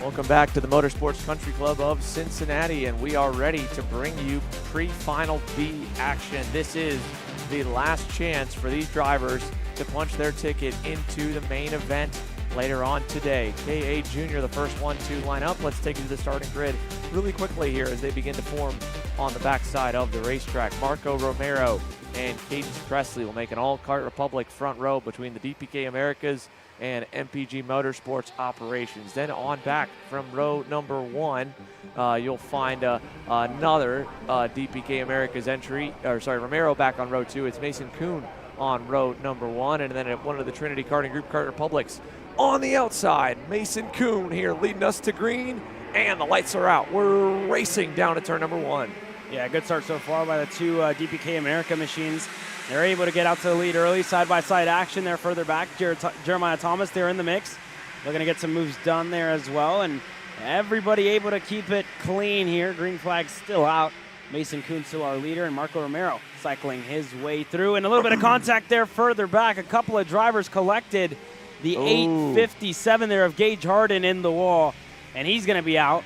Welcome back to the Motorsports Country Club of Cincinnati, and we are ready to bring you pre-Final B action. This is the last chance for these drivers to punch their ticket into the main event later on today. K.A. Jr., the first one to line up. Let's take you to the starting grid really quickly here as they begin to form on the backside of the racetrack. Marco Romero and Cadence Presley will make an all-Kart Republic front row between the DPK Americas and MPG Motorsports operations. Then on back from row number one, you'll find another DPK Americas entry, Romero back on row two. It's Mason Kuhn on row number one, and then at one of the Trinity Karting Group Kart Republics on the outside, Mason Kuhn here leading us to green, and the lights are out. We're racing down to turn number one. Yeah, good start so far by the two DPK America machines. They're able to get out to the lead early, side-by-side action there further back. Jeremiah Thomas, they're in the mix. Looking to get some moves done there as well, and everybody able to keep it clean here. Green flag still out. Mason Kuhn still our leader, and Marco Romero cycling his way through. And a little bit of contact there further back. A couple of drivers collected the 857 there of Gage Harden in the wall, and he's going to be out.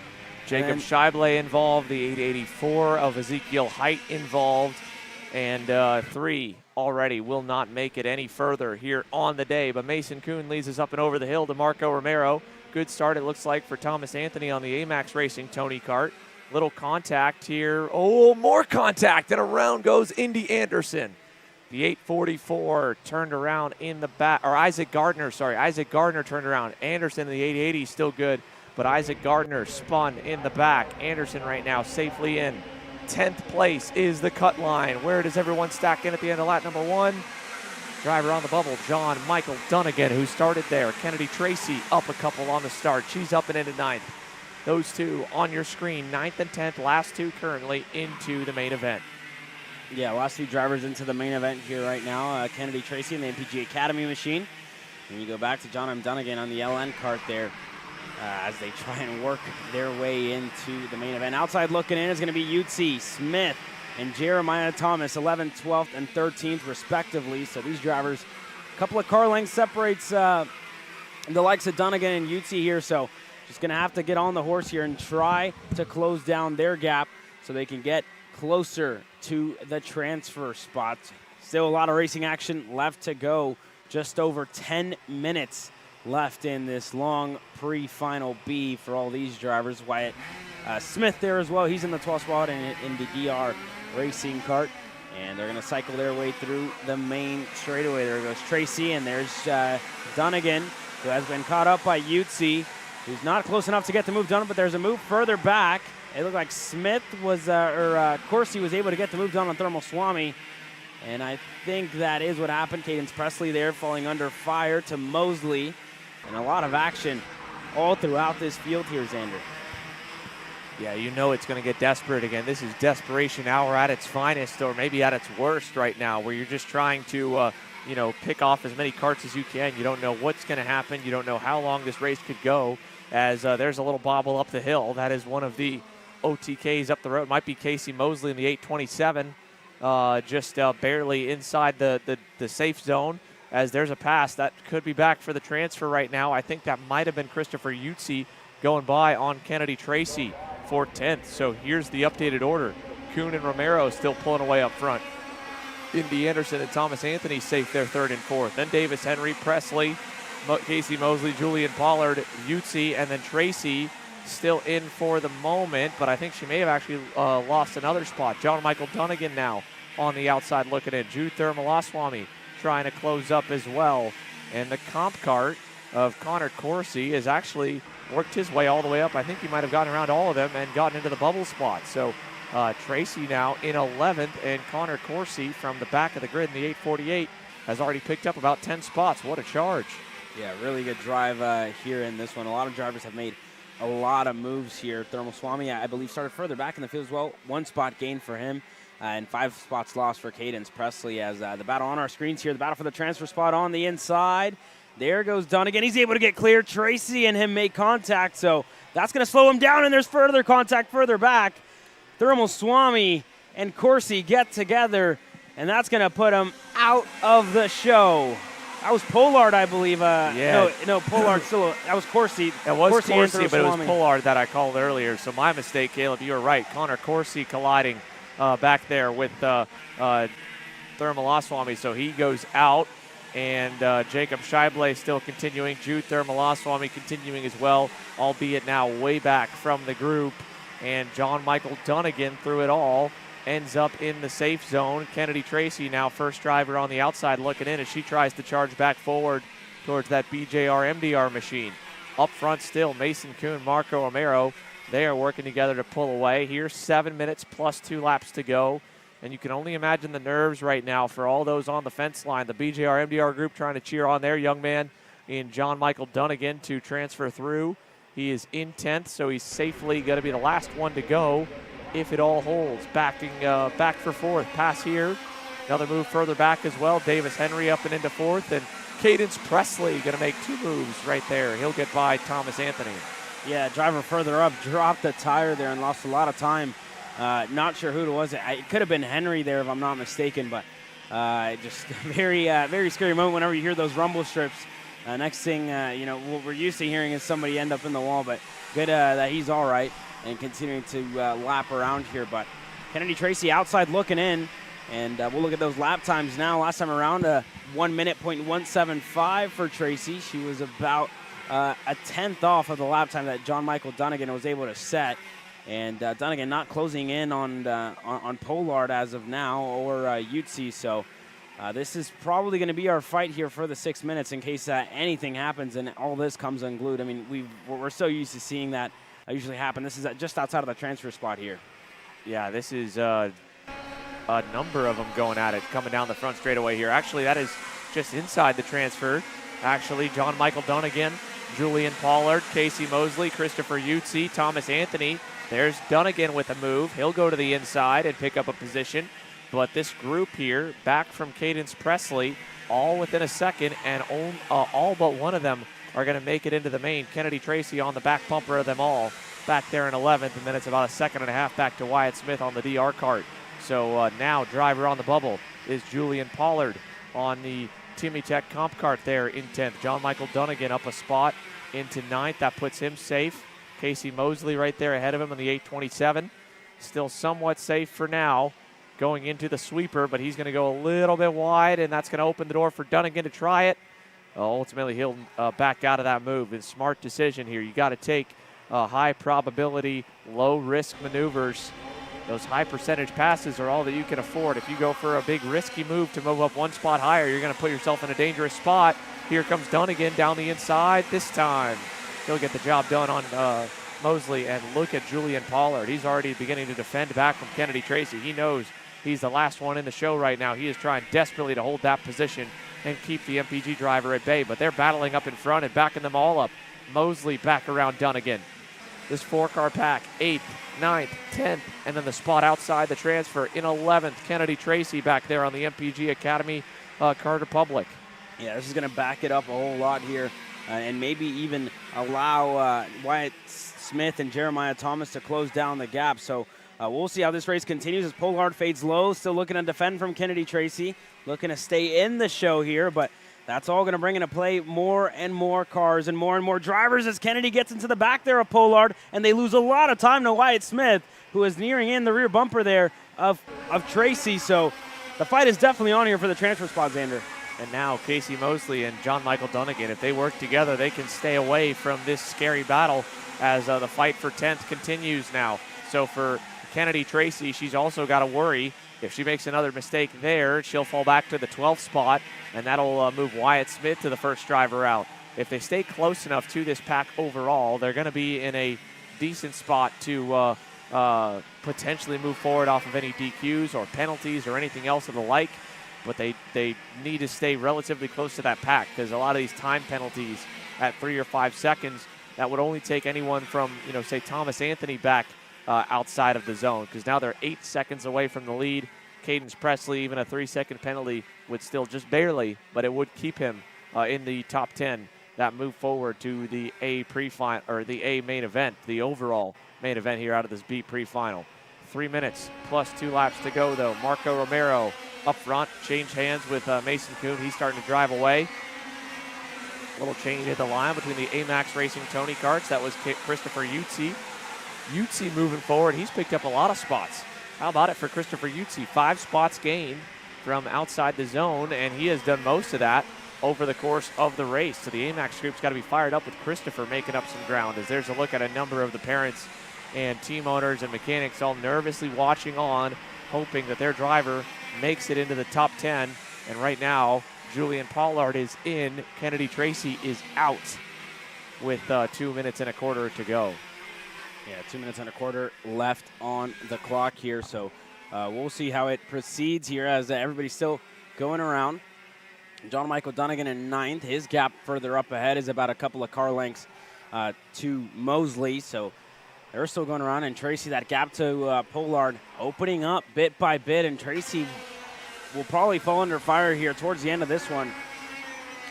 Jacob Scheible involved, the 884 of Ezekiel Height involved, and three already will not make it any further here on the day. But Mason Kuhn leads us up and over the hill to Marco Romero. Good start, it looks like, for Thomas Anthony on the AMAX Racing Tony Kart. Little contact here. Oh, more contact, and around goes Indy Anderson. The 844 turned around in the back, or Isaac Gardner turned around. Anderson in the 880 still good, but Isaac Gardner spun in the back. Anderson right now safely in. 10th place is the cut line. Where does everyone stack in at the end of lap number one? Driver on the bubble, John Michael Dunnigan, who started there. Kennedy Tracy up a couple on the start. She's up and into 9th. Those two on your screen, 9th and 10th, last two currently into the main event. Yeah, last two drivers into the main event here right now. Kennedy Tracy in the MPG Academy machine. And you go back to John M. Dunnigan on the LN kart there as they try and work their way into the main event. Outside looking in is going to be Yutzi Smith and Jeremiah Thomas, 11th, 12th, and 13th respectively. So these drivers, a couple of car lengths separates the likes of Dunnigan and Yutzi here. So just going to have to get on the horse here and try to close down their gap so they can get closer to the transfer spot. Still a lot of racing action left to go. Just over 10 minutes left in this long pre-final B for all these drivers. Wyatt Smith there as well. He's in the 12th spot in the DR racing kart. And they're going to cycle their way through the main straightaway. There goes Tracy, and there's Dunnigan, who has been caught up by Yutzi, who's not close enough to get the move done, but there's a move further back. It looked like Smith was, Corsi was able to get the move done on Thermal Swami. And I think that is what happened. Cadence Presley there falling under fire to Mosley. And a lot of action all throughout this field here, Xander. Yeah, you know it's going to get desperate again. This is desperation hour at its finest, or maybe at its worst right now, where you're just trying to, pick off as many karts as you can. You don't know what's going to happen. You don't know how long this race could go, as there's a little bobble up the hill. That is one of the OTKs up the road. Might be Casey Mosley in the 827, just barely inside the safe zone, as there's a pass that could be back for the transfer right now. I think that might have been Christopher Yutzi going by on Kennedy Tracy for 10th. So here's the updated order. Kuhn and Romero still pulling away up front. Indy Anderson and Thomas Anthony safe there 3rd and 4th. Then Davis Henry, Presley, Casey Mosley, Julian Pollard, Yutzi, and then Tracy still in for the moment, but I think she may have actually lost another spot. John Michael Dunnigan now on the outside looking in. Jude Thermalaswamy trying to close up as well. And the comp kart of Connor Corsi has actually worked his way all the way up. I think he might have gotten around all of them and gotten into the bubble spot. So Tracy now in 11th, and Connor Corsi from the back of the grid in the 848 has already picked up about 10 spots. What a charge. Yeah, really good drive here in this one. A lot of drivers have made a lot of moves here. Thermal Swami, I believe, started further back in the field as well. 1 spot gain for him, and 5 spots lost for Cadence Presley, as the battle on our screens here, the battle for the transfer spot on the inside. There goes Dunnigan. He's able to get clear. Tracy and him make contact, so that's going to slow him down, and there's further contact further back. Thermal Swami and Corsi get together, and that's going to put him out of the show. That was Pollard, I believe. Yeah. No, Pollard still. That was Corsi. It was Corsi, and but it was Swami. Pollard that I called earlier. So my mistake, Caleb. You were right. Connor Corsi colliding back there with Thermalaswamy. So he goes out. And Jacob Scheible still continuing. Jude Thermalaswamy continuing as well, albeit now way back from the group. And John Michael Dunnigan through it all ends up in the safe zone. Kennedy Tracy now first driver on the outside looking in as she tries to charge back forward towards that BJR MDR machine. Up front still, Mason Kuhn, Marco Romero. They are working together to pull away. Here's 7 minutes plus 2 laps to go. And you can only imagine the nerves right now for all those on the fence line. The BJR MDR group trying to cheer on their young man in John Michael Dunnigan to transfer through. He is in 10th, so he's safely going to be the last one to go if it all holds. Back for 4th. Pass here. Another move further back as well. Davis Henry up and into 4th. And Cadence Presley going to make 2 moves right there. He'll get by Thomas Anthony. Yeah, driver further up dropped the tire there and lost a lot of time. Not sure who it was. It could have been Henry there, if I'm not mistaken, but just a very scary moment whenever you hear those rumble strips. Next thing, what we're used to hearing is somebody end up in the wall, but good that he's all right and continuing to lap around here. But Kennedy Tracy outside looking in, and we'll look at those lap times now. Last time around, 1 minute .175 for Tracy. She was about a 10th off of the lap time that John Michael Dunnigan was able to set. And Dunnigan not closing in on Pollard as of now, or Utsi. So this is probably going to be our fight here for the 6 minutes in case anything happens and all this comes unglued. I mean, we're so used to seeing that usually happen. This is just outside of the transfer spot here. Yeah, this is a number of them going at it, coming down the front straightaway here. Actually, that is just inside the transfer. Actually, John Michael Dunnigan, Julian Pollard, Casey Mosley, Christopher Utsi, Thomas Anthony. There's Dunnigan with a move. He'll go to the inside and pick up a position. But this group here, back from Cadence Presley, all within a second, and all but one of them are going to make it into the main. Kennedy Tracy on the back bumper of them all, back there in 11th, and then it's about a second and a half back to Wyatt Smith on the DR cart. So now driver on the bubble is Julian Pollard on the Timmy Tech Comp Cart there in 10th. John Michael Dunnigan up a spot into 9th. That puts him safe. Casey Mosley right there ahead of him on the 827. Still somewhat safe for now going into the sweeper, but he's going to go a little bit wide, and that's going to open the door for Dunnigan to try it. Ultimately, he'll back out of that move. It's a smart decision here. You got to take high probability, low risk maneuvers. Those high percentage passes are all that you can afford. If you go for a big risky move to move up one spot higher, you're going to put yourself in a dangerous spot. Here comes Dunnigan down the inside this time. He'll get the job done on Mosley, and look at Julian Pollard. He's already beginning to defend back from Kennedy Tracy. He knows he's the last one in the show right now. He is trying desperately to hold that position and keep the MPG driver at bay, but they're battling up in front and backing them all up. Mosley back around Dunnigan. This 4-car pack, 8th, 9th, 10th, and then the spot outside the transfer in 11th. Kennedy Tracy back there on the MPG Academy Kart Republic. Yeah, this is going to back it up a whole lot here. And maybe even allow Wyatt Smith and Jeremiah Thomas to close down the gap. So we'll see how this race continues as Pollard fades low, still looking to defend from Kennedy Tracy, looking to stay in the show here, but that's all going to bring into play more and more cars and more drivers as Kennedy gets into the back there of Pollard, and they lose a lot of time to Wyatt Smith, who is nearing in the rear bumper there of Tracy. So the fight is definitely on here for the transfer spot, Xander. And now Casey Mosley and John Michael Dunnigan, if they work together, they can stay away from this scary battle as the fight for 10th continues now. So for Kennedy Tracy, she's also got to worry. If she makes another mistake there, she'll fall back to the 12th spot, and that'll move Wyatt Smith to the first driver out. If they stay close enough to this pack overall, they're going to be in a decent spot to potentially move forward off of any DQs or penalties or anything else of the like. But they need to stay relatively close to that pack because a lot of these time penalties at 3 or 5 seconds, that would only take anyone from, say Thomas Anthony back outside of the zone because now they're 8 seconds away from the lead. Cadence Presley, even a 3-second penalty would still just barely, but it would keep him in the top 10. That move forward to the A pre-final or the A main event, the overall main event here out of this B pre-final. 3 minutes plus 2 laps to go though. Marco Romero up front, changed hands with Mason Kuhn. He's starting to drive away. Little change at the line between the AMAX Racing Tony Karts. That was Christopher Utsi. Utsi moving forward. He's picked up a lot of spots. How about it for Christopher Utsi? 5 spots gained from outside the zone, and he has done most of that over the course of the race. So the AMAX group's got to be fired up with Christopher making up some ground, as there's a look at a number of the parents and team owners and mechanics all nervously watching on, hoping that their driver makes it into the top 10. And right now, Julian Pollard is in. Kennedy Tracy is out with 2 minutes and a quarter to go. Yeah, 2 minutes and a quarter left on the clock here. So we'll see how it proceeds here as everybody's still going around. John Michael Dunnigan in 9th. His gap further up ahead is about a couple of car lengths to Mosley. So they're still going around. And Tracy, that gap to Pollard opening up bit by bit. And Tracy will probably fall under fire here towards the end of this one.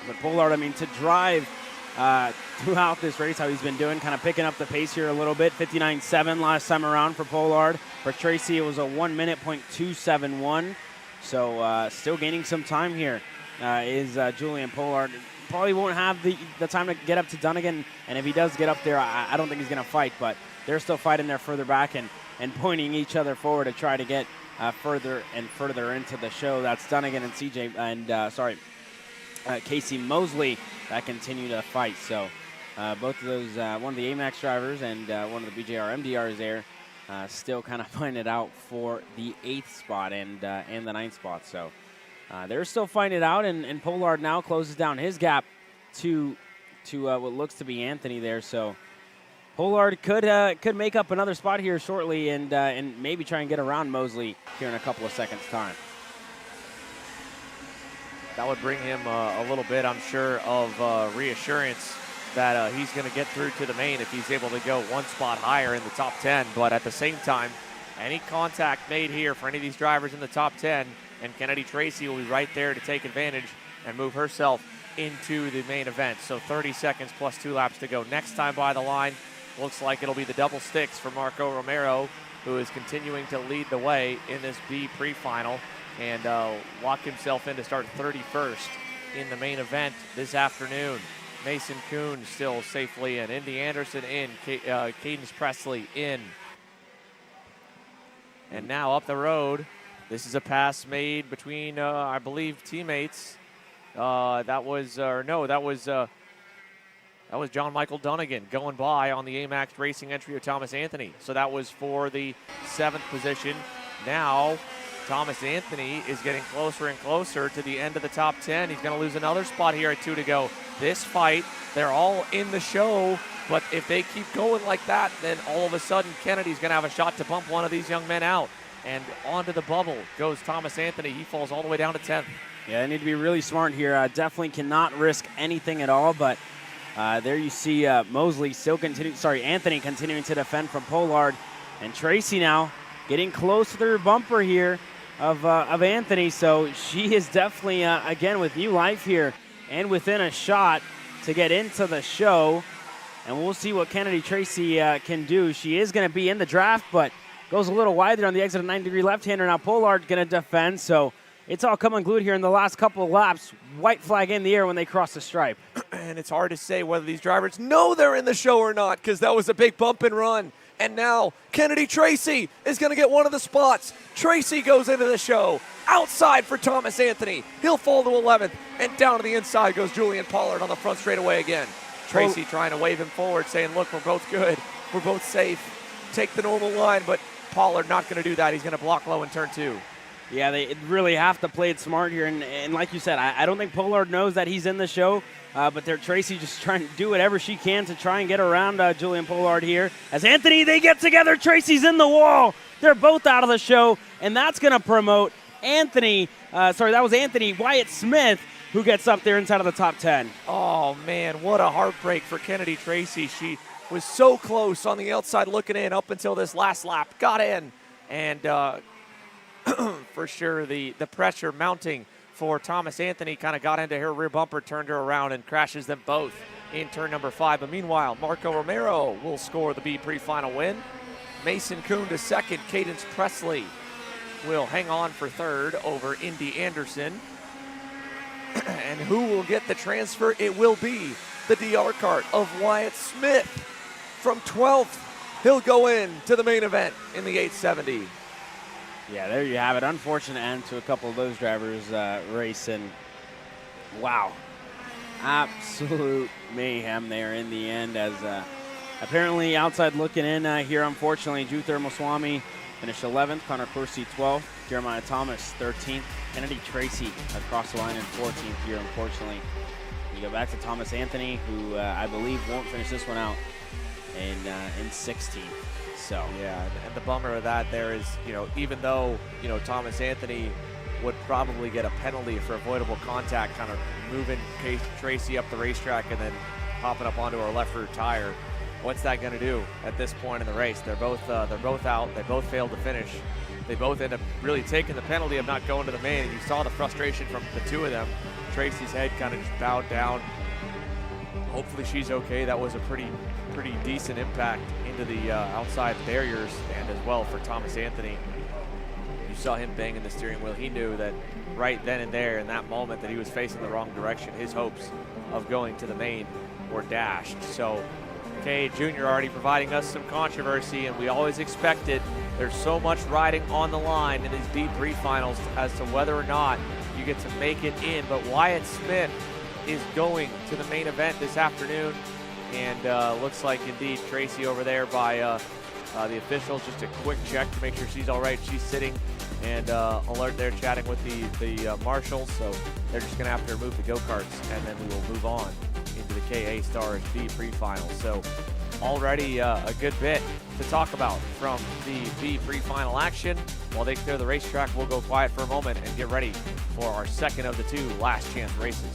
But Pollard, I mean, to drive throughout this race, how he's been doing, kind of picking up the pace here a little bit. 59.7 last time around for Pollard. For Tracy, it was a 1 minute .271. So still gaining some time here is Julian Pollard. Probably won't have the time to get up to Dunnigan, and if he does get up there, I don't think he's going to fight, but they're still fighting there further back and pointing each other forward to try to get further and further into the show. That's Dunnigan and CJ and Casey Mosley that continue to fight. So both of those, one of the AMAX drivers and one of the BJR MDRs there, still kind of fighting it out for the 8th spot and the 9th spot. So they're still fighting it out, and Pollard now closes down his gap to what looks to be Anthony there. So Pollard could make up another spot here shortly and maybe try and get around Mosley here in a couple of seconds' time. That would bring him a little bit, I'm sure, of reassurance that he's going to get through to the main if he's able to go one spot higher in the top 10. But at the same time, any contact made here for any of these drivers in the top 10, and Kennedy Tracy will be right there to take advantage and move herself into the main event. So 30 seconds plus 2 laps to go. Next time by the line, looks like it'll be the double sticks for Marco Romero, who is continuing to lead the way in this B pre-final and lock himself in to start 31st in the main event this afternoon. Mason Kuhn still safely in. Indy Anderson in. Cadence Presley in. And now up the road, this is a pass made between, I believe, teammates. That was John Michael Dunnigan going by on the AMAX Racing entry of Thomas Anthony. So that was for the 7th position. Now, Thomas Anthony is getting closer and closer to the end of the top 10. He's going to lose another spot here at 2 to go. This fight, they're all in the show, but if they keep going like that, then all of a sudden Kennedy's going to have a shot to bump one of these young men out. And onto the bubble goes Thomas Anthony. He falls all the way down to 10th. Yeah, they need to be really smart here. Definitely cannot risk anything at all, but there you see Anthony continuing to defend from Pollard. And Tracy now getting close to the bumper here of Anthony. So she is definitely, again, with new life here and within a shot to get into the show. And we'll see what Kennedy Tracy can do. She is going to be in the draft, but goes a little wide there on the exit of 9-degree left-hander. Now Pollard going to defend, so it's all come unglued here in the last couple of laps. White flag in the air when they cross the stripe. And it's hard to say whether these drivers know they're in the show or not, because that was a big bump and run. And now Kennedy Tracy is going to get one of the spots. Tracy goes into the show. Outside for Thomas Anthony. He'll fall to 11th. And down to the inside goes Julian Pollard on the front straightaway again. Tracy trying to wave him forward, saying, look, we're both good. We're both safe. Take the normal line, but Pollard not going to do that. He's going to block low in turn 2. Yeah, they really have to play it smart here. And like you said, I don't think Pollard knows that he's in the show. But Tracy just trying to do whatever she can to try and get around Julian Pollard here. As Anthony, they get together. Tracy's in the wall. They're both out of the show. And that's going to promote Anthony. That was Anthony Wyatt Smith, who gets up there inside of the top 10. Oh, man, what a heartbreak for Kennedy Tracy. She was so close on the outside looking in up until this last lap. Got in. And for sure, the pressure mounting for Thomas Anthony kind of got into her rear bumper, turned her around, and crashes them both in turn number 5. But meanwhile, Marco Romero will score the B pre-final win. Mason Kuhn to second. Cadence Presley will hang on for third over Indy Anderson. And who will get the transfer? It will be the DR kart of Wyatt Smith from 12th. He'll go in to the main event in the 870. Yeah, there you have it. Unfortunate end to a couple of those drivers' race, and wow, absolute mayhem there in the end. As apparently outside looking in here, unfortunately, Drew Thermoswamy finished 11th, Connor Corsi 12th, Jeremiah Thomas 13th, Kennedy Tracy across the line in 14th here, unfortunately. You go back to Thomas Anthony, who I believe won't finish this one out in 16th. So yeah, and the bummer of that there is, even though, Thomas Anthony would probably get a penalty for avoidable contact, kind of moving Tracy up the racetrack and then hopping up onto our left rear tire. What's that going to do at this point in the race? They're both out. They both failed to finish. They both end up really taking the penalty of not going to the main. And you saw the frustration from the two of them. Tracy's head kind of just bowed down. Hopefully she's okay. That was a pretty decent impact into the outside barriers, and as well for Thomas Anthony. You saw him banging the steering wheel. He knew that right then and there in that moment that he was facing the wrong direction. His hopes of going to the main were dashed. So K Jr. already providing us some controversy, and we always expected. There's so much riding on the line in these B3 finals as to whether or not you get to make it in. But Wyatt Smith is going to the main event this afternoon, and looks like indeed Tracy over there by the officials. Just a quick check to make sure she's all right. She's sitting and alert there, chatting with the marshals. So they're just going to have to remove the go-karts, and then we will move on into the KA Stars B3 final. So already a good bit to talk about from the B3 final action. While they clear the racetrack, we'll go quiet for a moment and get ready for our second of the two last chance races.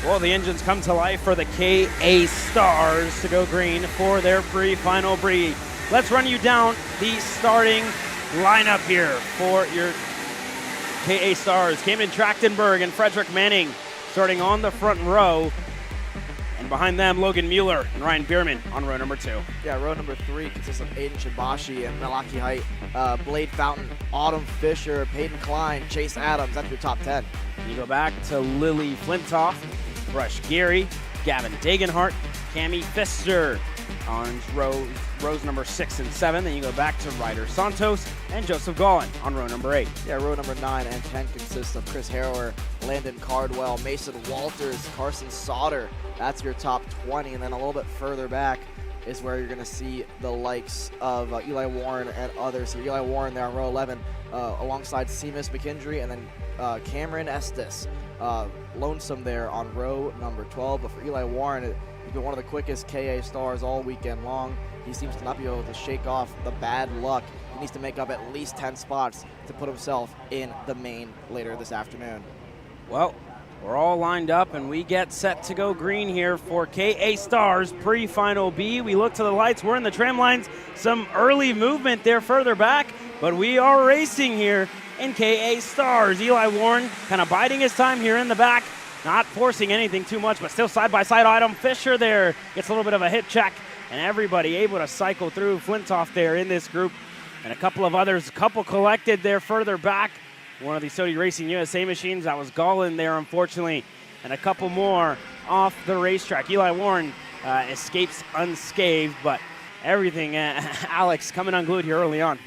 Well, the engines come to life for the KA Stars to go green for their pre-final breed. Let's run you down the starting lineup here for your KA Stars. Cayman Trachtenberg and Frederick Manning starting on the front row. And behind them, Logan Mueller and Ryan Bierman on row number 2. Yeah, row number 3 consists of Aiden Shibashi and Malaki Height, Blade Fountain, Autumn Fisher, Peyton Klein, Chase Adams. That's your top 10. You go back to Lily Flintoff, Rush Gary, Gavin Dagenhart, Cami Pfister on rows number 6 and 7. Then you go back to Ryder Santos and Joseph Gollin on row number 8. Yeah, row number 9 and 10 consists of Chris Harrower, Landon Cardwell, Mason Walters, Carson Sauter. That's your top 20. And then a little bit further back is where you're going to see the likes of Eli Warren and others. So Eli Warren there on row 11 alongside Seamus McKendry, and then Cameron Estes. Lonesome there on row number 12. But for Eli Warren, he's been one of the quickest KA stars all weekend long. He seems to not be able to shake off the bad luck. He needs to make up at least 10 spots to put himself in the main later this afternoon. Well, we're all lined up and we get set to go green here for KA Stars pre-final B. We look to the lights, we're in the tram lines. Some early movement there further back, but we are racing here in KA Stars. Eli Warren kind of biding his time here in the back, not forcing anything too much, but still side-by-side. Autumn Fisher there gets a little bit of a hit check, and everybody able to cycle through. Flintoff there in this group, and a couple of others, a couple collected there further back. One of the Sodi Racing USA machines, that was Gollin there, unfortunately, and a couple more off the racetrack. Eli Warren escapes unscathed, but everything, Alex, coming unglued here early on.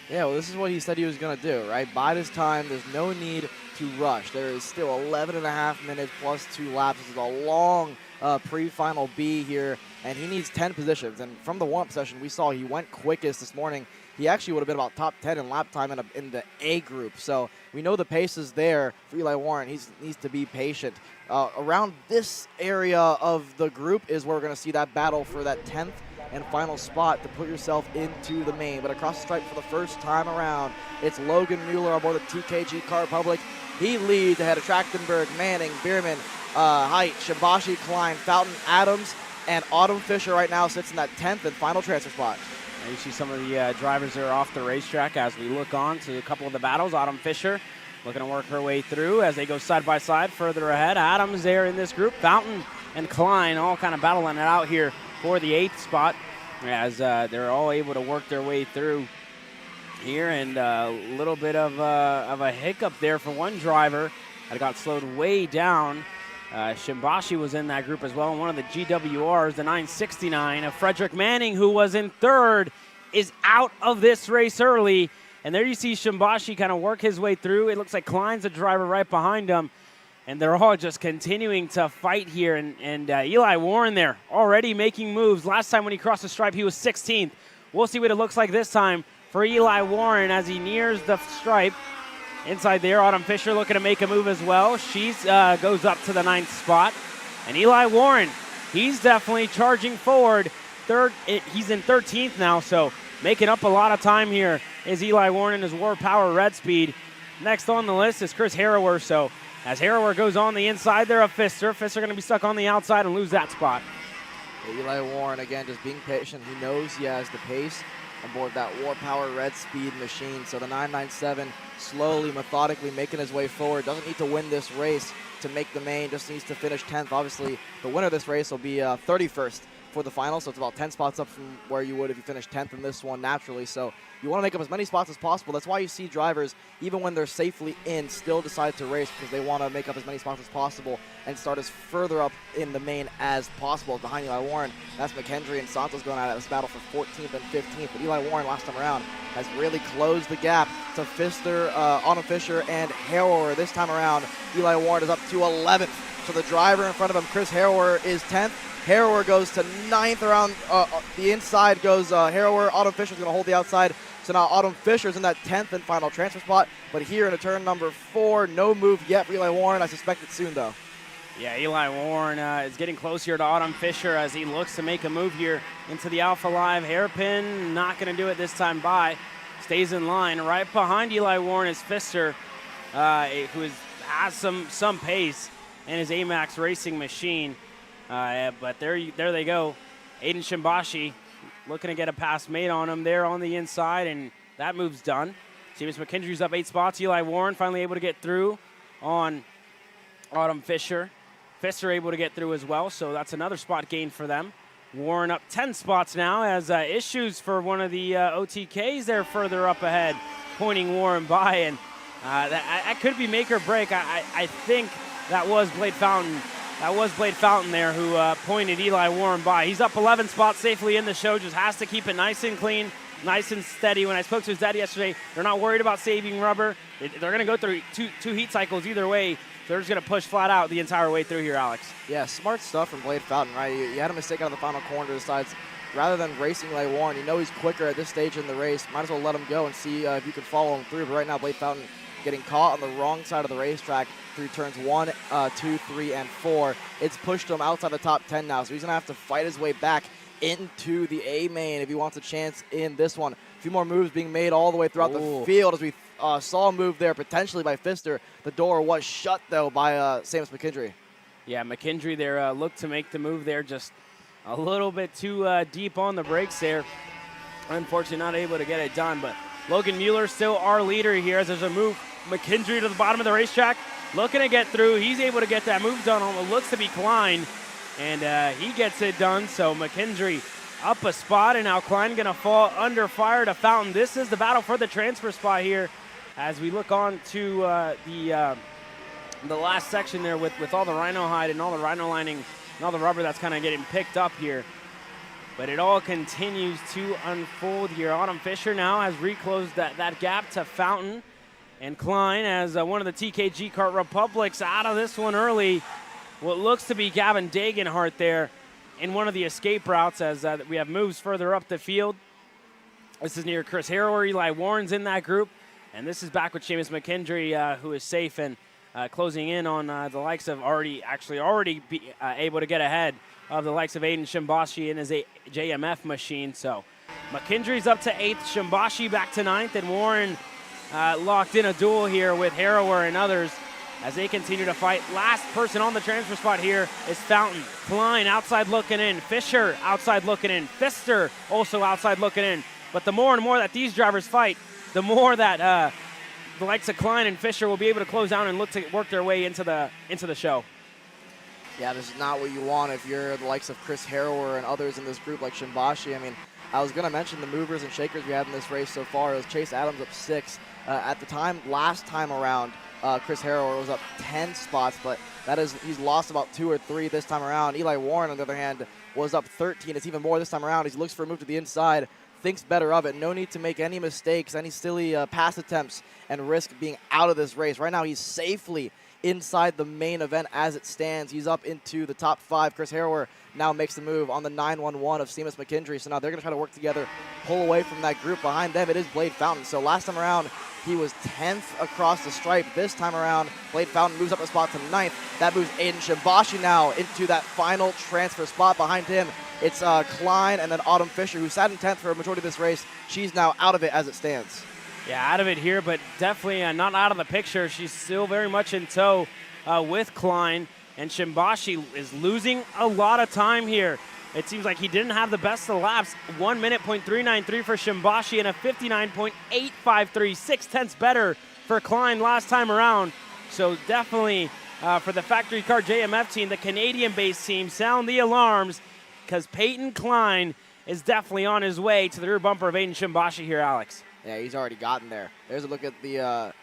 Yeah, well, this is what he said he was going to do, right? Bide his time. There's no need to rush. There is still 11 and a half minutes plus 2 laps. This is a long pre-final B here, and he needs 10 positions. And from the warm-up session, we saw he went quickest this morning. He actually would have been about top 10 in lap time in the A group. So we know the pace is there for Eli Warren. He needs to be patient. Around this area of the group is where we're going to see that battle for that 10th and final spot to put yourself into the main. But across the stripe for the first time around, it's Logan Mueller aboard the TKG Car Republic, He leads ahead of Trachtenberg, Manning, Bierman, Height, Shimbashi, Klein, Fountain, Adams, and Autumn Fisher right now sits in that 10th and final transfer spot. And you see some of the drivers that are off the racetrack as we look on to a couple of the battles. Autumn Fisher looking to work her way through as they go side by side further ahead. Adams there in this group. Fountain and Klein all kind of battling it out here for the 8th spot as they're all able to work their way through here. And a little bit of a hiccup there for one driver that got slowed way down. Shimbashi was in that group as well. And one of the GWRs, the 969 of Frederick Manning, who was in 3rd, is out of this race early. And there you see Shimbashi kind of work his way through. It looks like Klein's the driver right behind him. And they're all just continuing to fight here. And Eli Warren there already making moves. Last time when he crossed the stripe, he was 16th. We'll see what it looks like this time for Eli Warren as he nears the stripe. Inside there, Autumn Fisher looking to make a move as well. She goes up to the 9th spot. And Eli Warren, he's definitely charging forward. He's in 13th now, so making up a lot of time here is Eli Warren in his War Power Red Speed. Next on the list is Chris Harrower, so as Harrower goes on the inside there of Pfister. Pfister going to be stuck on the outside and lose that spot. Eli Warren, again, just being patient. He knows he has the pace on board that War Power Red Speed machine. So the 997 slowly, methodically making his way forward. Doesn't need to win this race to make the main, just needs to finish 10th. Obviously, the winner of this race will be 31st for the final, so it's about 10 spots up from where you would if you finished 10th in this one naturally. So you want to make up as many spots as possible. That's why you see drivers, even when they're safely in, still decide to race because they want to make up as many spots as possible and start as further up in the main as possible. Behind Eli Warren, that's McHenry and Santos going at this battle for 14th and 15th. But Eli Warren last time around has really closed the gap to Pfister, Autumn Fisher, and Harrower. This time around, Eli Warren is up to 11th. So the driver in front of him, Chris Harrower, is 10th. Harrower goes to 9th around the inside goes Harrower. Autumn Fisher's going to hold the outside. So now Autumn Fisher's in that 10th and final transfer spot. But here in turn number 4, no move yet for Eli Warren. I suspect it soon, though. Yeah, Eli Warren is getting close here to Autumn Fisher as he looks to make a move here into the Alpha Live hairpin. Not going to do it this time by. Stays in line. Right behind Eli Warren is Pfister, who has some pace in his AMAX racing machine. But there they go. Aiden Shimbashi looking to get a pass made on him there on the inside, and that move's done. Seamus McKendry's up 8 spots. Eli Warren finally able to get through on Autumn Fisher. Pfister able to get through as well, so that's another spot gain for them. Warren up 10 spots now as issues for one of the OTKs there further up ahead, pointing Warren by, and that could be make or break. I think that was Blade Fountain. That was Blade Fountain there who pointed Eli Warren by. He's up 11 spots safely in the show, just has to keep it nice and clean, nice and steady. When I spoke to his daddy yesterday, they're not worried about saving rubber. They're going to go through two heat cycles either way. They're just going to push flat out the entire way through here, Alex. Yeah, smart stuff from Blade Fountain, right? You had a mistake out of the final corner, decides rather than racing Eli Warren, you know he's quicker at this stage in the race. Might as well let him go and see if you can follow him through. But right now, Blade Fountain getting caught on the wrong side of the racetrack through turns 1, 2, 3, and 4. It's pushed him outside the top 10 now, so he's going to have to fight his way back into the A main if he wants a chance in this one. A few more moves being made all the way throughout the field as we saw a move there potentially by Pfister. The door was shut, though, by Seamus McKendry. Yeah, McKendry there looked to make the move there, just a little bit too deep on the brakes there. Unfortunately, not able to get it done, but Logan Mueller still our leader here as there's a move. McKendry to the bottom of the racetrack, looking to get through. He's able to get that move done on what looks to be Klein, and he gets it done. So McKendry up a spot, and now Klein going to fall under fire to Fountain. This is the battle for the transfer spot here as we look on to the last section there with all the rhino hide and all the rhino lining and all the rubber that's kind of getting picked up here. But it all continues to unfold here. Autumn Fisher now has reclosed that gap to Fountain. And Klein, as one of the TKG Kart Republics, out of this one early. What looks to be Gavin Dagenhart there in one of the escape routes as we have moves further up the field. This is near Chris Harrower. Eli Warren's in that group. And this is back with Seamus McKendry, who is safe and closing in on the likes of already be able to get ahead of the likes of Aiden Shimbashi in his JMF machine. So McKendry's up to 8th, Shimbashi back to 9th, and Warren locked in a duel here with Harrower and others as they continue to fight. Last person on the transfer spot here is Fountain. Klein outside looking in. Fisher outside looking in. Pfister also outside looking in. But the more and more that these drivers fight, the more that the likes of Klein and Fisher will be able to close down and look to work their way into the show. Yeah, this is not what you want if you're the likes of Chris Harrower and others in this group like Shimbashi. I mean, I was going to mention the movers and shakers we had in this race so far. It was Chase Adams up 6. At the time, last time around, Chris Harrower was up 10 spots, but he's lost about 2 or 3 this time around. Eli Warren, on the other hand, was up 13. It's even more this time around. He looks for a move to the inside, thinks better of it. No need to make any mistakes, any silly pass attempts, and risk being out of this race. Right now, he's safely inside the main event as it stands. He's up into the top 5. Chris Harrower now makes the move on the 911 of Seamus McKendry. So now they're going to try to work together, pull away from that group. Behind them, it is Blade Fountain. So last time around, he was 10th across the stripe. This time around, Blade Fountain moves up a spot to 9th. That moves Aiden Shimbashi now into that final transfer spot. Behind him, it's Klein and then Autumn Fisher, who sat in 10th for a majority of this race. She's now out of it as it stands. Yeah, out of it here, but definitely not out of the picture. She's still very much in tow with Klein, and Shimbashi is losing a lot of time here. It seems like he didn't have the best of laps. 1 minute, .393 for Shimbashi and a 59.853, 0.6 better for Klein last time around. So definitely for the Factory Kart JMF team, the Canadian-based team, sound the alarms, because Peyton Klein is definitely on his way to the rear bumper of Aiden Shimbashi here, Alex. Yeah, he's already gotten there. There's a look at the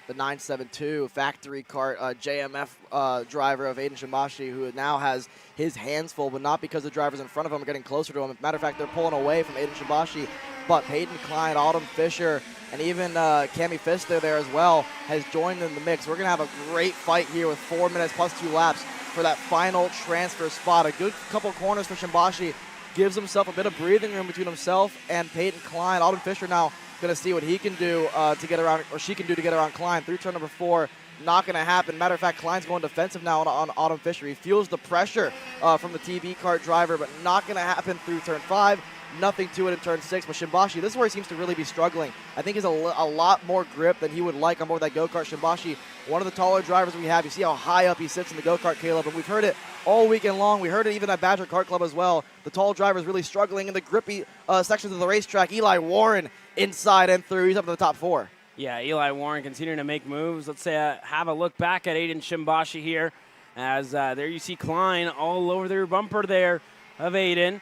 972 Factory Kart JMF driver of Aiden Shimbashi, who now has his hands full, but not because the drivers in front of him are getting closer to him. As a matter of fact, they're pulling away from Aiden Shimbashi, but Peyton Klein, Autumn Fisher, and even Cami Pfister there as well has joined in the mix. We're going to have a great fight here with 4 minutes plus 2 laps for that final transfer spot. A good couple corners for Shimbashi. Gives himself a bit of breathing room between himself and Peyton Klein. Autumn Fisher now going to see what he can do to get around, or she can do to get around Klein through turn number 4. Not going to happen. Matter of fact, Klein's going defensive now on Autumn Fisher. He feels the pressure from the TV kart driver, but not going to happen through turn 5. Nothing to it in turn 6. But Shimbashi, this is where he seems to really be struggling. I think he's a lot more grip than he would like on board that go-kart. Shimbashi, one of the taller drivers we have. You see how high up he sits in the go-kart, Caleb, and we've heard it all weekend long. We heard it even at Badger Kart Club as well. The tall drivers really struggling in the grippy sections of the racetrack. Eli Warren inside and through. He's up to the top 4. Yeah, Eli Warren continuing to make moves. Let's say have a look back at Aiden Shimbashi here, as there you see Klein all over the rear bumper there of Aiden.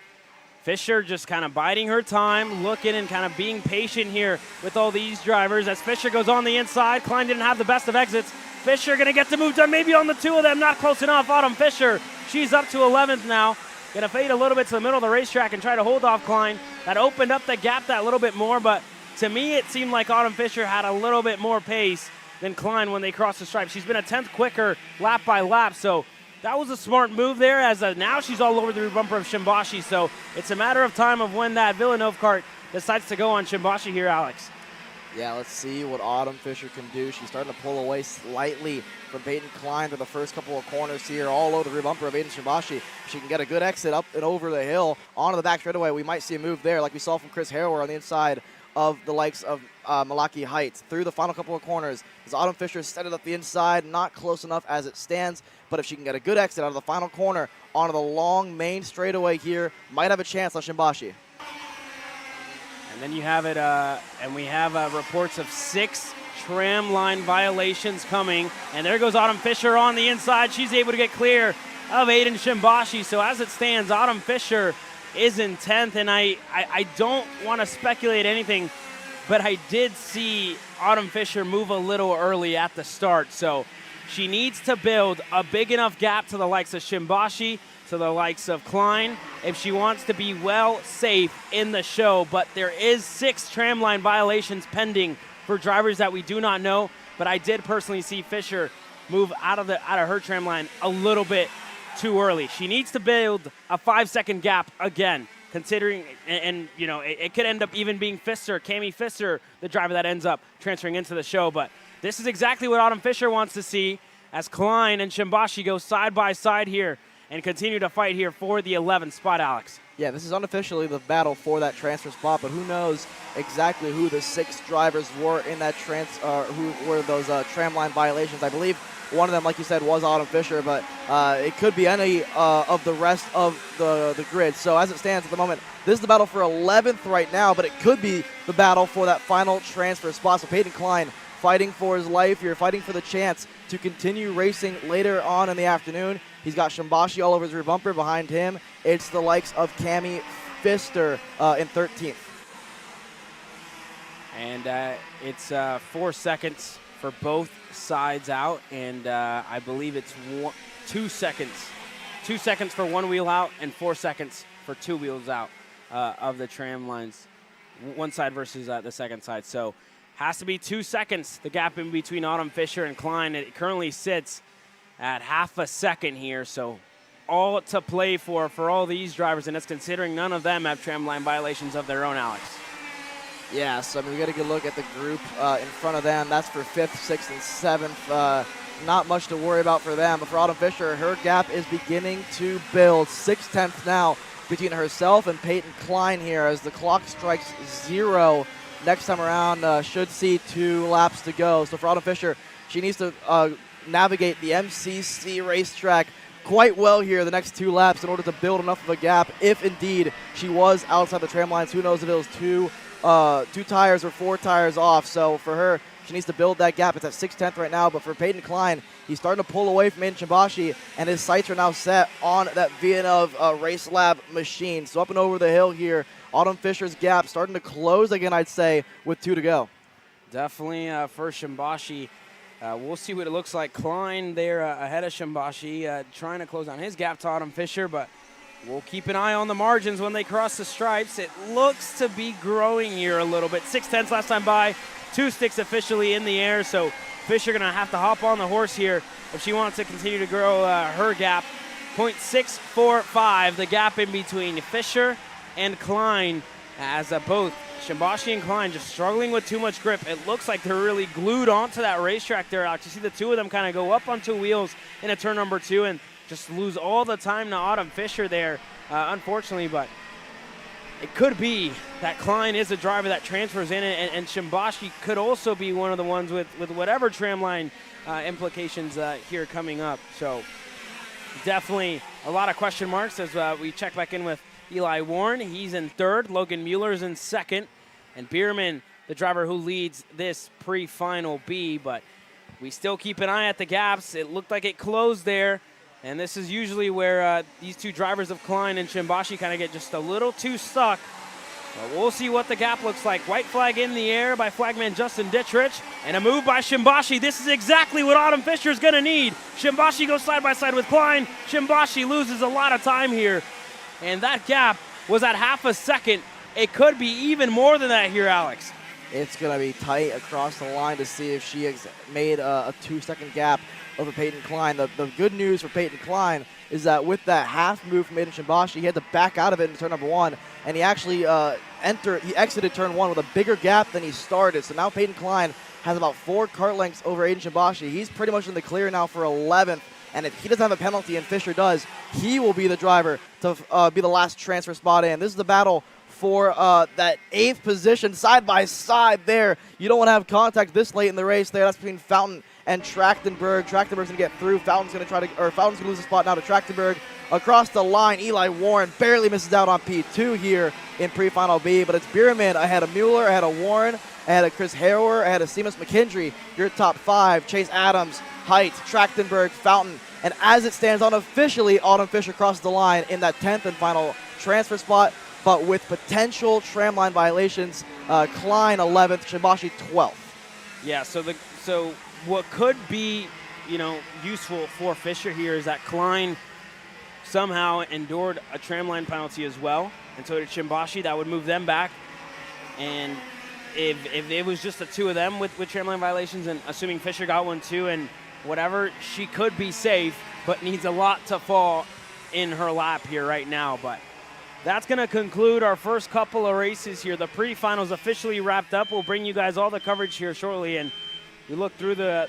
Fisher just kind of biding her time, looking and kind of being patient here with all these drivers. As Fisher goes on the inside, Klein didn't have the best of exits. Fisher going to get the move done maybe on the 2 of them, not close enough. Autumn Fisher, she's up to 11th now. Going to fade a little bit to the middle of the racetrack and try to hold off Klein. That opened up the gap that little bit more, but to me it seemed like Autumn Fisher had a little bit more pace than Klein when they crossed the stripe. She's been a 10th quicker lap by lap, so that was a smart move there, as now she's all over the rear bumper of Shimbashi. So it's a matter of time of when that Villeneuve kart decides to go on Shimbashi here, Alex. Yeah, let's see what Autumn Fisher can do. She's starting to pull away slightly from Peyton Klein to the first couple of corners here, all over the rear bumper of Aiden Shimbashi. She can get a good exit up and over the hill onto the back straightaway. We might see a move there like we saw from Chris Harrower on the inside of the likes of Malaki Heights. Through the final couple of corners, as Autumn Fisher set it up the inside, not close enough as it stands, but if she can get a good exit out of the final corner onto the long main straightaway here, might have a chance on Shimbashi. And then you have it, and we have reports of 6 tram line violations coming, and there goes Autumn Fisher on the inside. She's able to get clear of Aiden Shimbashi. So as it stands, Autumn Fisher is in 10th, and I don't want to speculate anything, but I did see Autumn Fisher move a little early at the start, so she needs to build a big enough gap to the likes of Shimbashi, to the likes of Klein, if she wants to be well safe in the show. But there is 6 tramline violations pending for drivers that we do not know, but I did personally see Fisher move out of her tramline a little bit too early. She needs to build a 5-second gap again, considering, and you know, it could end up even being Cami Pfister, the driver that ends up transferring into the show. But this is exactly what Autumn Fisher wants to see, as Klein and Shimbashi go side by side here and continue to fight here for the 11th spot, Alex. Yeah, this is unofficially the battle for that transfer spot, but who knows exactly who the 6 drivers were in that who were those tramline violations. I believe One of them, like you said, was Autumn Fisher, but it could be any of the rest of the grid. So as it stands at the moment, this is the battle for 11th right now, but it could be the battle for that final transfer spot. So Peyton Klein fighting for his life here, fighting for the chance to continue racing later on in the afternoon. He's got Shimbashi all over his rear bumper. Behind him, it's the likes of Cami Pfister in 13th. And it's 4 seconds for both sides out, and I believe it's 2 seconds. 2 seconds for one wheel out and 4 seconds for two wheels out of the tram lines. One side versus the second side. So has to be 2 seconds, the gap in between Autumn Fisher and Klein. It currently sits at half a second here, so all to play for all these drivers, and that's considering none of them have tram line violations of their own, Alex. Yeah, so I mean, we got a good look at the group in front of them. That's for 5th, 6th, and 7th. Not much to worry about for them, but for Autumn Fisher, her gap is beginning to build. 6/10 now between herself and Peyton Klein here as the clock strikes 0. Next time around, should see 2 laps to go. So for Autumn Fisher, she needs to navigate the MCC racetrack quite well here the next 2 laps in order to build enough of a gap if indeed she was outside the tram lines. Who knows if it was 2 tires or 4 tires off. So for her, she needs to build that gap. It's at 6/10 right now, but for Peyton Klein, he's starting to pull away from Aiden Shimbashi, and his sights are now set on that Villeneuve Race Lab machine. So up and over the hill here, Autumn Fisher's gap starting to close again, I'd say, with 2 to go. Definitely for Shimbashi. We'll see what it looks like. Klein there ahead of Shimbashi, trying to close on his gap to Autumn Fisher, but we'll keep an eye on the margins when they cross the stripes. It looks to be growing here a little bit. 6/10 last time by, 2 sticks officially in the air, so Fisher gonna have to hop on the horse here if she wants to continue to grow her gap. 0.645, the gap in between Fisher and Klein, as both Shimbashi and Klein just struggling with too much grip. It looks like they're really glued onto that racetrack there, Alex. You see the two of them kind of go up on 2 wheels in a turn number 2 and just lose all the time to Autumn Fisher there, unfortunately, but it could be that Klein is a driver that transfers in, and Shimbashi could also be one of the ones with whatever tramline implications here coming up. So definitely a lot of question marks as we check back in with Eli Warren. He's in 3rd. Logan Mueller's in 2nd. And Bierman, the driver who leads this pre-final B. But we still keep an eye at the gaps. It looked like it closed there. And this is usually where these 2 drivers of Klein and Shimbashi kind of get just a little too stuck. But we'll see what the gap looks like. White flag in the air by flagman Justin Dittrich. And a move by Shimbashi. This is exactly what Autumn Fisher's going to need. Shimbashi goes side by side with Klein. Shimbashi loses a lot of time here. And that gap was at half a second. It could be even more than that here, Alex. It's going to be tight across the line to see if she has made a 2-second gap over Peyton Klein. The good news for Peyton Klein is that with that half move from Aiden Shimbashi, he had to back out of it in turn number 1, and he actually exited turn 1 with a bigger gap than he started. So now Peyton Klein has about 4 kart lengths over Aiden Shimbashi. He's pretty much in the clear now for 11th. And if he doesn't have a penalty and Fisher does, he will be the driver to be the last transfer spot in. This is the battle for that 8th position, side by side there. You don't want to have contact this late in the race there. That's between Fountain and Trachtenberg. Trachtenberg's going to get through. Fountain's going to lose the spot now to Trachtenberg. Across the line, Eli Warren barely misses out on P2 here in pre-final B, but it's Bierman ahead of Mueller, ahead of Warren, ahead of Chris Harrower, ahead of Seamus McKendry. Your top 5, Chase Adams, Height, Trachtenberg, Fountain, and as it stands unofficially, Autumn Fisher crosses the line in that 10th and final transfer spot, but with potential tramline violations, Klein 11th, Shimbashi 12th. Yeah, so what could be, useful for Fisher here is that Klein somehow endured a tramline penalty as well, and so did Shimbashi. That would move them back, and if it was just the 2 of them with tramline violations, and assuming Fisher got one too, and whatever, she could be safe, but needs a lot to fall in her lap here right now. But that's going to conclude our first couple of races here. The pre-finals officially wrapped up. We'll bring you guys all the coverage here shortly, and we look through the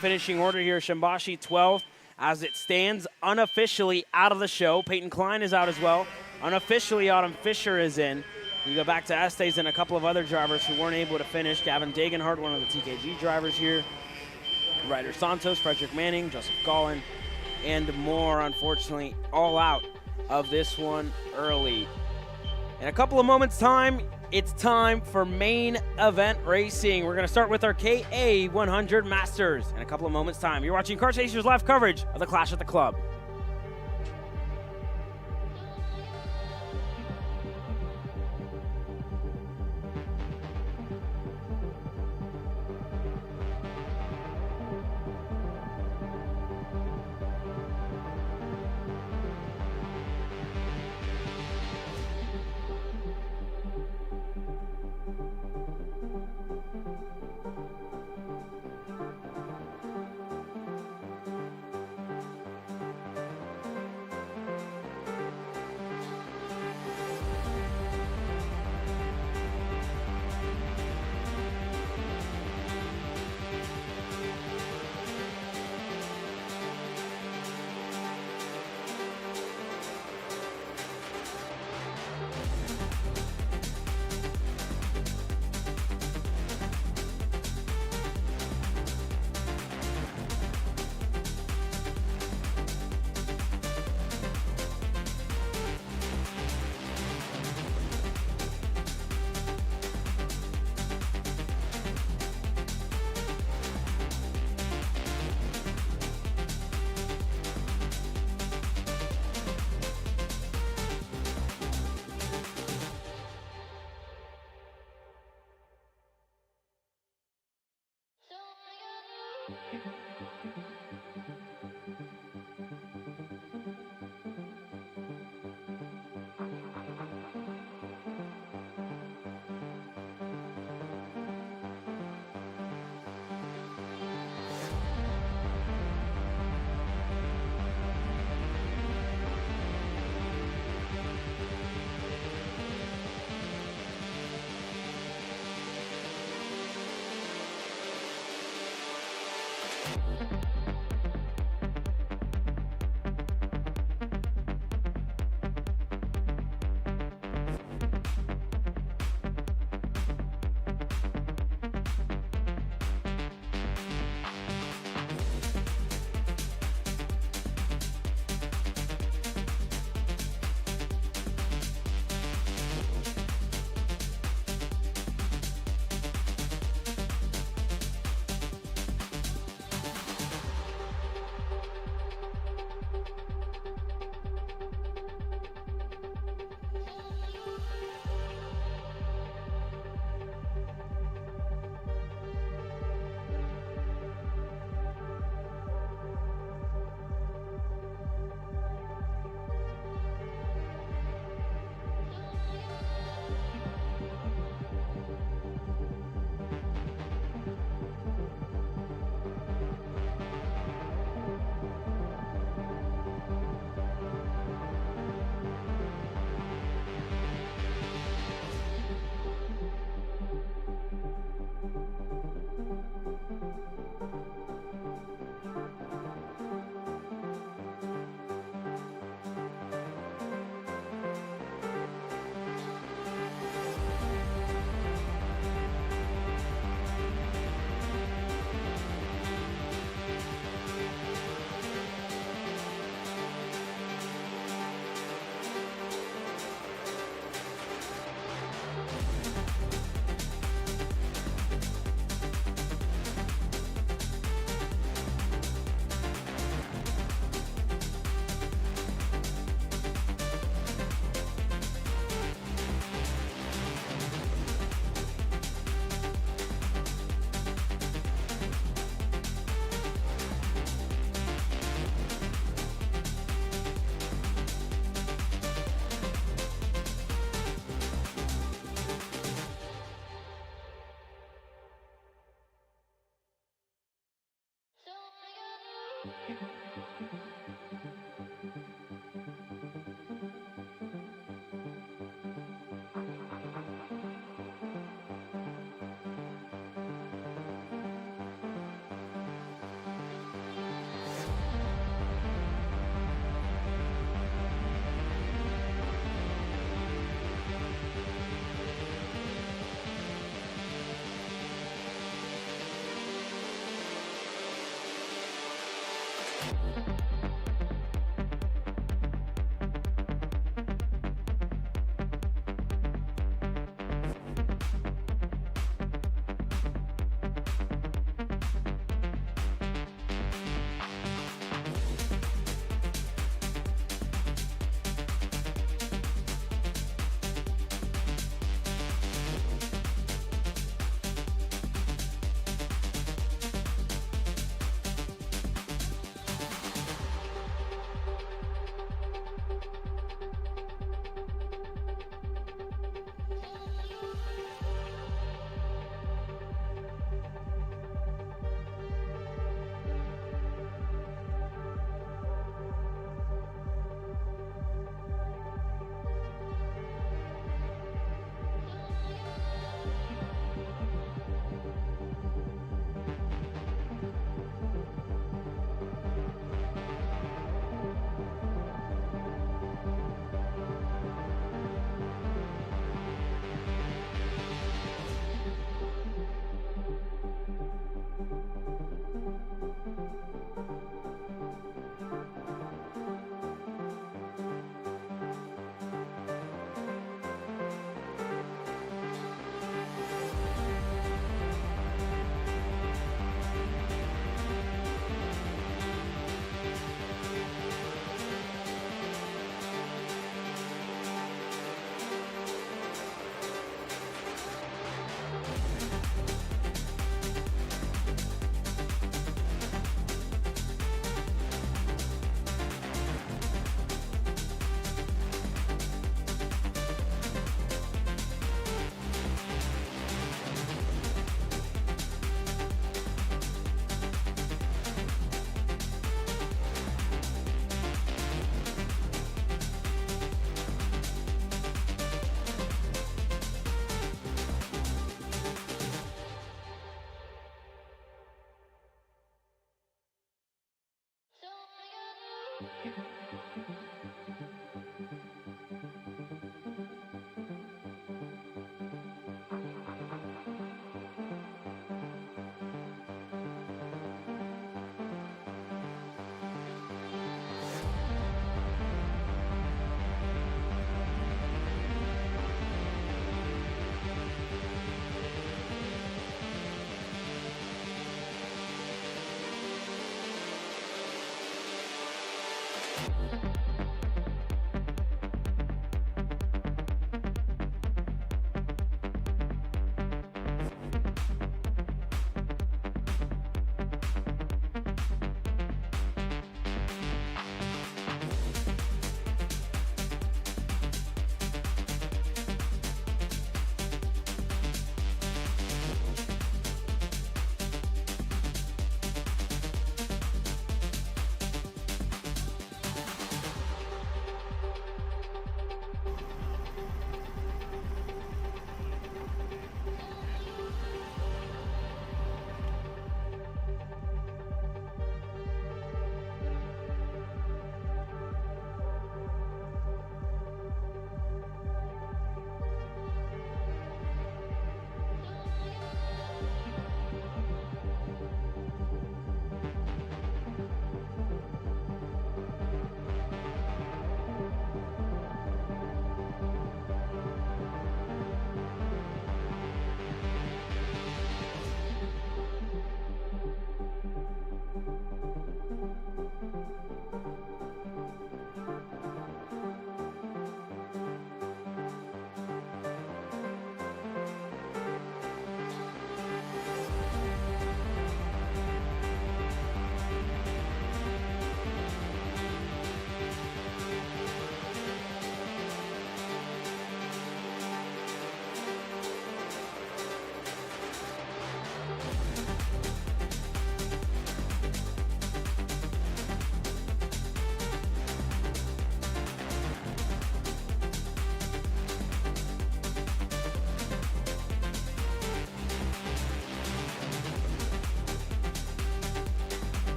finishing order here. Shimbashi 12th as it stands, unofficially out of the show. Peyton Klein is out as well. Unofficially, Autumn Fisher is in. You go back to Estes and a couple of other drivers who weren't able to finish. Gavin Dagenhart, one of the TKG drivers here. Ryder Santos, Frederick Manning, Joseph Gollin, and more, unfortunately, all out of this one early. In a couple of moments' time, it's time for main event racing. We're going to start with our KA 100 Masters in a couple of moments' time. You're watching Kart Chasers live coverage of the Clash at the Club.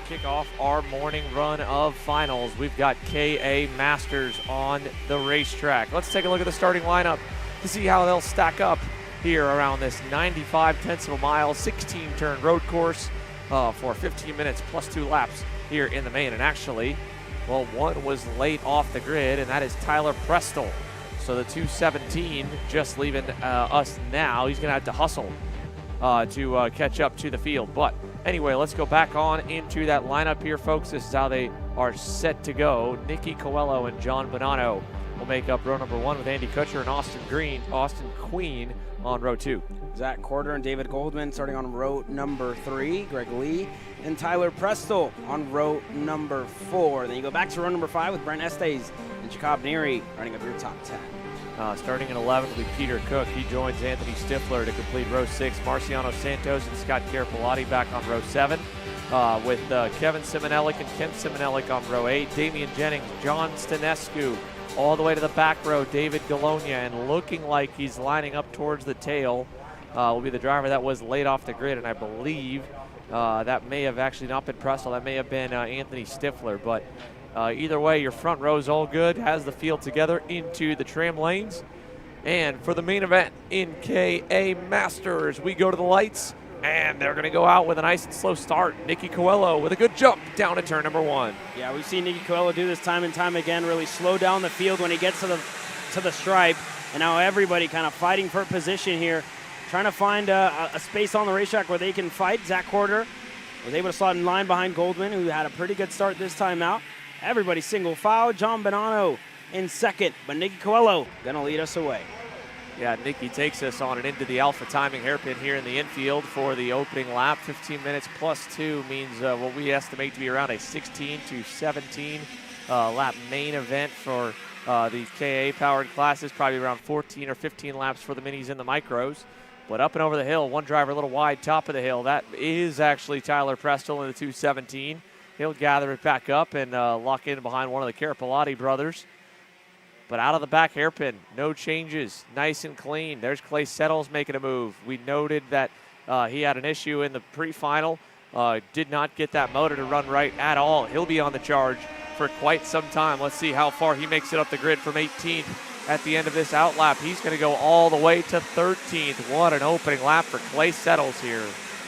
Kick off our morning run of finals. We've got KA Masters on the racetrack. Let's take a look at the starting lineup to see how they'll stack up here around this 95/10 of a mile, 16-turn road course for 15 minutes plus 2 laps here in the main. And actually, well, one was late off the grid, and that is Tyler Prestel. So the 217 just leaving us now. He's going to have to hustle to catch up to the field. But anyway, let's go back on into that lineup here, folks. This is how they are set to go. Nicky Coelho and John Bonanno will make up row number 1 with Andy Kutcher and Austin Queen on row 2. Zach Corder and David Goldman starting on row number 3. Greg Lee and Tyler Prestel on row number 4. Then you go back to row number 5 with Brent Estes and Jacob Neary running up your top 10. Starting in 11th will be Peter Cook. He joins Anthony Stifler to complete row 6. Marciano Santos and Scott Carapolati back on row 7. With Kevin Simonelik and Ken Simonelik on row 8. Damian Jennings, John Stanescu, all the way to the back row, David Galonia, and looking like he's lining up towards the tail will be the driver that was late off the grid, and I believe that may have actually not been Prestel. That may have been Anthony Stifler, but either way, your front row is all good, has the field together into the tram lanes. And for the main event in KA Masters, we go to the lights, and they're going to go out with a nice and slow start. Nicky Coelho with a good jump down to turn number 1. Yeah, we've seen Nicky Coelho do this time and time again, really slow down the field when he gets to the stripe. And now everybody kind of fighting for position here, trying to find a space on the racetrack where they can fight. Zach Corder was able to slot in line behind Goldman, who had a pretty good start this time out. Everybody single file. John Bonanno in second, but Nicky Coelho gonna lead us away. Yeah, Nicky takes us on and into the Alpha timing hairpin here in the infield for the opening lap. 15 minutes plus 2 means what we estimate to be around a 16 to 17 lap main event for the KA powered classes, probably around 14 or 15 laps for the minis and the micros. But up and over the hill, one driver a little wide top of the hill. That is actually Tyler Prestel in the 217. He'll gather it back up and lock in behind one of the Carapolati brothers. But out of the back hairpin, no changes, nice and clean. There's Clay Settles making a move. We noted that he had an issue in the pre-final, did not get that motor to run right at all. He'll be on the charge for quite some time. Let's see how far he makes it up the grid from 18th at the end of this outlap. He's going to go all the way to 13th. What an opening lap for Clay Settles here.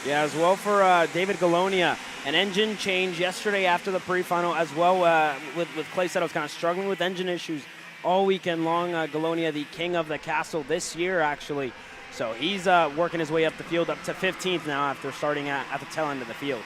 Yeah, as well for David Galonia. An engine change yesterday after the pre-final as well with Clay Settles kind of struggling with engine issues all weekend long. Galonia, the king of the castle this year, actually. So he's working his way up the field up to 15th now after starting at the tail end of the field.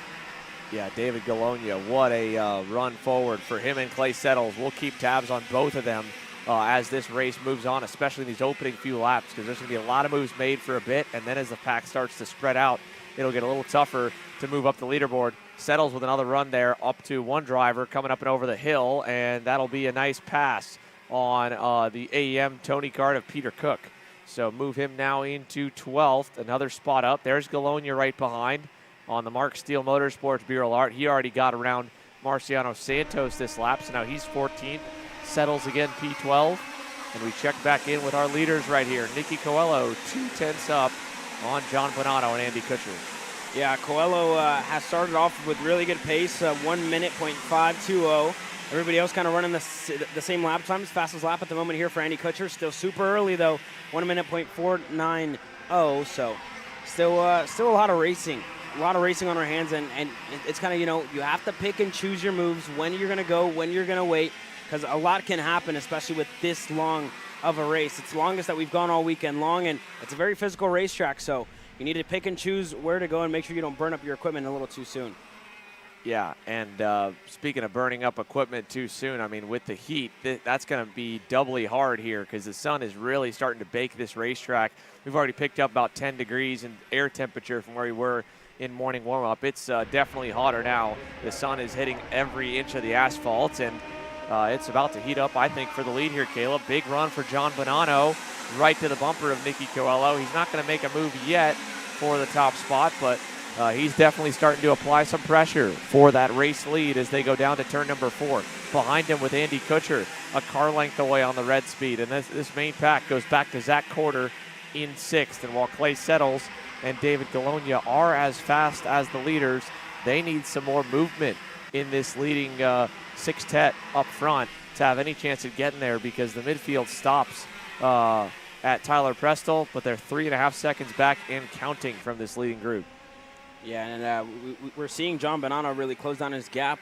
Yeah, David Galonia, what a run forward for him and Clay Settles. We'll keep tabs on both of them as this race moves on, especially these opening few laps, because there's going to be a lot of moves made for a bit, and then as the pack starts to spread out, it'll get a little tougher to move up the leaderboard. Settles with another run there up to one driver coming up and over the hill, and that'll be a nice pass on the AEM Tony Kart of Peter Cook. So move him now into 12th, another spot up. There's Galonia right behind on the Mark Steele Motorsports Bureau Art. He already got around Marciano Santos this lap, so now he's 14th. Settles again P12, and we check back in with our leaders right here. Nicky Coelho 2/10 up on John Bonanno and Andy Kutcher. Yeah, Coelho has started off with really good pace, 1 minute, .520. Everybody else kind of running the same lap times. Fastest lap at the moment here for Andy Kutcher. Still super early though, 1 minute, .490. So still a lot of racing a lot of racing on our hands, and it's kind of, you have to pick and choose your moves, when you're going to go, when you're going to wait, because a lot can happen, especially with this long of a race. It's the longest that we've gone all weekend long, and it's a very physical racetrack, so you need to pick and choose where to go and make sure you don't burn up your equipment a little too soon. Yeah, and speaking of burning up equipment too soon, I mean, with the heat, that's going to be doubly hard here because the sun is really starting to bake this racetrack. We've already picked up about 10 degrees in air temperature from where we were in morning warm-up. It's definitely hotter now. The sun is hitting every inch of the asphalt, and it's about to heat up, I think, for the lead here, Caleb. Big run for John Bonanno, right to the bumper of Nicky Coelho. He's not going to make a move yet for the top spot, but he's definitely starting to apply some pressure for that race lead as they go down to turn number 4. Behind him with Andy Kutcher, a car length away on the red speed. And this main pack goes back to Zach Corder in 6th. And while Clay Settles and David Galonia are as fast as the leaders, they need some more movement in this leading sextet up front to have any chance of getting there, because the midfield stops at Tyler Prestel, but they're 3.5 seconds back and counting from this leading group. Yeah, and we're seeing John Bonanno really close down his gap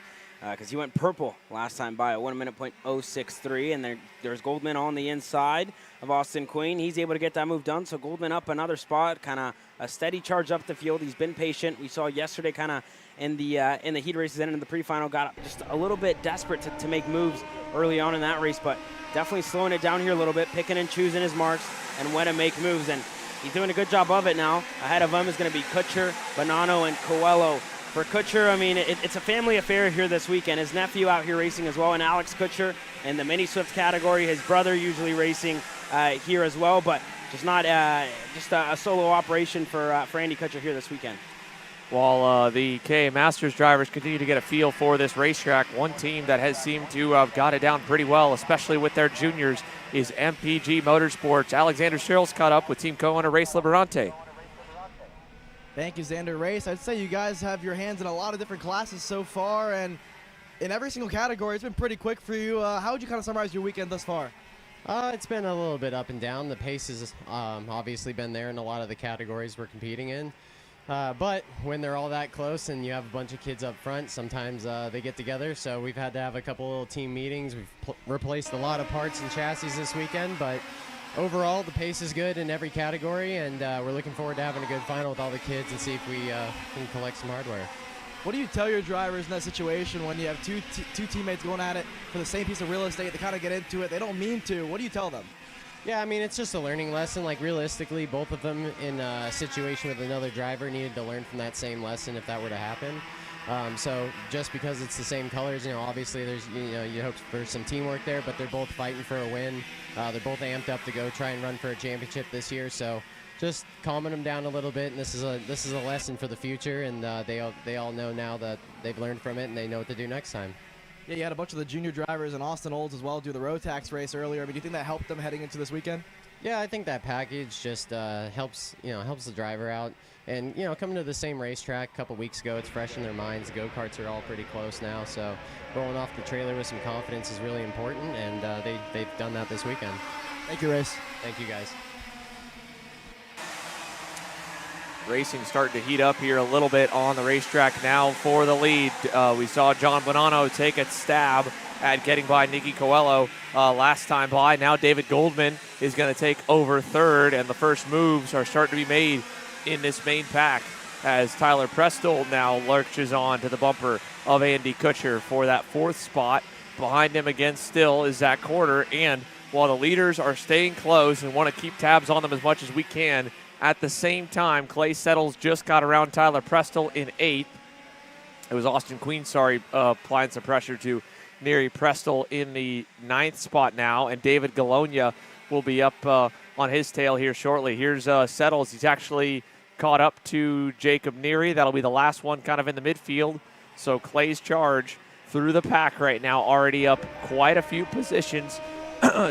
because he went purple last time by a 1:0.063, and there's Goldman on the inside of Austin Queen. He's able to get that move done, so Goldman up another spot, kind of a steady charge up the field. He's been patient. We saw yesterday kind of in the heat races and in the pre-final got just a little bit desperate to make moves early on in that race, but definitely slowing it down here a little bit, picking and choosing his marks and when to make moves, and he's doing a good job of it now. Ahead of him is going to be Kutcher, Bonanno, and Coelho. For Kutcher, I mean, it's a family affair here this weekend. His nephew out here racing as well, and Alex Kutcher in the mini Swift category. His brother usually racing here as well, but just not just a solo operation for Andy Kutcher here this weekend. While the KA Masters drivers continue to get a feel for this racetrack, one team that has seemed to have got it down pretty well, especially with their juniors, is MPG Motorsports. Alexander Sherrills caught up with Team Co-owner Race Liberante. Thank you, Xander Race. I'd say you guys have your hands in a lot of different classes so far, and in every single category, it's been pretty quick for you. How would you kind of summarize your weekend thus far? It's been a little bit up and down. The pace has obviously been there in a lot of the categories we're competing in. But when they're all that close and you have a bunch of kids up front, sometimes they get together. So we've had to have a couple little team meetings. We've replaced a lot of parts and chassis this weekend, but overall the pace is good in every category, and we're looking forward to having a good final with all the kids and see if we can collect some hardware. What do you tell your drivers in that situation when you have two teammates going at it for the same piece of real estate? They kind of get into it. They don't mean to. What do you tell them? Yeah, I mean, it's just a learning lesson. Like, realistically, both of them in a situation with another driver needed to learn from that same lesson if that were to happen. So just because it's the same colors, obviously there's, you hope for some teamwork there, but they're both fighting for a win. They're both amped up to go try and run for a championship this year. So just calming them down a little bit, and this is a lesson for the future, and they all know now that they've learned from it and they know what to do next time. Yeah, you had a bunch of the junior drivers and Austin Olds as well do the road tax race earlier. I mean, do you think that helped them heading into this weekend? Yeah, I think that package just helps the driver out. And, coming to the same racetrack a couple weeks ago, it's fresh in their minds. Go-karts are all pretty close now, so rolling off the trailer with some confidence is really important, and they've done that this weekend. Thank you, Race. Thank you, guys. Racing starting to heat up here a little bit on the racetrack now for the lead. We saw John Bonanno take a stab at getting by Nicky Coelho last time by. Now David Goldman is going to take over third, and the first moves are starting to be made in this main pack as Tyler Prestel now lurches on to the bumper of Andy Kutcher for that 4th spot. Behind him again still is Zach Corder, and while the leaders are staying close and want to keep tabs on them as much as we can, at the same time, Clay Settles just got around Tyler Prestel in 8th. It was Austin Queen, applying some pressure to Neri Prestel in the 9th spot now, and David Galonia will be up on his tail here shortly. Here's Settles. He's actually caught up to Jacob Neri. That'll be the last one kind of in the midfield. So Clay's charge through the pack right now, already up quite a few positions.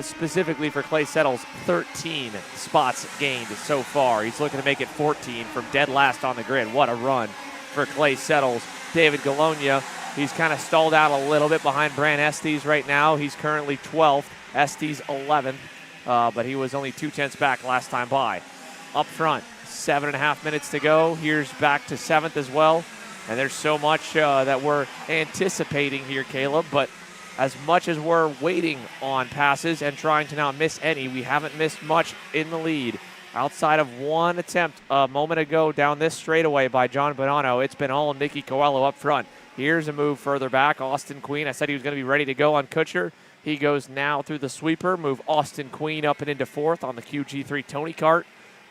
Specifically for Clay Settles, 13 spots gained so far. He's looking to make it 14 from dead last on the grid. What a run for Clay Settles. David Galonia, he's kind of stalled out a little bit behind Bran Estes right now. He's currently 12th, Estes 11th, but he was only 0.2 back last time by. Up front, 7.5 minutes to go. Here's back to 7th as well. And there's so much that we're anticipating here, Caleb. But as much as we're waiting on passes and trying to not miss any, we haven't missed much in the lead. Outside of one attempt a moment ago down this straightaway by John Bonanno, it's been all Nicky Coelho up front. Here's a move further back. Austin Queen, I said he was going to be ready to go on Kutcher. He goes now through the sweeper, move Austin Queen up and into 4th on the QG3 Tony Kart.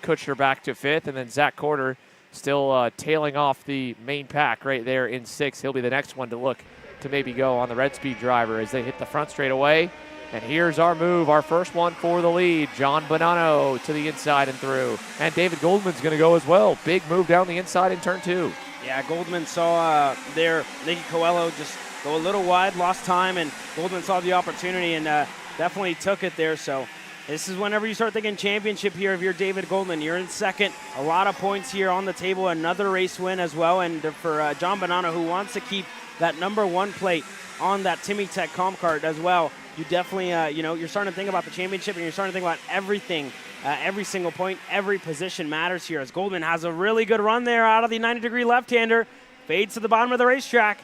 Kutcher back to 5th, and then Zach Corder still tailing off the main pack right there in 6th. He'll be the next one to look to maybe go on the Red Speed driver as they hit the front straightaway. And here's our move, our first one for the lead. John Bonanno to the inside and through. And David Goldman's going to go as well. Big move down the inside in turn 2. Yeah, Goldman saw there Nicky Coelho just go a little wide, lost time, and Goldman saw the opportunity and definitely took it there. So this is whenever you start thinking championship here, if you're David Goldman, you're in 2nd. A lot of points here on the table, another race win as well. And for John Bonanno, who wants to keep that #1 plate on that Timmy Tech comp cart as well, you definitely, you're starting to think about the championship and you're starting to think about everything. Every single point, every position matters here as Goldman has a really good run there out of the 90-degree left-hander. Fades to the bottom of the racetrack.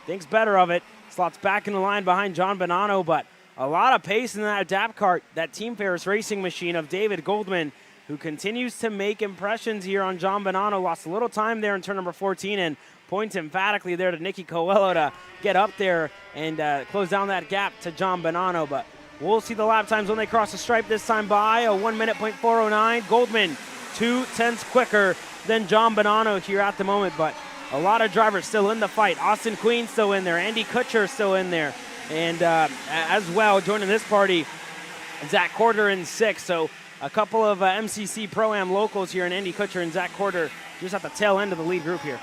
Thinks better of it. Slots back in the line behind John Bonanno, but a lot of pace in that adapt cart, that Team Ferris racing machine of David Goldman, who continues to make impressions here on John Bonanno. Lost a little time there in turn number 14 and points emphatically there to Nicky Coelho to get up there and close down that gap to John Bonanno. But we'll see the lap times when they cross the stripe this time by a 1:04.09. Goldman 2/10 quicker than John Bonanno here at the moment, but a lot of drivers still in the fight. Austin Queen still in there. Andy Kutcher still in there. And as well, joining this party, Zach Corder in 6th. So a couple of MCC Pro-Am locals here in Andy Kutcher and Zach Corder just at the tail end of the lead group here.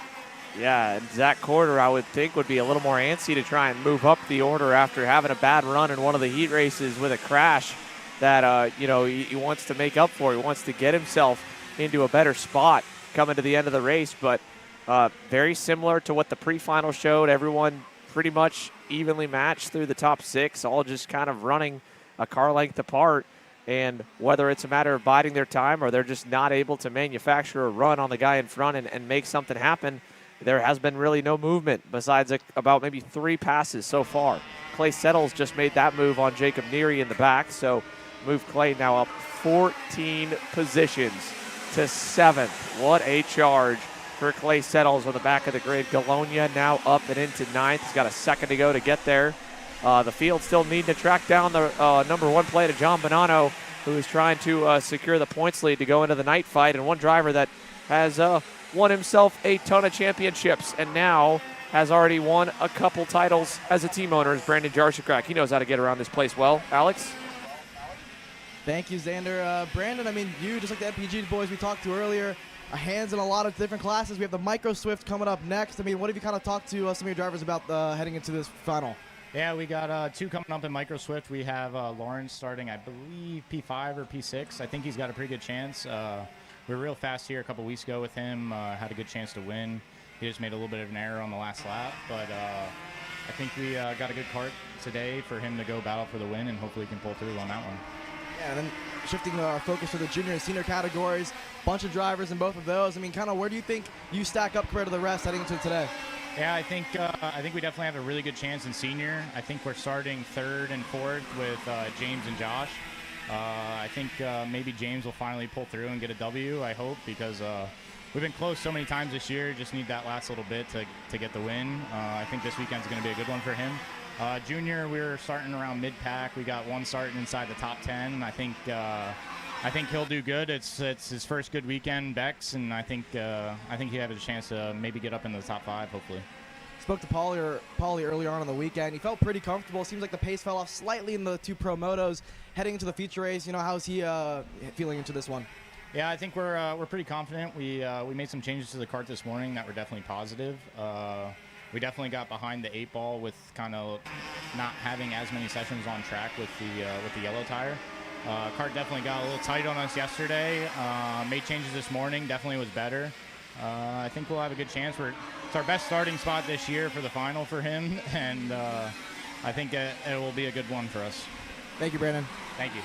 Yeah, and Zach Corder, I would think, would be a little more antsy to try and move up the order after having a bad run in one of the heat races with a crash that, he wants to make up for. He wants to get himself into a better spot coming to the end of the race. But very similar to what the pre-final showed. Everyone pretty much evenly matched through the top 6, all just kind of running a car length apart. And whether it's a matter of biding their time or they're just not able to manufacture a run on the guy in front and make something happen, there has been really no movement besides about maybe 3 passes so far. Clay Settles just made that move on Jacob Neary in the back, so move Clay now up 14 positions to 7th. What a charge for Clay Settles on the back of the grid. Galonia now up and into 9th. He's got a second to go to get there. The field still needing to track down the #1 plate of John Bonanno, who is trying to secure the points lead to go into the night fight. And one driver that has won himself a ton of championships and now has already won a couple titles as a team owner is Brandon Jarchakrak. He knows how to get around this place well. Alex? Thank you, Xander. Brandon, you, just like the MPG boys we talked to earlier, hands in a lot of different classes. We have the Micro Swift coming up next. What have you kind of talked to some of your drivers about heading into this final? Yeah, we got 2 coming up in Micro Swift. We have Lawrence starting, I believe, P5 or P6. I think he's got a pretty good chance. We were real fast here a couple weeks ago with him. Had a good chance to win. He just made a little bit of an error on the last lap, but I think we got a good kart today for him to go battle for the win, and hopefully he can pull through on that one. Yeah, and then shifting our focus to the junior and senior categories, bunch of drivers in both of those. kind of where do you think you stack up compared to the rest heading into today? Yeah, I think we definitely have a really good chance in senior. I think we're starting 3rd and 4th with James and Josh. I think maybe James will finally pull through and get a W, I hope, because we've been close so many times this year. Just need that last little bit to get the win. I think this weekend's going to be a good one for him. Junior, we're starting around mid-pack. We got one starting inside the top 10. I think he'll do good. It's his first good weekend, Bex, and I think he has a chance to maybe get up into the top 5, hopefully. Spoke to Paulie earlier on the weekend. He felt pretty comfortable. Seems like the pace fell off slightly in the 2 pro motos. Heading into the feature race, how's he feeling into this one? Yeah, I think we're pretty confident. We made some changes to the kart this morning that were definitely positive. We definitely got behind the 8 ball with kind of not having as many sessions on track with the yellow tire. Kart definitely got a little tight on us yesterday. Made changes this morning. Definitely was better. I think we'll have a good chance. It's our best starting spot this year for the final for him, and I think it will be a good one for us. Thank you, Brandon. Thank you.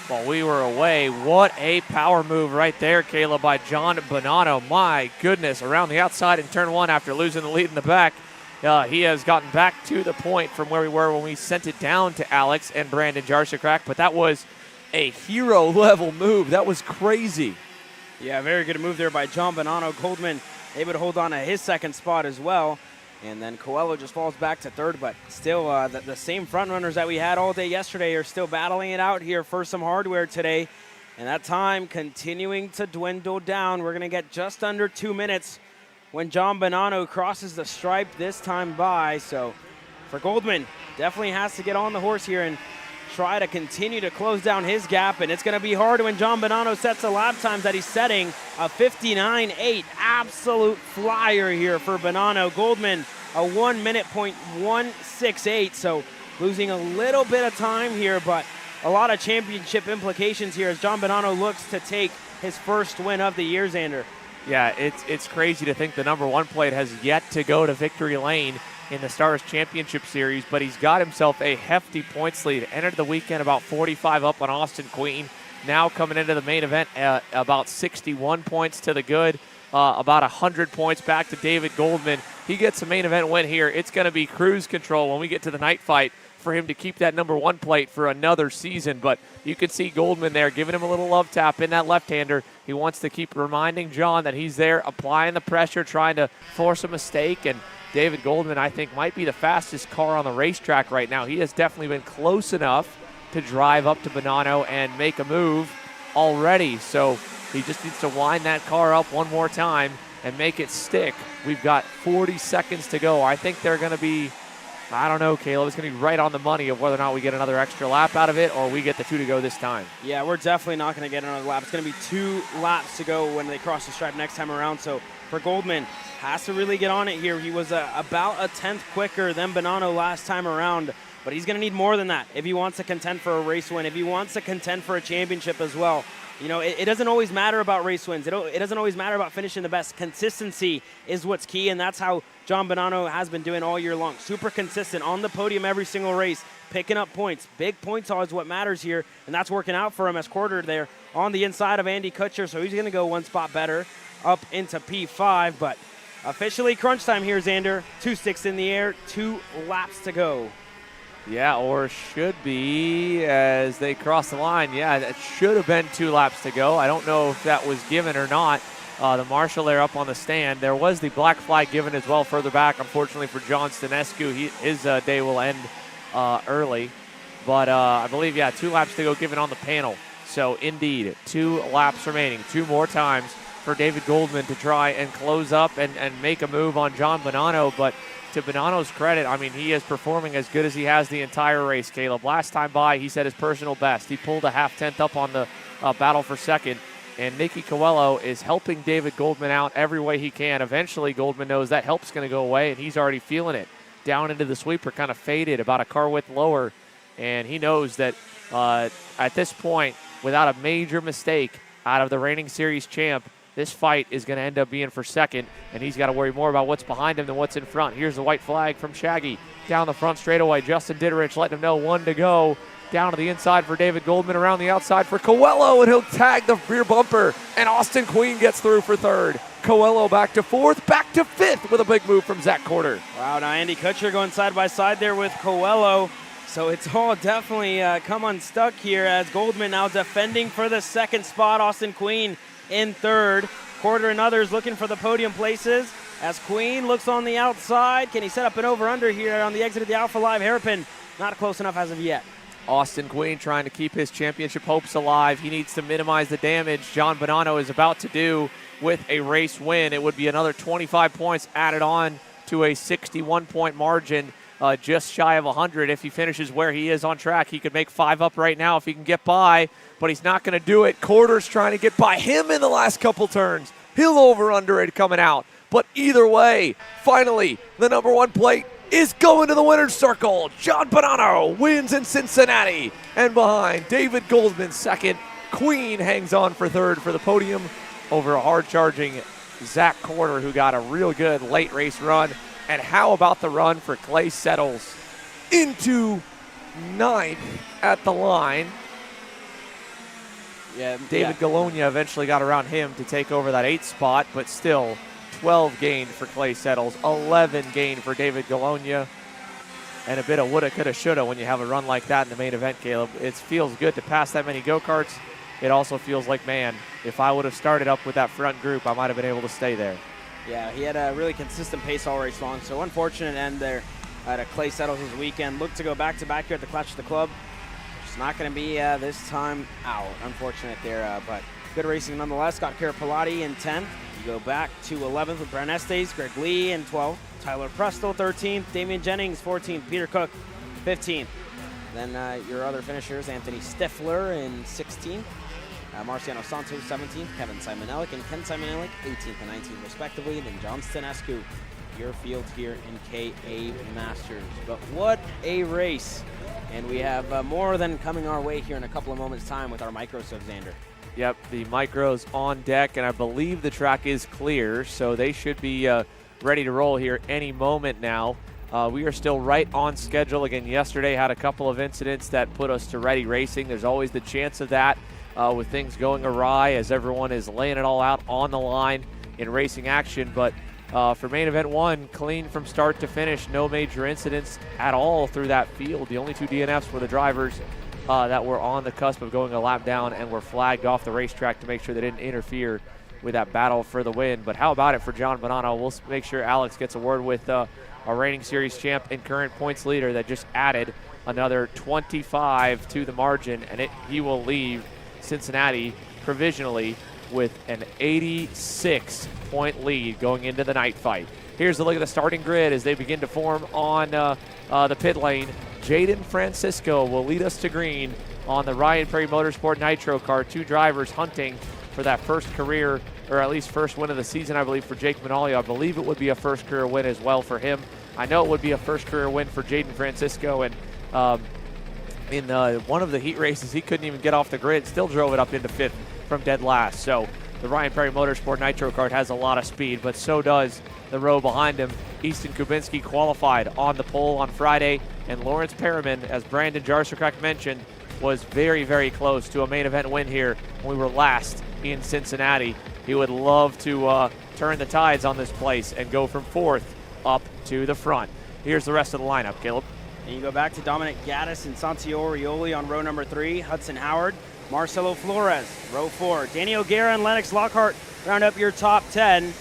while we were away. What a power move right there, Caleb, by John Bonanno. My goodness, around the outside in turn 1 after losing the lead in the back. He has gotten back to the point from where we were when we sent it down to Alex and Brandon Jarchakrak, but that was a hero-level move. That was crazy. Yeah, very good move there by John Bonanno. Goldman able to hold on to his second spot as well. And then Coelho just falls back to third, but still the same front runners that we had all day yesterday are still battling it out here for some hardware today. And that time continuing to dwindle down. We're going to get just under 2 minutes when John Bonanno crosses the stripe this time by. So for Goldman, definitely has to get on the horse here and try to continue to close down his gap. And it's going to be hard when John Bonanno sets the lap times that he's setting, a 59.8. Absolute flyer here for Bonanno. Goldman, a 1 minute point 168. So losing a little bit of time here, but a lot of championship implications here as John Bonanno looks to take his first win of the year, Xander. Yeah, it's crazy to think the number 1 plate has yet to go to victory lane in the Stars Championship Series, but he's got himself a hefty points lead. Entered the weekend about 45 up on Austin Queen. Now coming into the main event, about 61 points to the good, about 100 points back to David Goldman. He gets a main event win here. It's going to be cruise control when we get to the night fight for him to keep that number 1 plate for another season. But you can see Goldman there giving him a little love tap in that left-hander. He wants to keep reminding John that he's there applying the pressure, trying to force a mistake. And David Goldman, I think, might be the fastest car on the racetrack right now. He has definitely been close enough to drive up to Bonanno and make a move already. So he just needs to wind that car up one more time and make it stick. We've got 40 seconds to go. I think they're going to be, I don't know, Caleb, it's going to be right on the money of whether or not we get another extra lap out of it or we get the 2 to go this time. Yeah, we're definitely not going to get another lap. It's going to be 2 laps to go when they cross the stripe next time around. So for Goldman, has to really get on it here. He was about a 10th quicker than Bonanno last time around, but he's going to need more than that if he wants to contend for a race win, if he wants to contend for a championship as well. You know, it doesn't always matter about race wins. It doesn't always matter about finishing the best. Consistency is what's key, and that's how John Bonanno has been doing all year long. Super consistent on the podium every single race, picking up points. Big points are what matters here, and that's working out for him as quarter there on the inside of Andy Kutcher, so he's going to go 1 spot better up into P5, but officially crunch time here, Xander. 2 sticks in the air, 2 laps to go. Yeah, or should be as they cross the line. Yeah, that should have been 2 laps to go. I don't know if that was given or not. The marshal there up on the stand. There was the black flag given as well further back, unfortunately for John Stanescu. His day will end early. But I believe, 2 laps to go given on the panel. So indeed, 2 laps remaining. 2 more times for David Goldman to try and close up and make a move on John Bonanno. But to Bonanno's credit, I mean, he is performing as good as he has the entire race, Caleb. Last time by, he set his personal best. He pulled a 0.5 tenth up on the battle for second, and Nicky Coelho is helping David Goldman out every way he can. Eventually, Goldman knows that help's going to go away, and he's already feeling it. Down into the sweeper, kind of faded, about a car width lower, and he knows that at this point, without a major mistake out of the reigning series champ, this fight is going to end up being for second, and he's got to worry more about what's behind him than what's in front. Here's the white flag from Shaggy. Down the front straightaway, Justin Ditterich letting him know 1 to go. Down to the inside for David Goldman, around the outside for Coelho, and he'll tag the rear bumper, and Austin Queen gets through for 3rd. Coelho back to 4th, back to 5th with a big move from Zach Corder. Wow, now Andy Kutcher going side by side there with Coelho. So it's all definitely come unstuck here as Goldman now defending for the 2nd spot. Austin Queen in 3rd. Corder and others looking for the podium places as Queen looks on the outside. Can he set up an over-under here on the exit of the Alpha Live hairpin? Not close enough as of yet. Austin Queen trying to keep his championship hopes alive. He needs to minimize the damage John Bonanno is about to do with a race win. It would be another 25 points added on to a 61-point margin, just shy of 100. If he finishes where he is on track, he could make 5 up right now if he can get by, but he's not going to do it. Corder's trying to get by him in the last couple turns. He'll over-under it coming out. But either way, finally, the number 1 plate is going to the winner's circle. John Bonanno wins in Cincinnati. And behind, David Goldman 2nd. Queen hangs on for 3rd for the podium over a hard-charging Zach Corder, who got a real good late race run. And how about the run for Clay Settles into 9th at the line. David Galonia eventually got around him to take over that 8th spot, but still 12 gained for Clay Settles, 11 gained for David Galonia, and a bit of woulda, coulda, shoulda when you have a run like that in the main event, Caleb. It feels good to pass that many go-karts. It also feels like, man, if I would have started up with that front group, I might have been able to stay there. Yeah, he had a really consistent pace all race long, so unfortunate end there at Clay Settles this weekend. Looked to go back-to-back here at the Clash of the Club. It's not going to be this time out. Unfortunate there, but good racing nonetheless. Got Carapalati in 10th. You go back to 11th with Brian Estes, Greg Lee in 12th, Tyler Presto 13th, Damian Jennings 14th, Peter Cook 15th. Then your other finishers, Anthony Stifler in 16th, Marciano Santos 17th, Kevin Simonelik and Ken Simonelik 18th and 19th respectively. Then John Stanescu, your field here in KA Masters. But what a race. And we have more than coming our way here in a couple of moments' time with our micros of Xander. Yep, the micros on deck, and I believe the track is clear, so they should be ready to roll here any moment now. We are still right on schedule. Again, yesterday had a couple of incidents that put us to ready racing. There's always the chance of that with things going awry as everyone is laying it all out on the line in racing action. But for main event 1, clean from start to finish, no major incidents at all through that field. The only 2 DNFs were the drivers that were on the cusp of going a lap down and were flagged off the racetrack to make sure they didn't interfere with that battle for the win. But how about it for John Bonanno? We'll make sure Alex gets a word with our reigning series champ and current points leader that just added another 25 to the margin, and he will leave Cincinnati provisionally with an 86-point lead going into the night fight. Here's a look at the starting grid as they begin to form on the pit lane. Jaden Francisco will lead us to green on the Ryan Perry Motorsport Nitro car. 2 drivers hunting for that first career, or at least first win of the season, I believe, for Jake Manolio. I believe it would be a first career win as well for him. I know it would be a first career win for Jaden Francisco, and in one of the heat races, he couldn't even get off the grid, still drove it up into 5th from dead last. So the Ryan Perry Motorsport Nitro kart has a lot of speed, but so does the row behind him. Easton Kubinski qualified on the pole on Friday, and Lawrence Perriman, as Brandon Jarsakrak mentioned, was very, very close to a main event win here when we were last in Cincinnati. He would love to turn the tides on this place and go from 4th up to the front. Here's the rest of the lineup, Caleb. And you go back to Dominic Gaddis and Santiago Rioli on row number 3, Hudson Howard, Marcelo Flores, row 4, Danny O'Gara and Lennox Lockhart round up your top 10.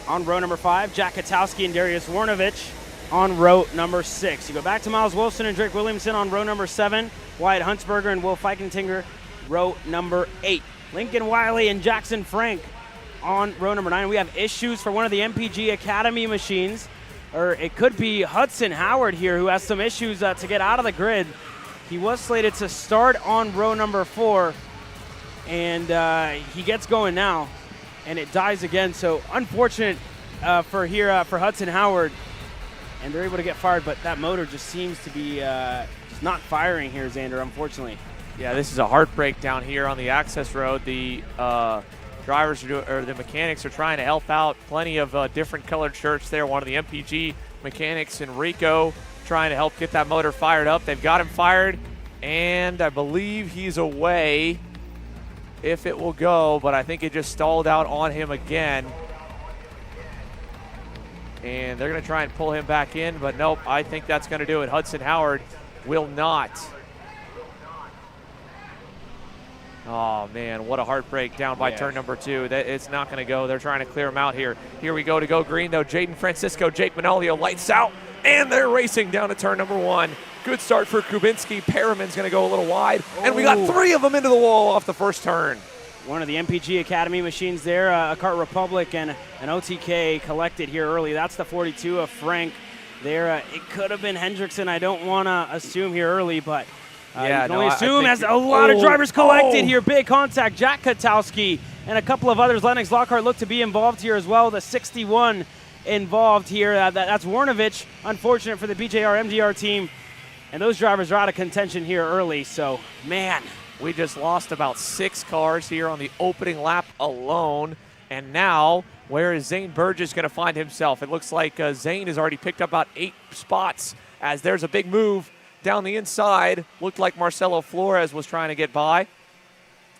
On row number 5, Jack Katowski and Darius Warnovich on row number 6. You go back to Miles Wilson and Drake Williamson on row number 7, Wyatt Huntsberger and Will Feichentinger, row number 8. Lincoln Wiley and Jackson Frank on row number 9. We have issues for one of the MPG Academy machines, or it could be Hudson Howard here, who has some issues to get out of the grid. He was slated to start on row number 4, and he gets going now, and it dies again. So unfortunate for Hudson Howard, and they're able to get fired, but that motor just seems to be just not firing here, Xander, unfortunately. Yeah, this is a heartbreak down here on the access road. The drivers or the mechanics are trying to help out. Plenty of different colored shirts there. One of the MPG mechanics, Enrico, trying to help get that motor fired up. They've got him fired, and I believe he's away if it will go, but I think it just stalled out on him again. And they're going to try and pull him back in, but nope, I think that's going to do it. Hudson Howard will not. Oh, man, what a heartbreak down by turn number 2. It's not going to go. They're trying to clear him out here. Here we go to go green, though. Jaden Francisco, Jake Manolio, lights out, and they're racing down to turn number 1. Good start for Kubinski. Perriman's going to go a little wide, and we got 3 of them into the wall off the first turn. One of the MPG Academy machines there, a Kart Republic and an OTK collected here early. That's the 42 of Frank there. It could have been Hendrickson. I don't want to assume here early, but you can only assume as a lot of drivers collected here. Big contact. Jack Katowski and a couple of others. Lennox Lockhart look to be involved here as well. The 61 involved here. That's Warnovich. Unfortunate for the BJR MDR team. And those drivers are out of contention here early. So, man. We just lost about 6 cars here on the opening lap alone. And now, where is Zane Burgess going to find himself? It looks like Zane has already picked up about 8 spots as there's a big move down the inside. Looked like Marcelo Flores was trying to get by.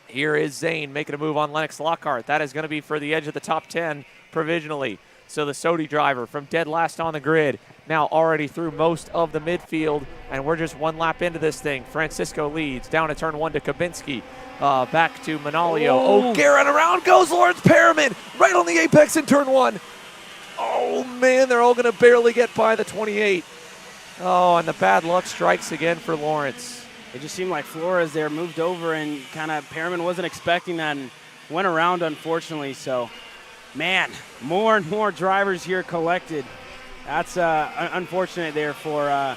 Here is Zane making a move on Lennox Lockhart. That is going to be for the edge of the top 10 provisionally. So the Sodi driver from dead last on the grid, now already through most of the midfield, and we're just one lap into this thing. Francisco leads down to turn 1 to Kabinski, back to Manalio. O'Gara, and around goes Lawrence Perriman, right on the apex in turn 1. Oh man, they're all going to barely get by the 28. Oh, and the bad luck strikes again for Lawrence. It just seemed like Flores there moved over and kind of Perriman wasn't expecting that and went around, unfortunately. So, man, more and more drivers here collected. That's unfortunate there for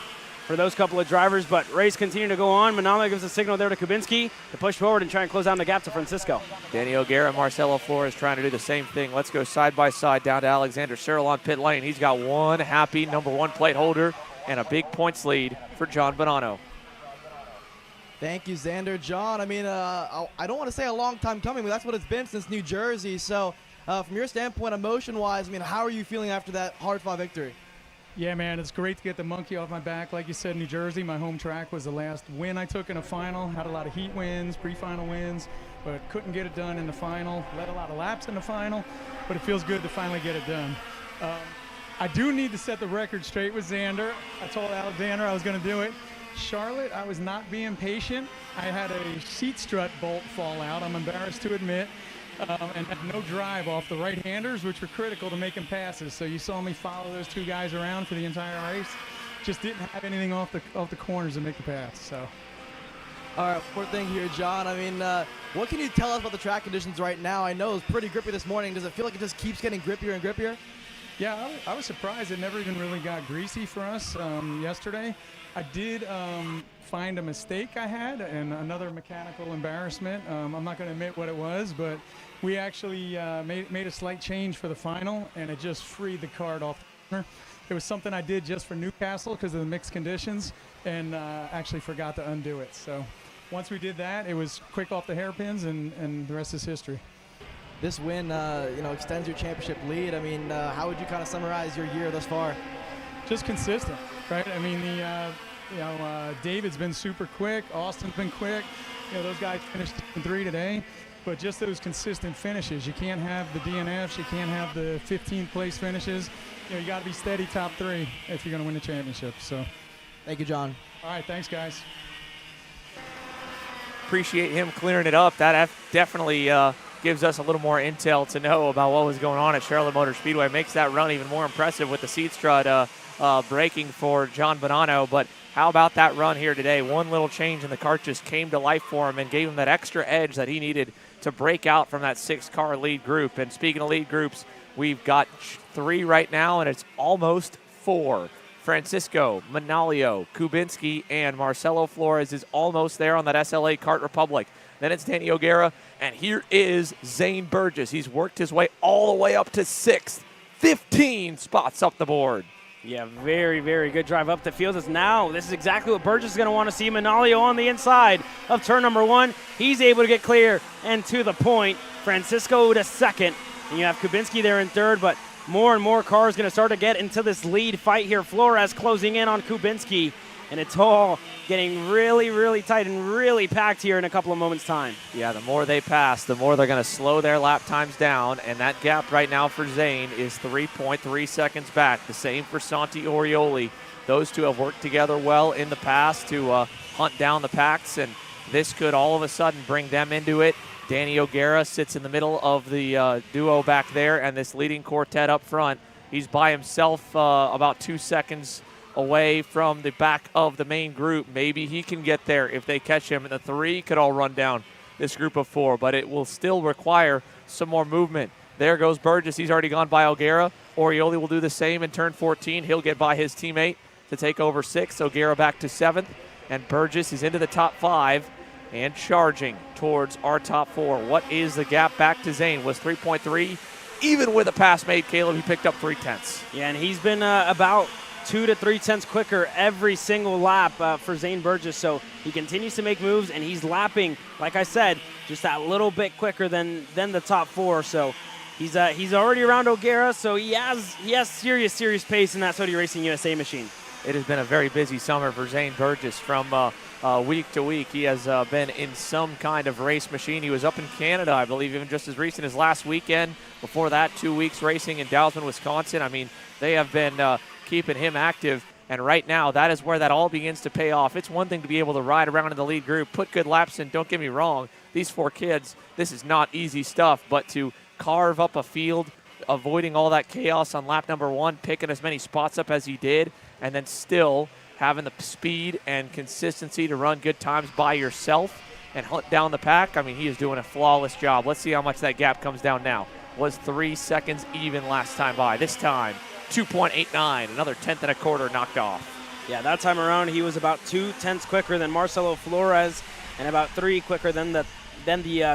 those couple of drivers, but race continuing to go on. Manalo gives a signal there to Kubinski to push forward and try and close down the gap to Francisco. Danny O'Gara and Marcelo Flores trying to do the same thing. Let's go side by side down to Alexander Searle on pit lane. He's got one happy number 1 plate holder and a big points lead for John Bonanno. Thank you, Xander. John, I mean, I don't want to say a long time coming, but that's what it's been since New Jersey. So from your standpoint, emotion-wise, I mean, how are you feeling after that hard-fought victory? Yeah, man, it's great to get the monkey off my back. Like you said, New Jersey, my home track, was the last win I took in a final. Had a lot of heat wins, pre-final wins, but couldn't get it done in the final. Led a lot of laps in the final, but it feels good to finally get it done. I do need to set the record straight with Xander. I told Alexander I was going to do it. Charlotte, I was not being patient. I had a seat strut bolt fall out, I'm embarrassed to admit, and had no drive off the right-handers, which were critical to making passes. So you saw me follow those 2 guys around for the entire race. Just didn't have anything off the corners to make the pass. So. All right, one more thing here, John. I mean, what can you tell us about the track conditions right now? I know it was pretty grippy this morning. Does it feel like it just keeps getting grippier and grippier? Yeah, I was surprised it never even really got greasy for us yesterday. I did find a mistake I had and another mechanical embarrassment. I'm not going to admit what it was, but we actually made a slight change for the final, and it just freed the kart off the corner. It was something I did just for Newcastle because of the mixed conditions, and actually forgot to undo it. So once we did that, it was quick off the hairpins, and the rest is history. This win, extends your championship lead. I mean, how would you kind of summarize your year thus far? Just consistent, right? I mean, David's been super quick. Austin's been quick. Those guys finished in 3 today. But just those consistent finishes. You can't have the DNFs. You can't have the 15th place finishes. You got to be steady top 3 if you're going to win the championship. So, thank you, John. All right, thanks, guys. Appreciate him clearing it up. That definitely gives us a little more intel to know about what was going on at Charlotte Motor Speedway. Makes that run even more impressive with the seat strut braking for John Bonanno. But how about that run here today? One little change in the kart just came to life for him and gave him that extra edge that he needed to break out from that 6-car lead group. And speaking of lead groups, we've got 3 right now, and it's almost 4. Francisco, Manalio, Kubinski, and Marcelo Flores is almost there on that SLA Kart Republic. Then it's Danny O'Gara, and here is Zane Burgess. He's worked his way all the way up to 6th, 15 spots up the board. Yeah, very, very good drive up the field. This is exactly what Burgess is going to want to see. Manalio on the inside of turn number 1. He's able to get clear and to the point. Francisco to 2nd. And you have Kubinski there in 3rd, but more and more cars going to start to get into this lead fight here. Flores closing in on Kubinski, and it's all getting really, really tight and really packed here in a couple of moments' time. Yeah, the more they pass, the more they're going to slow their lap times down, and that gap right now for Zane is 3.3 seconds back. The same for Santi Orioli. Those 2 have worked together well in the past to hunt down the packs, and this could all of a sudden bring them into it. Danny O'Gara sits in the middle of the duo back there, and this leading quartet up front. He's by himself about 2 seconds away from the back of the main group. Maybe he can get there if they catch him, and the 3 could all run down this group of 4, but it will still require some more movement. There goes Burgess. He's already gone by O'Gara. Orioli will do the same in turn 14. He'll get by his teammate to take over 6th. O'Gara back to 7th, and Burgess is into the top 5 and charging towards our top 4. What is the gap back to Zane? Was 3.3. Even with a pass made, Caleb, he picked up 0.3. Yeah, and he's been about 2 to 3 tenths quicker every single lap for Zane Burgess. So he continues to make moves, and he's lapping, like I said, just that little bit quicker than the top 4. So he's already around O'Gara, so he has serious pace in that Sodi Racing USA machine. It has been a very busy summer for Zane Burgess, from week to week. He has been in some kind of race machine. He was up in Canada, I believe, even just as recent as last weekend. Before that, 2 weeks racing in Dowsman, Wisconsin. I mean, they have been keeping him active. And right now, that is where that all begins to pay off. It's one thing to be able to ride around in the lead group, put good laps in. Don't get me wrong. These 4 kids, this is not easy stuff. But to carve up a field, avoiding all that chaos on lap number 1, picking as many spots up as he did, and then still having the speed and consistency to run good times by yourself and hunt down the pack, I mean, he is doing a flawless job. Let's see how much that gap comes down now. Was 3 seconds even last time by. This time, 2.89, another 1/10 and a quarter knocked off. Yeah, that time around he was about 2/10 quicker than Marcelo Flores and about 3 quicker than the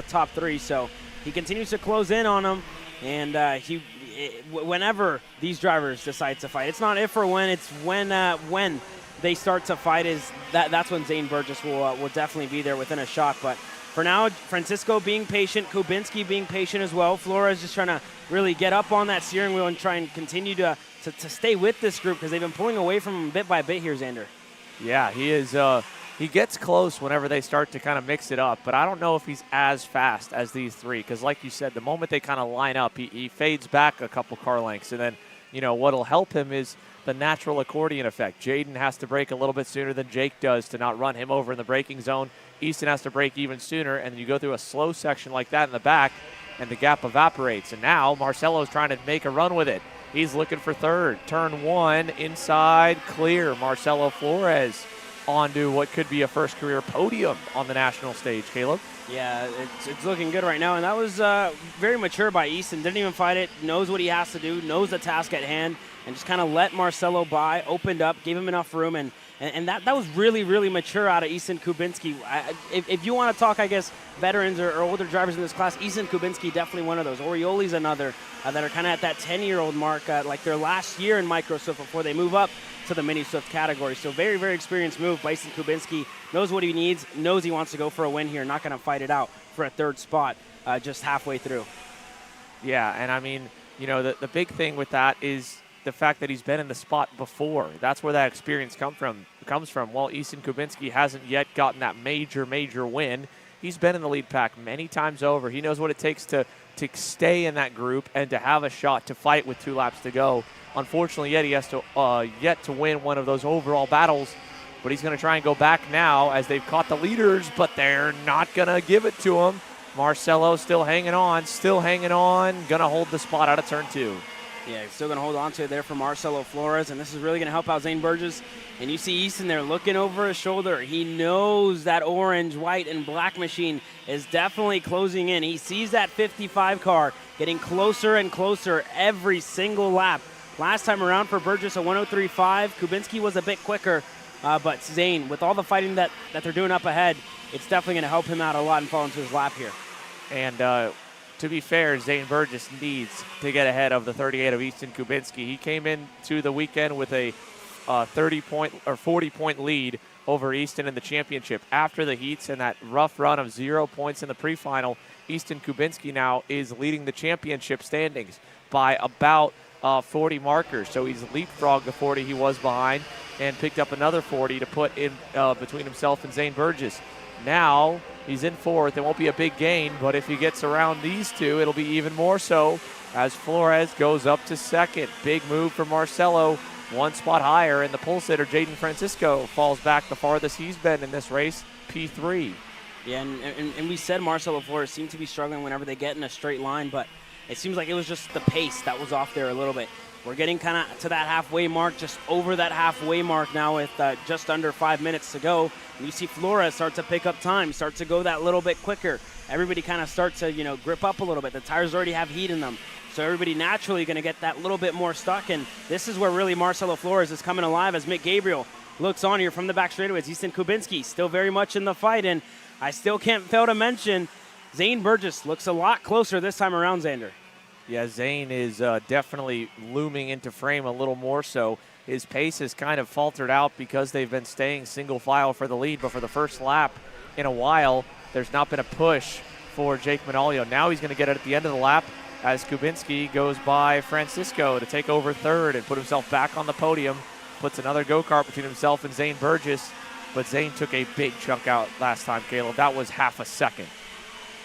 top 3. So he continues to close in on him, and whenever these drivers decide to fight, it's not if or when, it's when they start to fight. That's when Zane Burgess will definitely be there within a shot. But for now, Francisco being patient, Kubinski being patient as well. Flores just trying to really get up on that steering wheel and try and continue to stay with this group because they've been pulling away from him bit by bit here, Xander. Yeah, he is. He gets close whenever they start to kind of mix it up, but I don't know if he's as fast as these 3 because, like you said, the moment they kind of line up, he fades back a couple car lengths, and then, you know, what'll help him is the natural accordion effect. Jaden has to brake a little bit sooner than Jake does to not run him over in the braking zone. Easton has to brake even sooner, and then you go through a slow section like that in the back, and the gap evaporates. And now Marcelo's trying to make a run with it. He's looking for third. Turn 1, inside, clear. Marcelo Flores onto what could be a first career podium on the national stage, Caleb. Yeah, it's looking good right now, and that was very mature by Easton. Didn't even fight it, knows what he has to do, knows the task at hand, and just kind of let Marcelo by, opened up, gave him enough room, and that was really, really mature out of Easton Kubinski. If you want to talk, I guess, veterans or older drivers in this class, Easton Kubinski definitely one of those. Orioli's another that are kind of at that 10-year-old mark, like their last year in Micro Swift before they move up to the Mini Swift category. So very, very experienced move by Easton Kubinski. Knows what he needs, knows he wants to go for a win here, not going to fight it out for a 3rd spot just halfway through. Yeah, and I mean, you know, the big thing with that is the fact that he's been in the spot before. That's where that experience comes from. While Easton Kubinski hasn't yet gotten that major win, he's been in the lead pack many times over. He knows what it takes to stay in that group and to have a shot to fight with 2 laps to go. Unfortunately, yet he has to yet to win one of those overall battles, but he's going to try and go back now as they've caught the leaders, but they're not going to give it to him. Marcelo still hanging on, going to hold the spot out of turn 2. Yeah, he's still going to hold on to it there for Marcelo Flores, and this is really going to help out Zane Burgess. And you see Easton there looking over his shoulder. He knows that orange, white, and black machine is definitely closing in. He sees that 55 car getting closer and closer every single lap. Last time around for Burgess, a 103.5. Kubinski was a bit quicker, but Zane, with all the fighting that they're doing up ahead, it's definitely going to help him out a lot and fall into his lap here. And to be fair, Zane Burgess needs to get ahead of the 38 of Easton Kubinski. He came into the weekend with a 30-point or 40-point lead over Easton in the championship. After the heats and that rough run of 0 points in the pre-final, Easton Kubinski now is leading the championship standings by about 40 markers. So he's leapfrogged the 40 he was behind and picked up another 40 to put in between himself and Zane Burgess. Now he's in 4th. It won't be a big gain, but if he gets around these 2, it'll be even more so as Flores goes up to 2nd. Big move for Marcelo, 1 spot higher, and the pole sitter, Jaden Francisco, falls back the farthest he's been in this race, P3. Yeah, and we said Marcelo Flores seemed to be struggling whenever they get in a straight line, but it seems like it was just the pace that was off there a little bit. We're getting kind of to that halfway mark, just over that halfway mark now with just under 5 minutes to go. And you see Flores start to pick up time, start to go that little bit quicker. Everybody kind of starts to, grip up a little bit. The tires already have heat in them. So everybody naturally going to get that little bit more stuck. And this is where really Marcelo Flores is coming alive as Mick Gabriel looks on here from the back straightaways. Easton Kubinski still very much in the fight. And I still can't fail to mention Zane Burgess looks a lot closer this time around, Xander. Yeah, Zane is definitely looming into frame a little more so. His pace has kind of faltered out because they've been staying single file for the lead, but for the first lap in a while, there's not been a push for Jake Manolio. Now he's going to get it at the end of the lap as Kubinski goes by Francisco to take over 3rd and put himself back on the podium, puts another go-kart between himself and Zane Burgess. but Zane took a big chunk out last time, Caleb. That was half a second.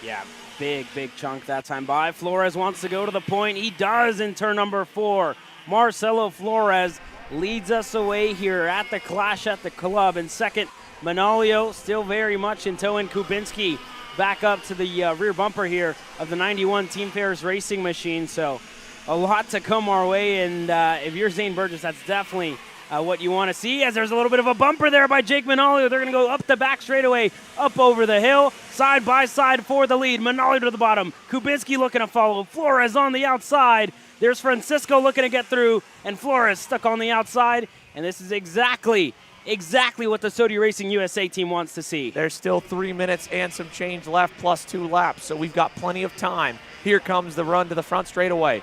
Yeah, big chunk that time by. Flores wants to go to the point. He does in turn number 4. Marcelo Flores leads us away here at the Clash at the Club. In second, Manolio still very much in tow, and Kubinski back up to the rear bumper here of the 91 Team Ferris Racing machine. So a lot to come our way, and if you're Zane Burgess, that's definitely what you want to see, as there's a little bit of a bumper there by Jake Manolio. They're going to go up the back straightaway, up over the hill, side by side for the lead. Manolio to the bottom. Kubinski looking to follow. Flores on the outside. There's Francisco looking to get through, and Flores stuck on the outside. And this is exactly what the Sodi Racing USA team wants to see. There's still 3 minutes and some change left, plus 2 laps, so we've got plenty of time. Here comes the run to the front straightaway.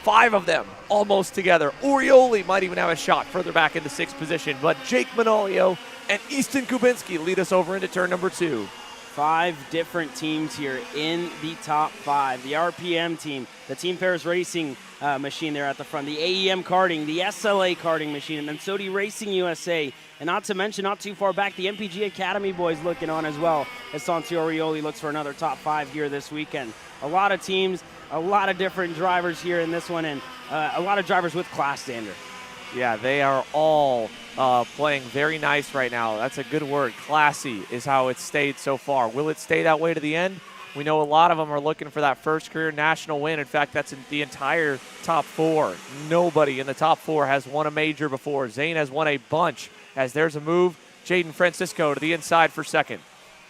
5 of them almost together. Orioli might even have a shot further back into 6th position, but Jake Manolio and Easton Kubinski lead us over into turn number 2. 5 different teams here in the top 5. The RPM team, the Team Ferris Racing machine there at the front, the AEM karting, the SLA karting machine, and then Sodi Racing USA. And not to mention, not too far back, the MPG Academy boys looking on as well, as Santi Orioli looks for another top 5 here this weekend. A lot of teams, a lot of different drivers here in this one, and a lot of drivers with class standard. Yeah, they are all playing very nice right now. That's a good word. Classy is how it's stayed so far. Will it stay that way to the end? We know a lot of them are looking for that first career national win. In fact, that's in the entire top 4. Nobody in the top 4 has won a major before. Zane has won a bunch, as there's a move. Jaden Francisco to the inside for second.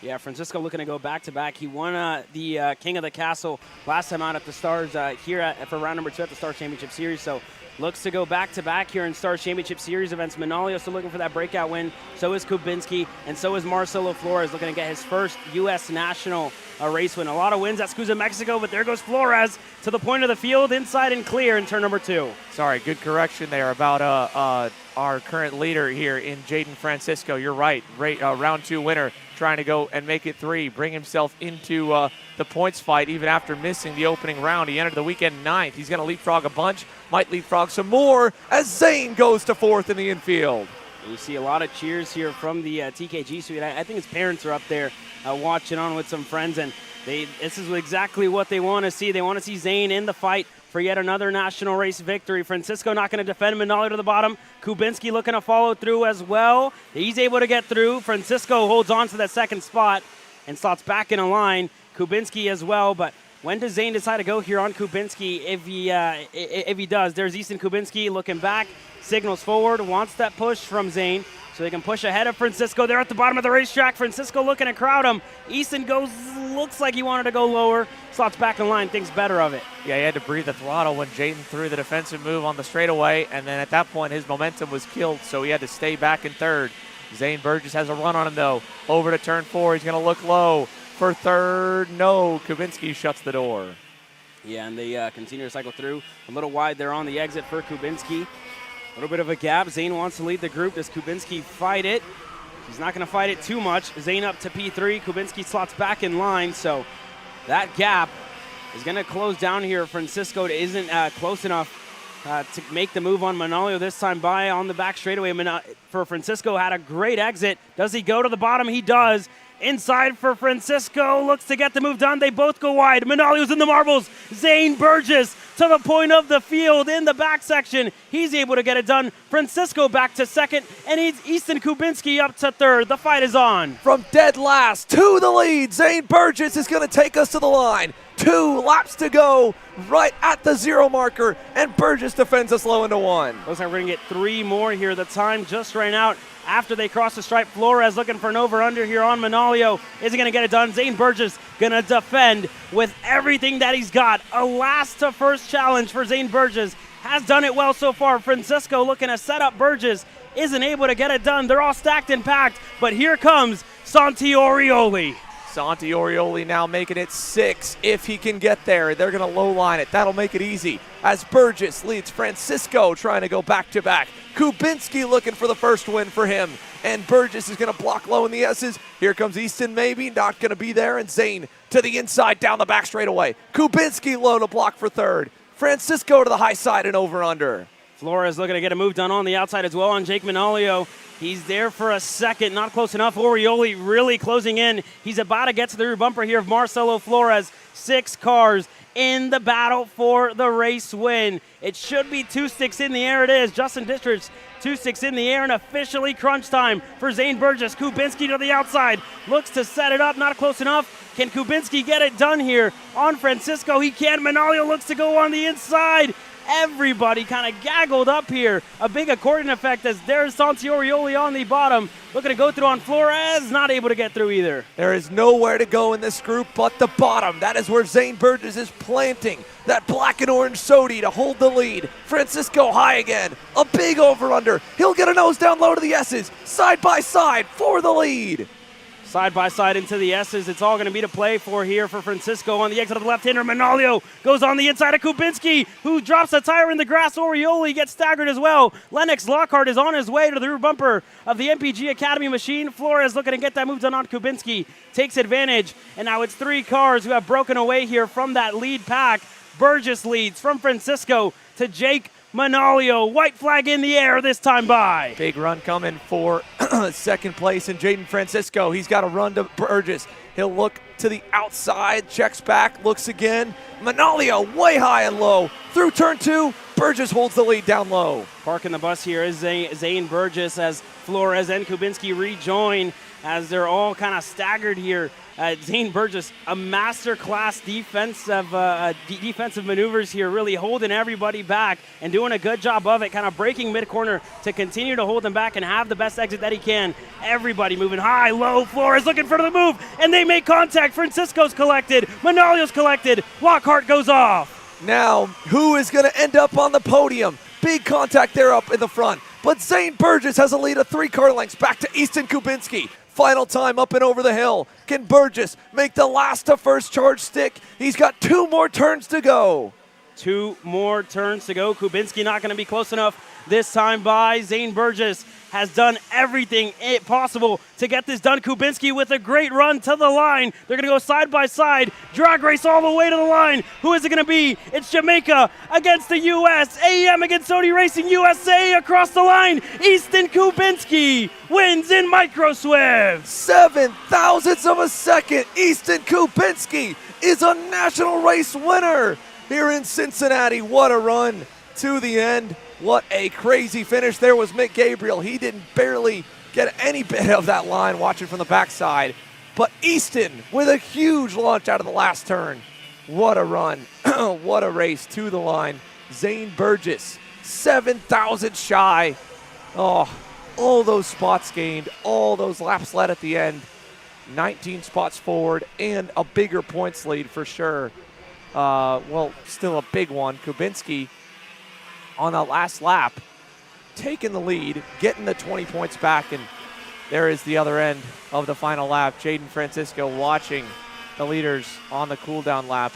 Yeah, Francisco looking to go back-to-back. He won the King of the Castle last time out at the Stars here for round number 2 at the Stars Championship Series. So looks to go back-to-back here in Stars Championship Series events. Manolio still looking for that breakout win. So is Kubinski, and so is Marcelo Flores looking to get his first U.S. national race win. A lot of wins at Scusa, Mexico, but there goes Flores to the point of the field, inside and clear in turn number 2. Sorry, good correction there about our current leader here in Jaden Francisco. You're right, round 2 winner, trying to go and make it 3, bring himself into the points fight even after missing the opening round. He entered the weekend 9th. He's going to leapfrog a bunch, might leapfrog some more as Zane goes to 4th in the infield. You see a lot of cheers here from the TKG suite. I think his parents are up there watching on with some friends, and this is exactly what they want to see. They want to see Zane in the fight for yet another national race victory. Francisco not going to defend. Manolio to the bottom. Kubinski looking to follow through as well. He's able to get through. Francisco holds on to that second spot and slots back in a line. Kubinski as well, but when does Zane decide to go here on Kubinski? If he does, there's Easton Kubinski looking back, signals forward, wants that push from Zane, so they can push ahead of Francisco. They're at the bottom of the racetrack. Francisco looking to crowd him. Easton looks like he wanted to go lower, slots back in line, thinks better of it. Yeah, he had to breathe the throttle when Jaden threw the defensive move on the straightaway, and then at that point his momentum was killed, so he had to stay back in 3rd. Zane Burgess has a run on him though. Over to turn 4, he's going to look low for 3rd. No, Kubinski shuts the door. Yeah, and they continue to cycle through. A little wide there on the exit for Kubinski. A little bit of a gap. Zane wants to lead the group. Does Kubinski fight it? He's not going to fight it too much. Zane up to P3. Kubinski slots back in line, so that gap is going to close down here. Francisco isn't close enough to make the move on Manolio this time by on the back straightaway. For Francisco, had a great exit. Does he go to the bottom? He does. Inside for Francisco, looks to get the move done. They both go wide. Manolio's in the marbles. Zane Burgess to the point of the field in the back section. He's able to get it done. Francisco back to 2nd, and he's Easton Kubinski up to 3rd. The fight is on. From dead last to the lead, Zane Burgess is going to take us to the line. 2 laps to go, right at the 0 marker, and Burgess defends us low into 1. Looks like we're going to get 3 more here. The time just ran out after they cross the stripe. Flores looking for an over-under here on Manolio. Is he going to get it done? Zane Burgess going to defend with everything that he's got. A last-to-first challenge for Zane Burgess. Has done it well so far. Francisco looking to set up Burgess. Isn't able to get it done. They're all stacked and packed. But here comes Santi Orioli. Santi Orioli now making it 6 if he can get there. They're going to low line it. That'll make it easy as Burgess leads Francisco trying to go back-to-back. Kubinski looking for the first win for him. And Burgess is going to block low in the S's. Here comes Easton maybe, not going to be there. And Zane to the inside down the back straightaway. Kubinski low to block for 3rd. Francisco to the high side and over under. Flores looking to get a move done on the outside as well on Jake Manolio. He's there for a second, not close enough. Orioli really closing in. He's about to get to the rear bumper here of Marcelo Flores. 6 cars in the battle for the race win. It should be 2 sticks in the air. It is. Justin Districh, 2 sticks in the air, and officially crunch time for Zane Burgess. Kubinski to the outside. Looks to set it up. Not close enough. Can Kubinski get it done here on Francisco? He can. Manolio looks to go on the inside. Everybody kind of gaggled up here. A big accordion effect as there's Santiorioli on the bottom. Looking to go through on Flores. Not able to get through either. There is nowhere to go in this group but the bottom. That is where Zane Burgess is planting that black and orange Sodi to hold the lead. Francisco high again. A big over-under. He'll get a nose down low to the S's. Side by side for the lead. Side by side into the S's. It's all going to be to play for here for Francisco on the exit of the left-hander. Manolio goes on the inside of Kubinski, who drops a tire in the grass. Orioli gets staggered as well. Lennox Lockhart is on his way to the rear bumper of the MPG Academy machine. Flores looking to get that move done on Kubinski. Takes advantage, and now it's 3 cars who have broken away here from that lead pack. Burgess leads from Francisco to Jake Manolio. White flag in the air this time by. Big run coming for second place in Jaden Francisco. He's got a run to Burgess. He'll look to the outside, checks back, looks again. Manolio way high and low. Through turn 2, Burgess holds the lead down low. Parking the bus here is Zane Burgess as Flores and Kubinski rejoin as they're all kind of staggered here. Zane Burgess, a master-class defensive maneuvers here, really holding everybody back and doing a good job of it, kind of breaking mid-corner to continue to hold them back and have the best exit that he can. Everybody moving high, low. Flores looking for the move, and they make contact. Francisco's collected. Manolio's collected. Lockhart goes off. Now, who is going to end up on the podium? Big contact there up in the front. But Zane Burgess has a lead of 3 car lengths back to Easton Kubinski. Final time up and over the hill. Can Burgess make the last to first charge stick? He's got 2 more turns to go. 2 more turns to go. Kubinski not going to be close enough this time by. Zane Burgess has done everything possible to get this done. Kubinski with a great run to the line. They're going to go side by side. Drag race all the way to the line. Who is it going to be? It's Jamaica against the U.S. AEM against Sony Racing USA across the line. Easton Kubinski wins in Micro Swift. 7 thousandths of a second. Easton Kubinski is a national race winner here in Cincinnati. What a run to the end. What a crazy finish. There was Mick Gabriel. He didn't barely get any bit of that line watching from the backside. But Easton with a huge launch out of the last turn. What a run. What a race to the line. Zane Burgess, 7,000 shy. Oh, all those spots gained, all those laps led at the end. 19 spots forward and a bigger points lead for sure. Well, still a big one. Kubinski on that last lap, taking the lead, getting the 20 points back, and there is the other end of the final lap. Jaden Francisco watching the leaders on the cool-down lap.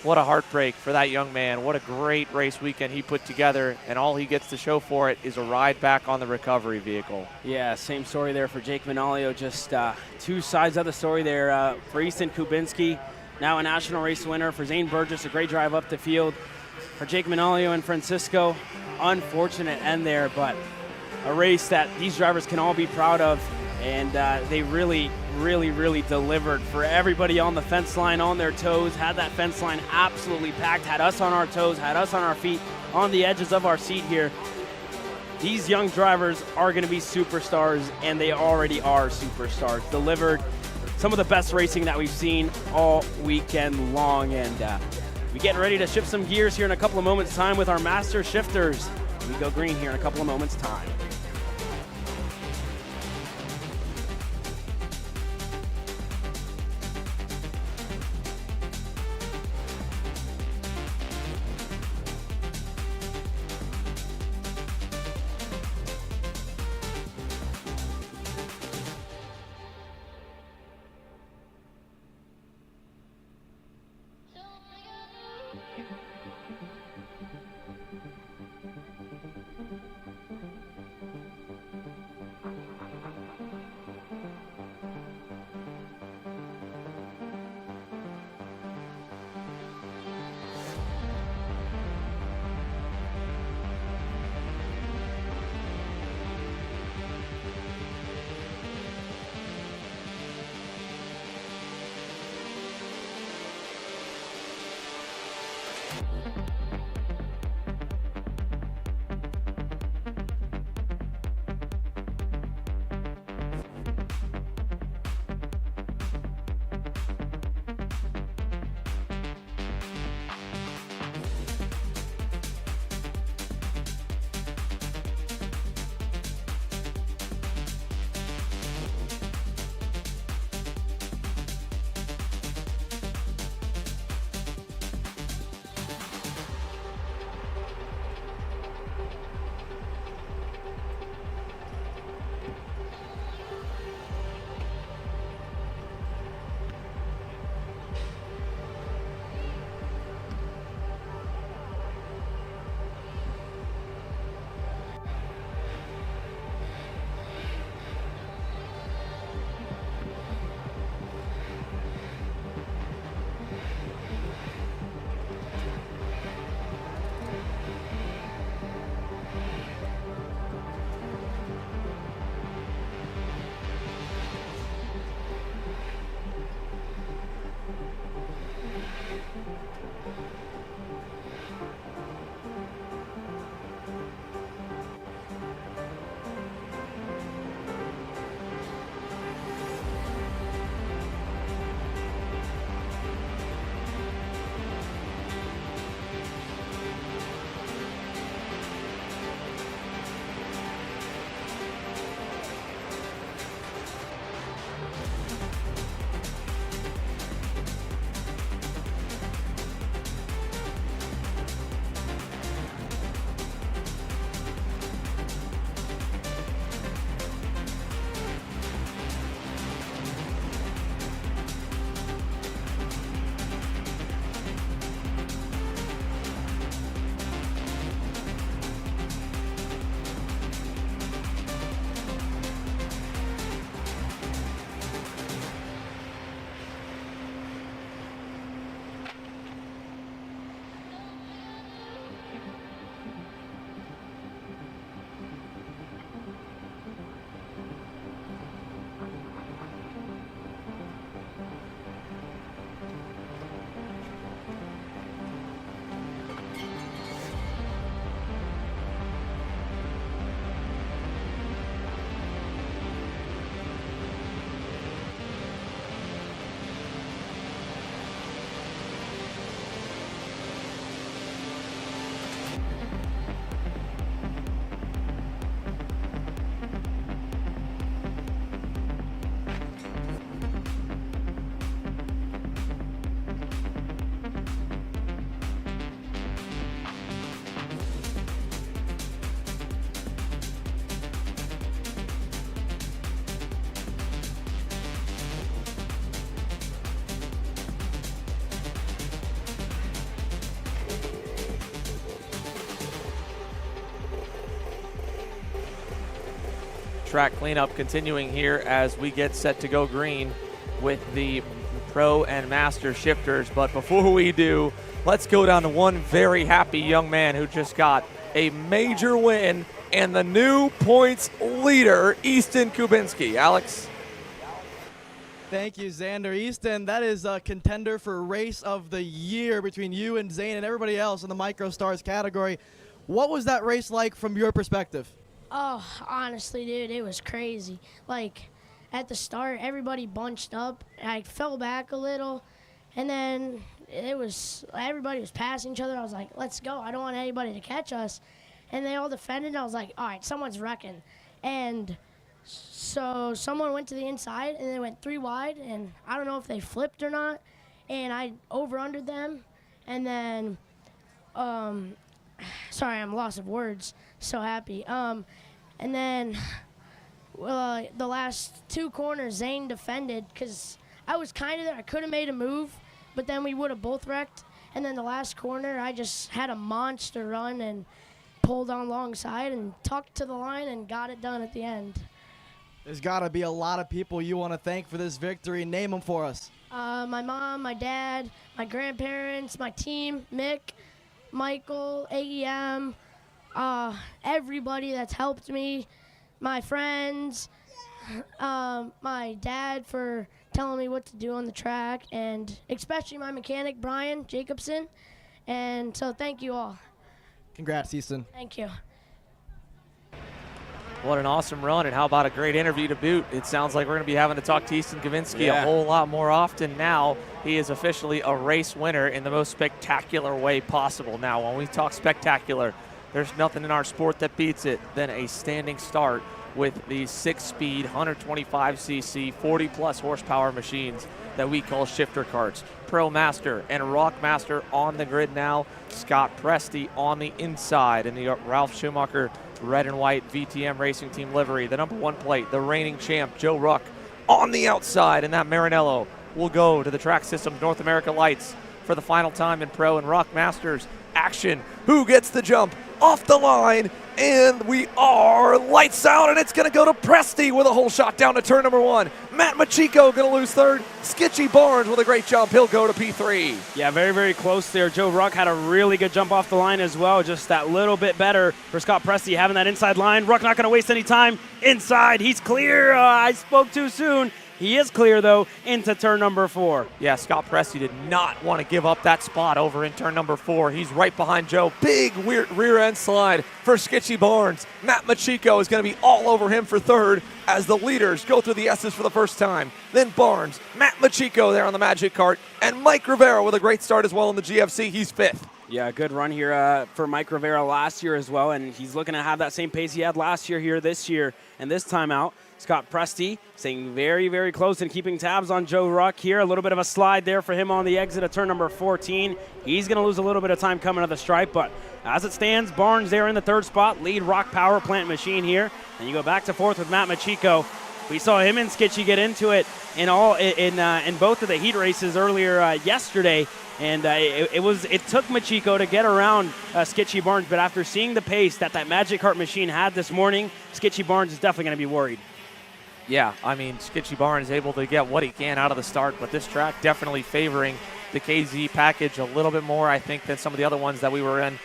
What a heartbreak for that young man. What a great race weekend he put together, and all he gets to show for it is a ride back on the recovery vehicle. Yeah, same story there for Jake Manolio. Just 2 sides of the story there for Easton Kubinski. Now a national race winner. For Zane Burgess, a great drive up the field. For Jake Manolio and Francisco, unfortunate end there, but a race that these drivers can all be proud of, and they really delivered for everybody on the fence line, on their toes, had that fence line absolutely packed, had us on our toes, had us on our feet, on the edges of our seat here. These young drivers are going to be superstars, and they already are superstars. Delivered some of the best racing that we've seen all weekend long, and we're getting ready to shift some gears here in a couple of moments' time with our master shifters. We go green here in a couple of moments' time. Track cleanup continuing here as we get set to go green with the Pro and Master shifters. But before we do, let's go down to one very happy young man who just got a major win and the new points leader, Easton Kubinski. Alex? Thank you, Xander. Easton, that is a contender for Race of the Year between you and Zane and everybody else in the Micro Stars category. What was that race like from your perspective? Oh, honestly, dude, it was crazy. Like, at the start, everybody bunched up. I fell back a little, and then everybody was passing each other. I was like, let's go. I don't want anybody to catch us. And they all defended, and I was like, all right, someone's wrecking. And so someone went to the inside, and they went 3 wide, and I don't know if they flipped or not, and I over-undered them. And then, sorry, I'm lost of words. So happy. And then the last 2 corners, Zane defended because I was kind of there. I could have made a move, but then we would have both wrecked. And then the last corner, I just had a monster run and pulled on long side and tucked to the line and got it done at the end. There's got to be a lot of people you want to thank for this victory. Name them for us. My mom, my dad, my grandparents, my team, Mick, Michael, AEM, everybody that's helped me, my friends, my dad for telling me what to do on the track, and especially my mechanic, Brian Jacobson, And so thank you all. Congrats, Easton. Thank you. What an awesome run, and how about a great interview to boot. It sounds like we're going to be having to talk to Easton Kavinsky a whole lot more often now. He is officially a race winner in the most spectacular way possible. Now, when we talk spectacular, there's nothing in our sport that beats it than a standing start with these 6-speed, 125cc, 40-plus horsepower machines that we call shifter karts. Pro Master and ROK Master on the grid now. Scott Presti on the inside in the Ralph Schumacher red and white VTM Racing Team livery. The number 1 plate, the reigning champ, Joe Ruck, on the outside, and that Maranello will go to the Track Systems North America lights for the final time in Pro and ROK Masters action. Who gets the jump off the line? And we are lights out, and it's going to go to Presti with a whole shot down to turn number 1. Matt Machiko going to lose third. Skitchy Barnes with a great jump. He'll go to P3. Yeah, very, very close there. Joe Ruck had a really good jump off the line as well. Just that little bit better for Scott Presti having that inside line. Ruck not going to waste any time. Inside, he's clear. I spoke too soon. He is clear, though, into turn number 4. Yeah, Scott Presti did not want to give up that spot over in turn number 4. He's right behind Joe. Big rear end slide for Skitchy Barnes. Matt Machiko is going to be all over him for third as the leaders go through the S's for the first time. Then Barnes, Matt Machiko there on the Magic Kart, and Mike Rivera with a great start as well in the GFC. He's 5th. Yeah, good run here for Mike Rivera last year as well, and he's looking to have that same pace he had last year here this year. And this time out, Scott Presti staying very, very close and keeping tabs on Joe Ruck here. A little bit of a slide there for him on the exit of turn number 14. He's going to lose a little bit of time coming to the stripe, but as it stands, Barnes there in the 3rd spot, lead ROK Power Plant machine here. And you go back to 4th with Matt Machiko. We saw him and Skitchy get into it in both of the heat races earlier yesterday. And it took Machiko to get around Skitchy Barnes, but after seeing the pace that Magic Kart machine had this morning, Skitchy Barnes is definitely going to be worried. Yeah, I mean, Skitchy Barnes is able to get what he can out of the start, but this track definitely favoring the KZ package a little bit more, I think, than some of the other ones that we were in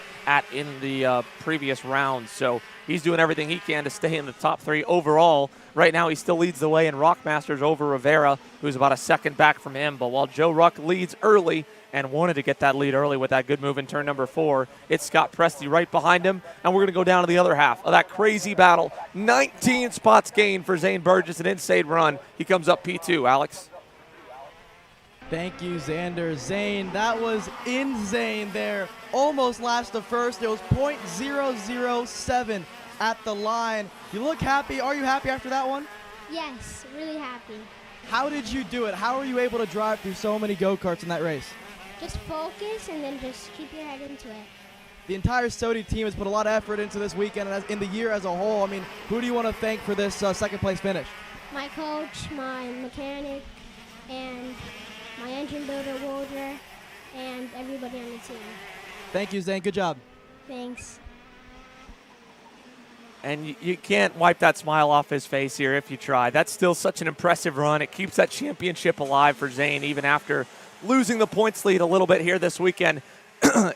the previous rounds. So he's doing everything he can to stay in the top 3 overall. Right now, he still leads the way in ROK Masters over Rivera, who's about a second back from him. But while Joe Ruck leads early and wanted to get that lead early with that good move in turn number 4, it's Scott Presti right behind him. And we're going to go down to the other half of that crazy battle. 19 spots gained for Zane Burgess, an insane run. He comes up P2, Alex. Thank you, Xander. Zane, that was insane there. Almost last to first. It was .007 at the line. You look happy. Are you happy after that one? Yes, really happy. How did you do it? How were you able to drive through so many go-karts in that race? Just focus and then just keep your head into it. The entire SOTI team has put a lot of effort into this weekend and in the year as a whole. I mean, who do you want to thank for this second place finish? My coach, my mechanic, and my engine builder, Woldrer, and everybody on the team. Thank you, Zane. Good job. Thanks. And you can't wipe that smile off his face here if you try. That's still such an impressive run. It keeps that championship alive for Zane even after losing the points lead a little bit here this weekend.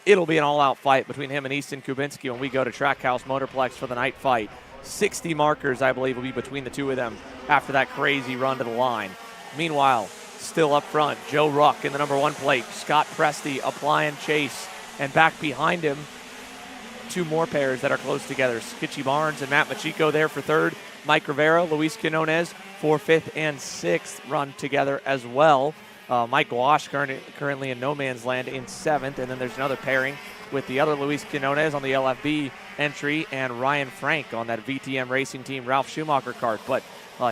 It'll be an all-out fight between him and Easton Kubinski when we go to Trackhouse Motorplex for the night fight. 60 markers, I believe, will be between the two of them after that crazy run to the line. Meanwhile, still up front, Joe Ruck in the number 1 plate. Scott Presti applying chase. And back behind him, 2 more pairs that are close together. Skitchy Barnes and Matt Machiko there for 3rd. Mike Rivera, Luis Quinones for 5th and 6th run together as well. Mike Gouache currently in no man's land in 7th. And then there's another pairing with the other Luis Quinones on the LFB entry and Ryan Frank on that VTM Racing Team Ralph Schumacher kart. But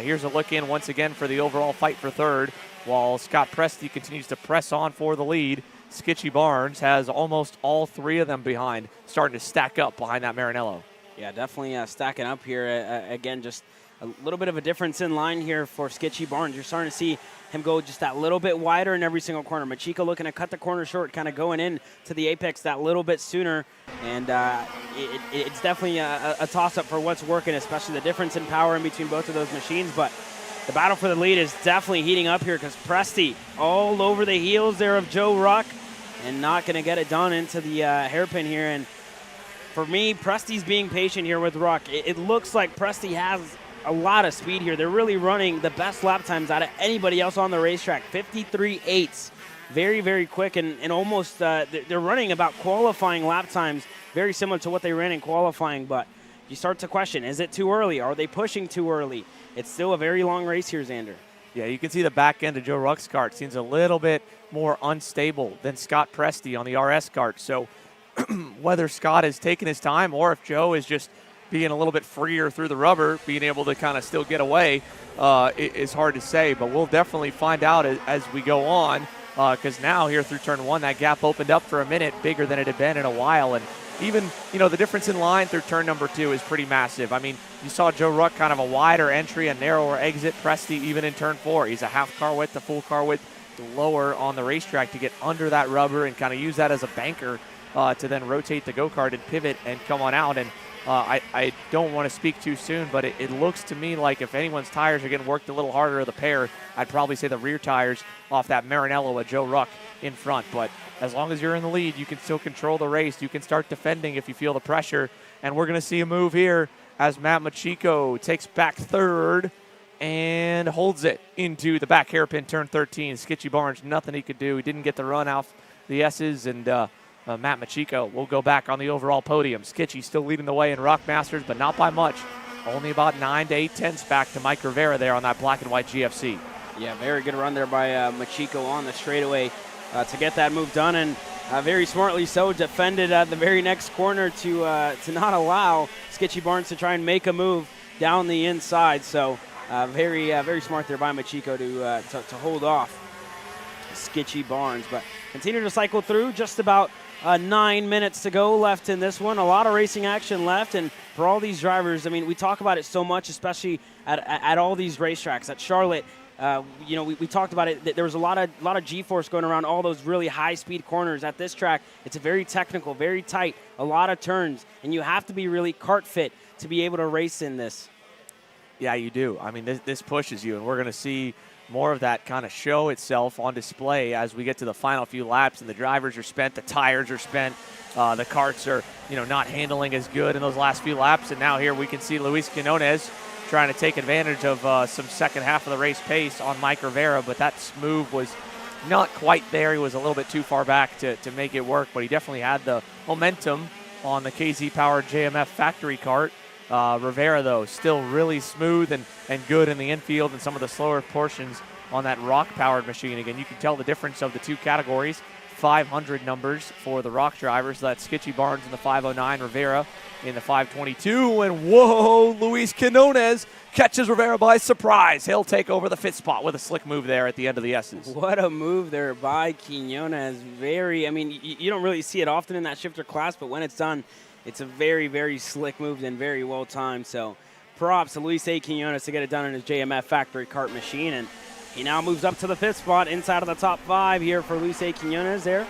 here's a look in once again for the overall fight for 3rd. While Scott Presti continues to press on for the lead, Skitchy Barnes has almost all 3 of them behind, starting to stack up behind that Maranello. Yeah, definitely stacking up here. Again, just a little bit of a difference in line here for Skitchy Barnes. You're starting to see him go just that little bit wider in every single corner. Machiko looking to cut the corner short, kind of going in to the apex that little bit sooner. And it's definitely a toss-up for what's working, especially the difference in power in between both of those machines. But the battle for the lead is definitely heating up here because Presti all over the heels there of Joe Ruck and not going to get it done into the hairpin here. And for me, Presti's being patient here with Ruck. It looks like Presti has a lot of speed here. They're really running the best lap times out of anybody else on the racetrack. 53.8s very, very quick and almost they're running about qualifying lap times very similar to what they ran in qualifying, but you start to question, is it too early? Are they pushing too early? It's still a very long race here, Xander. Yeah, you can see the back end of Joe Ruck's kart seems a little bit more unstable than Scott Presti on the RS kart. So whether Scott is taking his time or if Joe is just being a little bit freer through the rubber, being able to kind of still get away, is hard to say. But we'll definitely find out as we go on, because now here through turn 1, that gap opened up for a minute, bigger than it had been in a while. And even, the difference in line through turn number 2 is pretty massive. I mean, you saw Joe Ruck kind of a wider entry, a narrower exit. Presti even in turn 4. He's a half car width to full car width lower on the racetrack to get under that rubber and kind of use that as a banker to then rotate the go-kart and pivot and come on out. And I don't want to speak too soon, but it looks to me like if anyone's tires are getting worked a little harder of the pair, I'd probably say the rear tires off that Maranello of Joe Ruck in front. But as long as you're in the lead, you can still control the race. You can start defending if you feel the pressure. And we're going to see a move here as Matt Machiko takes back third and holds it into the back hairpin turn 13. Skitchy Barnes, nothing he could do. He didn't get the run off the S's, and Matt Machiko will go back on the overall podium. Skitchy still leading the way in ROK Masters, but not by much. Only about 9 to 8 tenths back to Mike Rivera there on that black and white GFC. Yeah, very good run there by Machiko on the straightaway to get that move done, and very smartly so defended the very next corner to not allow Skitchy Barnes to try and make a move down the inside. So very smart there by Machiko to hold off Skitchy Barnes. But continue to cycle through. Just about 9 minutes to go left in this one. A lot of racing action left, and for all these drivers, I mean, we talk about it so much, especially at all these racetracks. At Charlotte, we talked about it. There was a lot of G-force going around all those really high-speed corners. At this track, it's a very technical, very tight, a lot of turns, and you have to be really kart fit to be able to race in this. Yeah, you do. I mean, this pushes you, and we're going to see more of that kind of show itself on display as we get to the final few laps, and the drivers are spent, the tires are spent, the karts are, not handling as good in those last few laps. And now here we can see Luis Quinones trying to take advantage of some second half of the race pace on Mike Rivera, but that move was not quite there. He was a little bit too far back to make it work, but he definitely had the momentum on the KZ-powered JMF factory kart. Rivera, though, still really smooth and good in the infield and some of the slower portions on that ROK-powered machine. Again, you can tell the difference of the two categories. 500 numbers for the ROK drivers. That's Skitchy Barnes in the 509, Rivera in the 522. And whoa, Luis Quinones catches Rivera by surprise. He'll take over the fifth spot with a slick move there at the end of the S's. What a move there by Quinones. You don't really see it often in that shifter class, but when it's done, it's a very, very slick move and very well timed. So props to Luis A. Quinones to get it done in his JMF factory kart machine. And he now moves up to the fifth spot inside of the top 5 here for Luis A. Quinones there.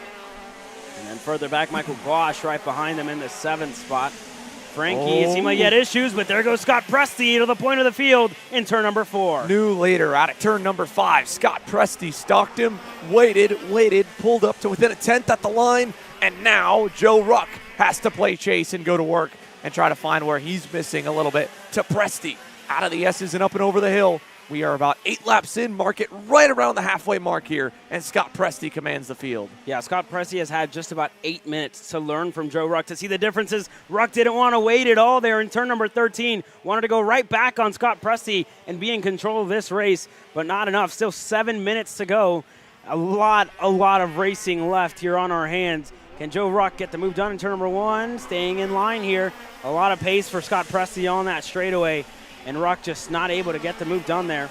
And then further back, Michael Bosch right behind him in the 7th spot. Frankie, it seemed like he had issues, but there goes Scott Presti to the point of the field in turn number 4. New leader out of turn number 5. Scott Presti stalked him, waited, pulled up to within a tenth at the line, and now Joe Ruck has to play chase and go to work and try to find where he's missing a little bit to Presti. Out of the S's and up and over the hill. We are about 8 laps in, mark it right around the halfway mark here, and Scott Presti commands the field. Yeah, Scott Presti has had just about 8 minutes to learn from Joe Ruck to see the differences. Ruck didn't want to wait at all there in turn number 13. Wanted to go right back on Scott Presti and be in control of this race, but not enough. Still 7 minutes to go. A lot of racing left here on our hands. Can Joe Ruck get the move done in turn number 1? Staying in line here. A lot of pace for Scott Presti on that straightaway. And Ruck just not able to get the move done there.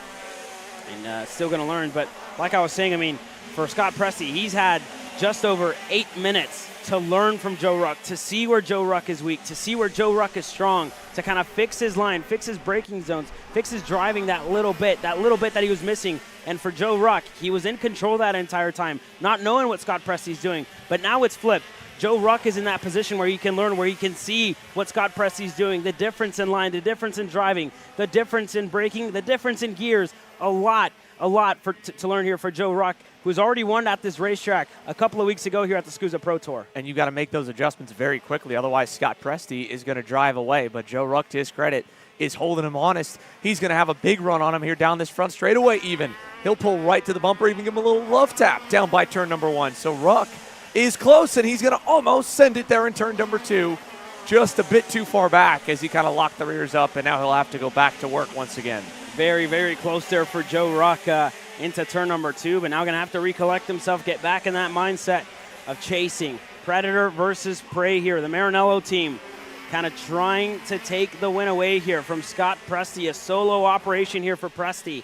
And still going to learn. But like I was saying, for Scott Presti, he's had just over 8 minutes to learn from Joe Ruck, to see where Joe Ruck is weak, to see where Joe Ruck is strong, to kind of fix his line, fix his braking zones, fix his driving that little bit that he was missing. And for Joe Ruck, he was in control that entire time, not knowing what Scott Presti's doing. But now it's flipped. Joe Ruck is in that position where he can learn, where he can see what Scott Presti's doing, the difference in line, the difference in driving, the difference in braking, the difference in gears. A lot to learn here for Joe Ruck, who's already won at this racetrack a couple of weeks ago here at the SCUSA Pro Tour. And you've got to make those adjustments very quickly, otherwise Scott Presti is going to drive away. But Joe Ruck, to his credit, is holding him honest. He's going to have a big run on him here down this front straightaway even. he'll pull right to the bumper, even give him a little love tap down by turn number 1. So ROK is close, and he's going to almost send it there in turn number 2. Just a bit too far back as he kind of locked the rears up, and now he'll have to go back to work once again. Very, very close there for Joe ROK into turn number 2, but now going to have to recollect himself, get back in that mindset of chasing. Predator versus prey here. The Maranello team kind of trying to take the win away here from Scott Presti. A solo operation here for Presti.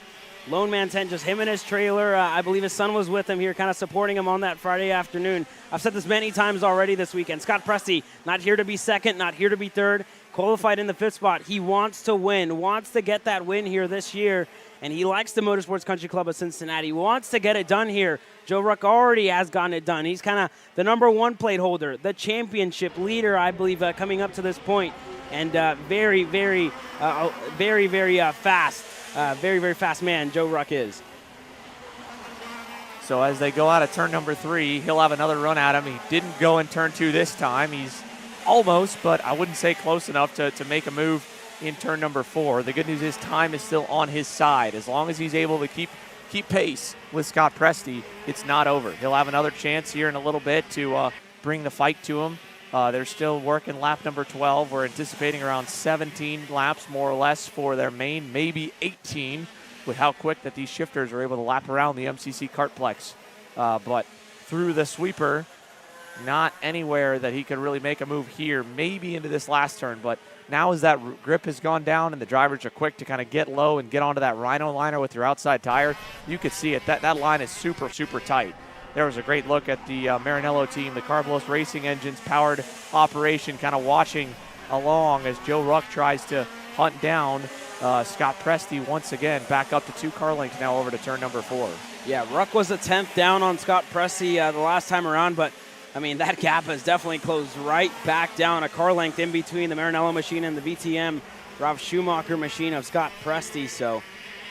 Lone man tent, just him and his trailer. I believe his son was with him here, kind of supporting him on that Friday afternoon. I've said this many times already this weekend. Scott Presti, not here to be second, not here to be third. Qualified in the 5th spot. He wants to win, wants to get that win here this year, and he likes the Motorsports Country Club of Cincinnati. Wants to get it done here. Joe ROK already has gotten it done. He's kind of the number 1 plate holder, the championship leader, I believe, coming up to this point, and very, very fast. Very, very fast man, Joe ROK is. So as they go out of turn number 3, he'll have another run at him. He didn't go in turn 2 this time. He's almost, but I wouldn't say close enough to make a move in turn number 4. The good news is time is still on his side. As long as he's able to keep pace with Scott Presti, it's not over. He'll have another chance here in a little bit to bring the fight to him. They're still working lap number 12. We're anticipating around 17 laps, more or less, for their main, maybe 18, with how quick that these shifters are able to lap around the MCC Kartplex. But through the sweeper, not anywhere that he could really make a move here, maybe into this last turn. But now as that grip has gone down and the drivers are quick to kind of get low and get onto that Rhino liner with their outside tire, you could see it. That line is super, super tight. There was a great look at the Maranello team, the Carbolos Racing Engines powered operation, kind of watching along as Joe ROK tries to hunt down Scott Presti once again, back up to 2 car lengths now over to turn number 4. Yeah, ROK was a 10th down on Scott Presti the last time around, but I mean, that gap has definitely closed right back down, a car length in between the Maranello machine and the VTM Ralf Schumacher machine of Scott Presti. So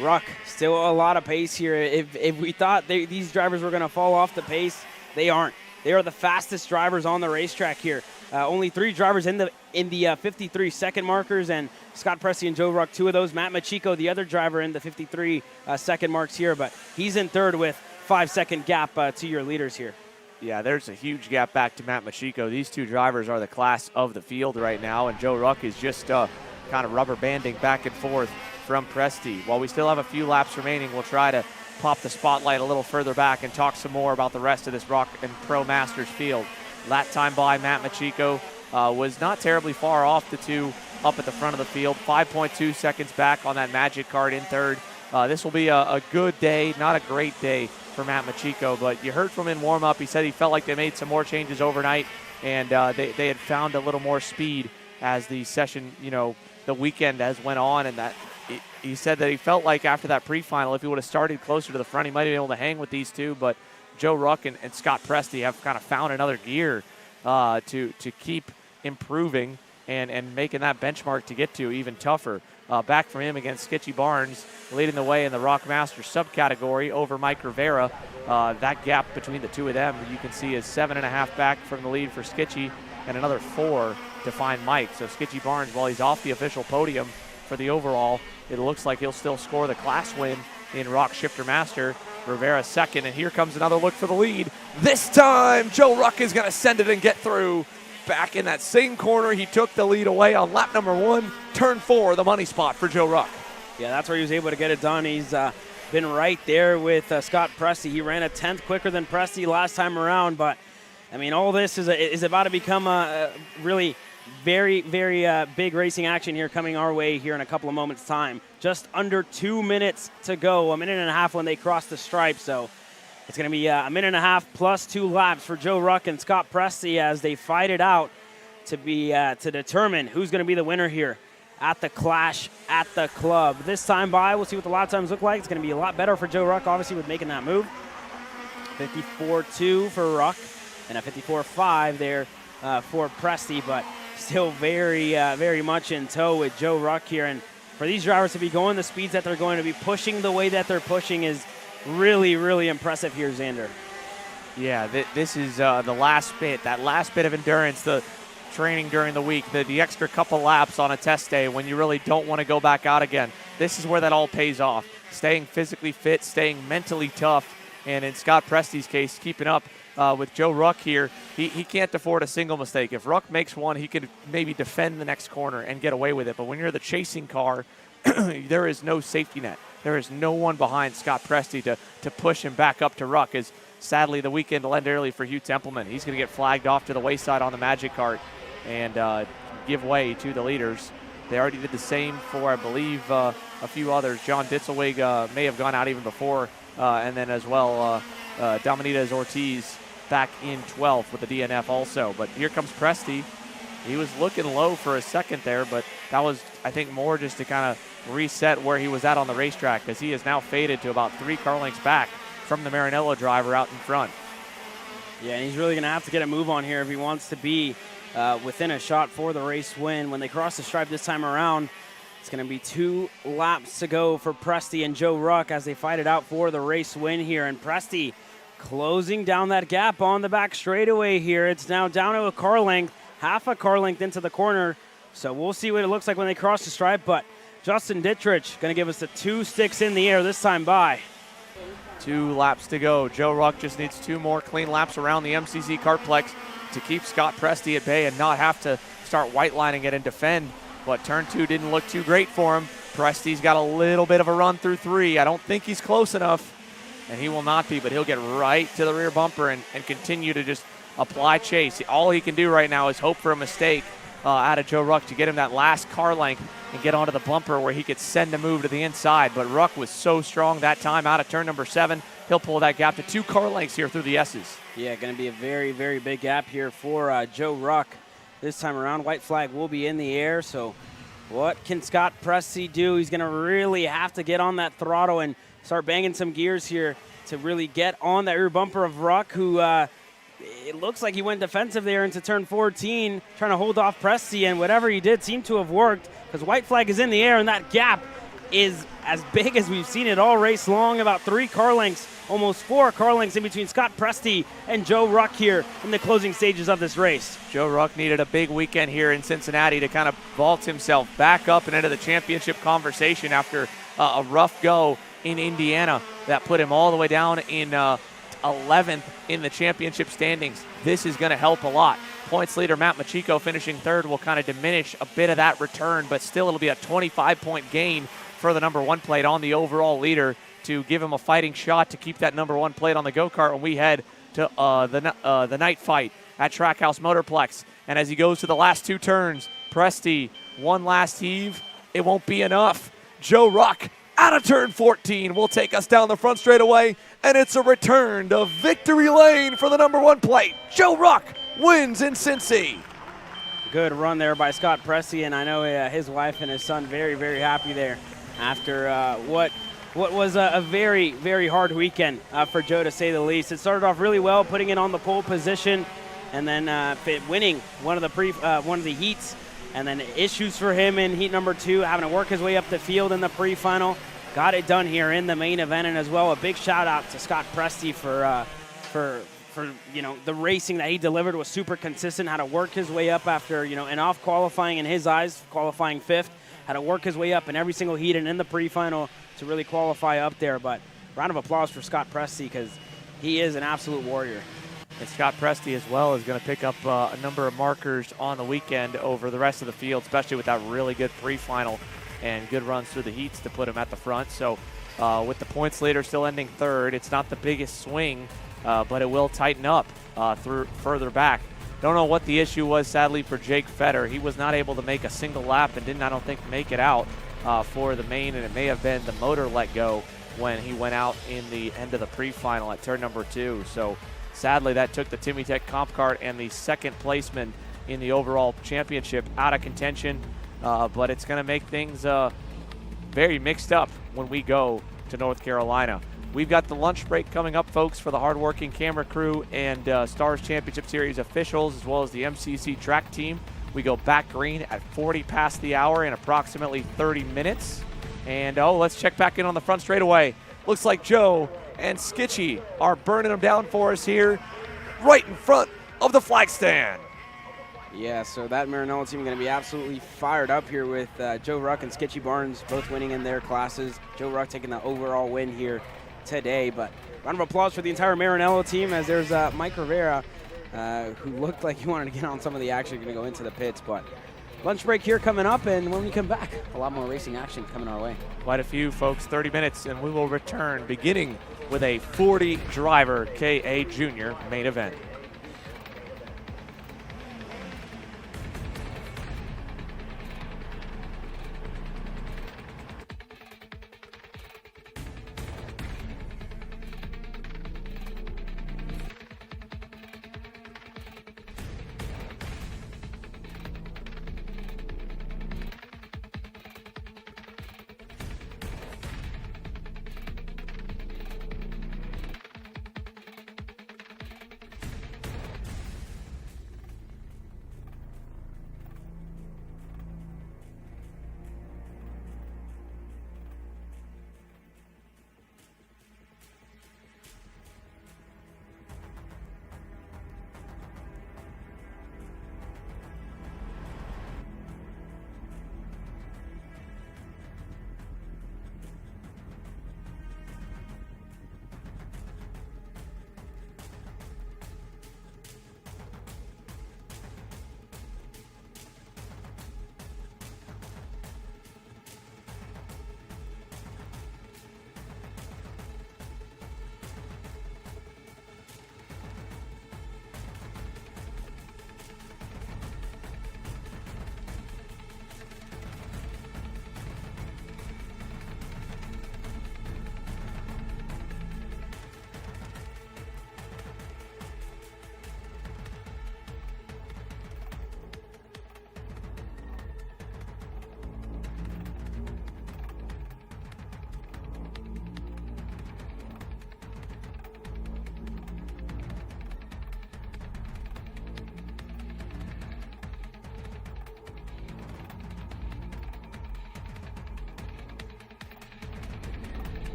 ROK, still a lot of pace here. If we thought these drivers were going to fall off the pace, they aren't. They are the fastest drivers on the racetrack here. Only 3 drivers in the 53 second markers, and Scott Presti and Joe ROK, 2 of those. Matt Machiko, the other driver, in the 53 second marks here, but he's in 3rd with 5-second gap to your leaders here. Yeah, there's a huge gap back to Matt Machiko. These 2 drivers are the class of the field right now, and Joe ROK is just kind of rubber banding back and forth from Presti. While we still have a few laps remaining, we'll try to pop the spotlight a little further back and talk some more about the rest of this ROK and Pro Masters field. Lap time by Matt Machiko was not terribly far off the 2 up at the front of the field. 5.2 seconds back on that Magic Kart in 3rd. This will be a good day, not a great day for Matt Machiko, but you heard from him in warm-up. He said he felt like they made some more changes overnight, and they had found a little more speed as the session, the weekend as went on, and that he said that he felt like after that pre-final, if he would have started closer to the front, he might have been able to hang with these 2, but Joe ROK and Scott Presti have kind of found another gear to keep improving and making that benchmark to get to even tougher. Back from him against Skitchy Barnes, leading the way in the ROK Masters subcategory over Mike Rivera. That gap between the 2 of them, you can see, is 7.5 back from the lead for Skitchy and another 4 to find Mike. So Skitchy Barnes, while he's off the official podium for the overall, it looks like he'll still score the class win in ROK Shifter Master. Rivera 2nd, and here comes another look for the lead. This time, Joe ROK is going to send it and get through. Back in that same corner, he took the lead away on lap number 1, turn 4, the money spot for Joe ROK. Yeah, that's where he was able to get it done. He's been right there with Scott Presti. He ran a 10th quicker than Presti last time around, but I mean, all this is about to become a really very, very big racing action here coming our way here in a couple of moments' time. Just under 2 minutes to go, 1.5 minutes when they cross the stripe. So it's going to be 1.5 minutes plus 2 laps for Joe ROK and Scott Presti as they fight it out to determine who's going to be the winner here at the Clash at the Club. This time by, we'll see what the lap times look like. It's going to be a lot better for Joe ROK, obviously, with making that move. 54.2 for ROK and a 54.5 there for Presti, but still very, very much in tow with Joe ROK here. And for these drivers to be going the speeds that they're going to be pushing the way that they're pushing is really, really impressive here, Xander. Yeah, this is the last bit, that last bit of endurance, the training during the week, the extra couple laps on a test day when you really don't want to go back out again. This is where that all pays off. staying physically fit, staying mentally tough, and in Scott Presti's case, keeping up with Joe Ruck here. He can't afford a single mistake. If Ruck makes one, he could maybe defend the next corner and get away with it. But when you're the chasing car, there is no safety net. There is no one behind Scott Presti to push him back up to Ruck, as sadly the weekend will end early for Hugh Templeman. He's going to get flagged off to the wayside on the Magic Kart and give way to the leaders. They already did the same for, I believe, a few others. John Ditzelwig may have gone out even before, and then as well Dominitez Ortiz back in 12th with the DNF also. But here comes Presti. He was looking low for a second there, but that was, I think, more just to kind of reset where he was at on the racetrack, because he is now faded to about 3 car lengths back from the Maranello driver out in front. Yeah, and he's really going to have to get a move on here if he wants to be within a shot for the race win. When they cross the stripe this time around, it's going to be 2 laps to go for Presti and Joe Ruck as they fight it out for the race win here. And Presti closing down that gap on the back straightaway here. It's now down to a car length, half a car length into the corner. So we'll see what it looks like when they cross the stripe. But Justin Dittrich going to give us the 2 sticks in the air this time by. 2 laps to go. Joe Ruck just needs 2 more clean laps around the MCC Kartplex to keep Scott Presti at bay and not have to start white lining it and defend. But turn 2 didn't look too great for him. Presti's got a little bit of a run through 3. I don't think he's close enough, and he will not be, but he'll get right to the rear bumper and continue to just apply chase. All he can do right now is hope for a mistake out of Joe Ruck to get him that last car length and get onto the bumper where he could send a move to the inside. But Ruck was so strong that time out of turn number 7. He'll pull that gap to 2 car lengths here through the S's. Yeah, going to be a very, very big gap here for Joe Ruck this time around. White flag will be in the air, so what can Scott Presti do? He's going to really have to get on that throttle and start banging some gears here to really get on that rear bumper of Ruck, who it looks like he went defensive there into turn 14, trying to hold off Presti, and whatever he did seemed to have worked, because white flag is in the air, and that gap is as big as we've seen it all race long, about 3 car lengths, almost 4 car lengths in between Scott Presti and Joe Ruck here in the closing stages of this race. Joe Ruck needed a big weekend here in Cincinnati to kind of vault himself back up and into the championship conversation after a rough go in Indiana that put him all the way down in 11th in the championship standings. This is going to help a lot. Points leader Matt Machiko finishing 3rd will kind of diminish a bit of that return, but still it'll be a 25-point gain for the number 1 plate on the overall leader to give him a fighting shot to keep that number 1 plate on the go-kart when we head to the night fight at Trackhouse Motorplex. And as he goes to the last 2 turns, Presti, one last heave, it won't be enough. Joe Ruck out of turn 14 will take us down the front straightaway, and it's a return to victory lane for the number 1 plate. Joe Ruck wins in Cincy. Good run there by Scott Presti, and I know his wife and his son very, very happy there after what was a very, very hard weekend for Joe, to say the least. It started off really well, putting it on the pole position, and then winning one of the heats, and then issues for him in heat number 2, having to work his way up the field in the pre-final. Got it done here in the main event, and as well a big shout out to Scott Presti for the racing that he delivered. Was super consistent, had to work his way up after and off qualifying in his eyes, qualifying 5th, had to work his way up in every single heat and in the pre-final to really qualify up there. But round of applause for Scott Presti, because he is an absolute warrior. And Scott Presti as well is going to pick up a number of markers on the weekend over the rest of the field, especially with that really good pre-final and good runs through the heats to put him at the front. So with the points leader still ending 3rd, it's not the biggest swing, but it will tighten up through further back. Don't know what the issue was, sadly, for Jake Fetter. He was not able to make a single lap and didn't, I don't think, make it out for the main, and it may have been the motor let go when he went out in the end of the pre-final at turn number 2. So sadly, that took the Timmy Tech Comp Kart and the 2nd placement in the overall championship out of contention. But it's going to make things very mixed up when we go to North Carolina. We've got the lunch break coming up, folks, for the hardworking camera crew and Stars Championship Series officials, as well as the MCC track team. We go back green at 40 past the hour in approximately 30 minutes. And, let's check back in on the front straightaway. Looks like Joe and Skitchy are burning them down for us here right in front of the flag stand. Yeah, so that Maranello team going to be absolutely fired up here with Joe Ruck and Sketchy Barnes both winning in their classes. Joe Ruck taking the overall win here today. But round of applause for the entire Maranello team, as there's Mike Rivera, who looked like he wanted to get on some of the action, going to go into the pits. But lunch break here coming up, and when we come back, a lot more racing action coming our way. Quite a few, folks. 30 minutes, and we will return, beginning with a 40-driver KA Junior main event.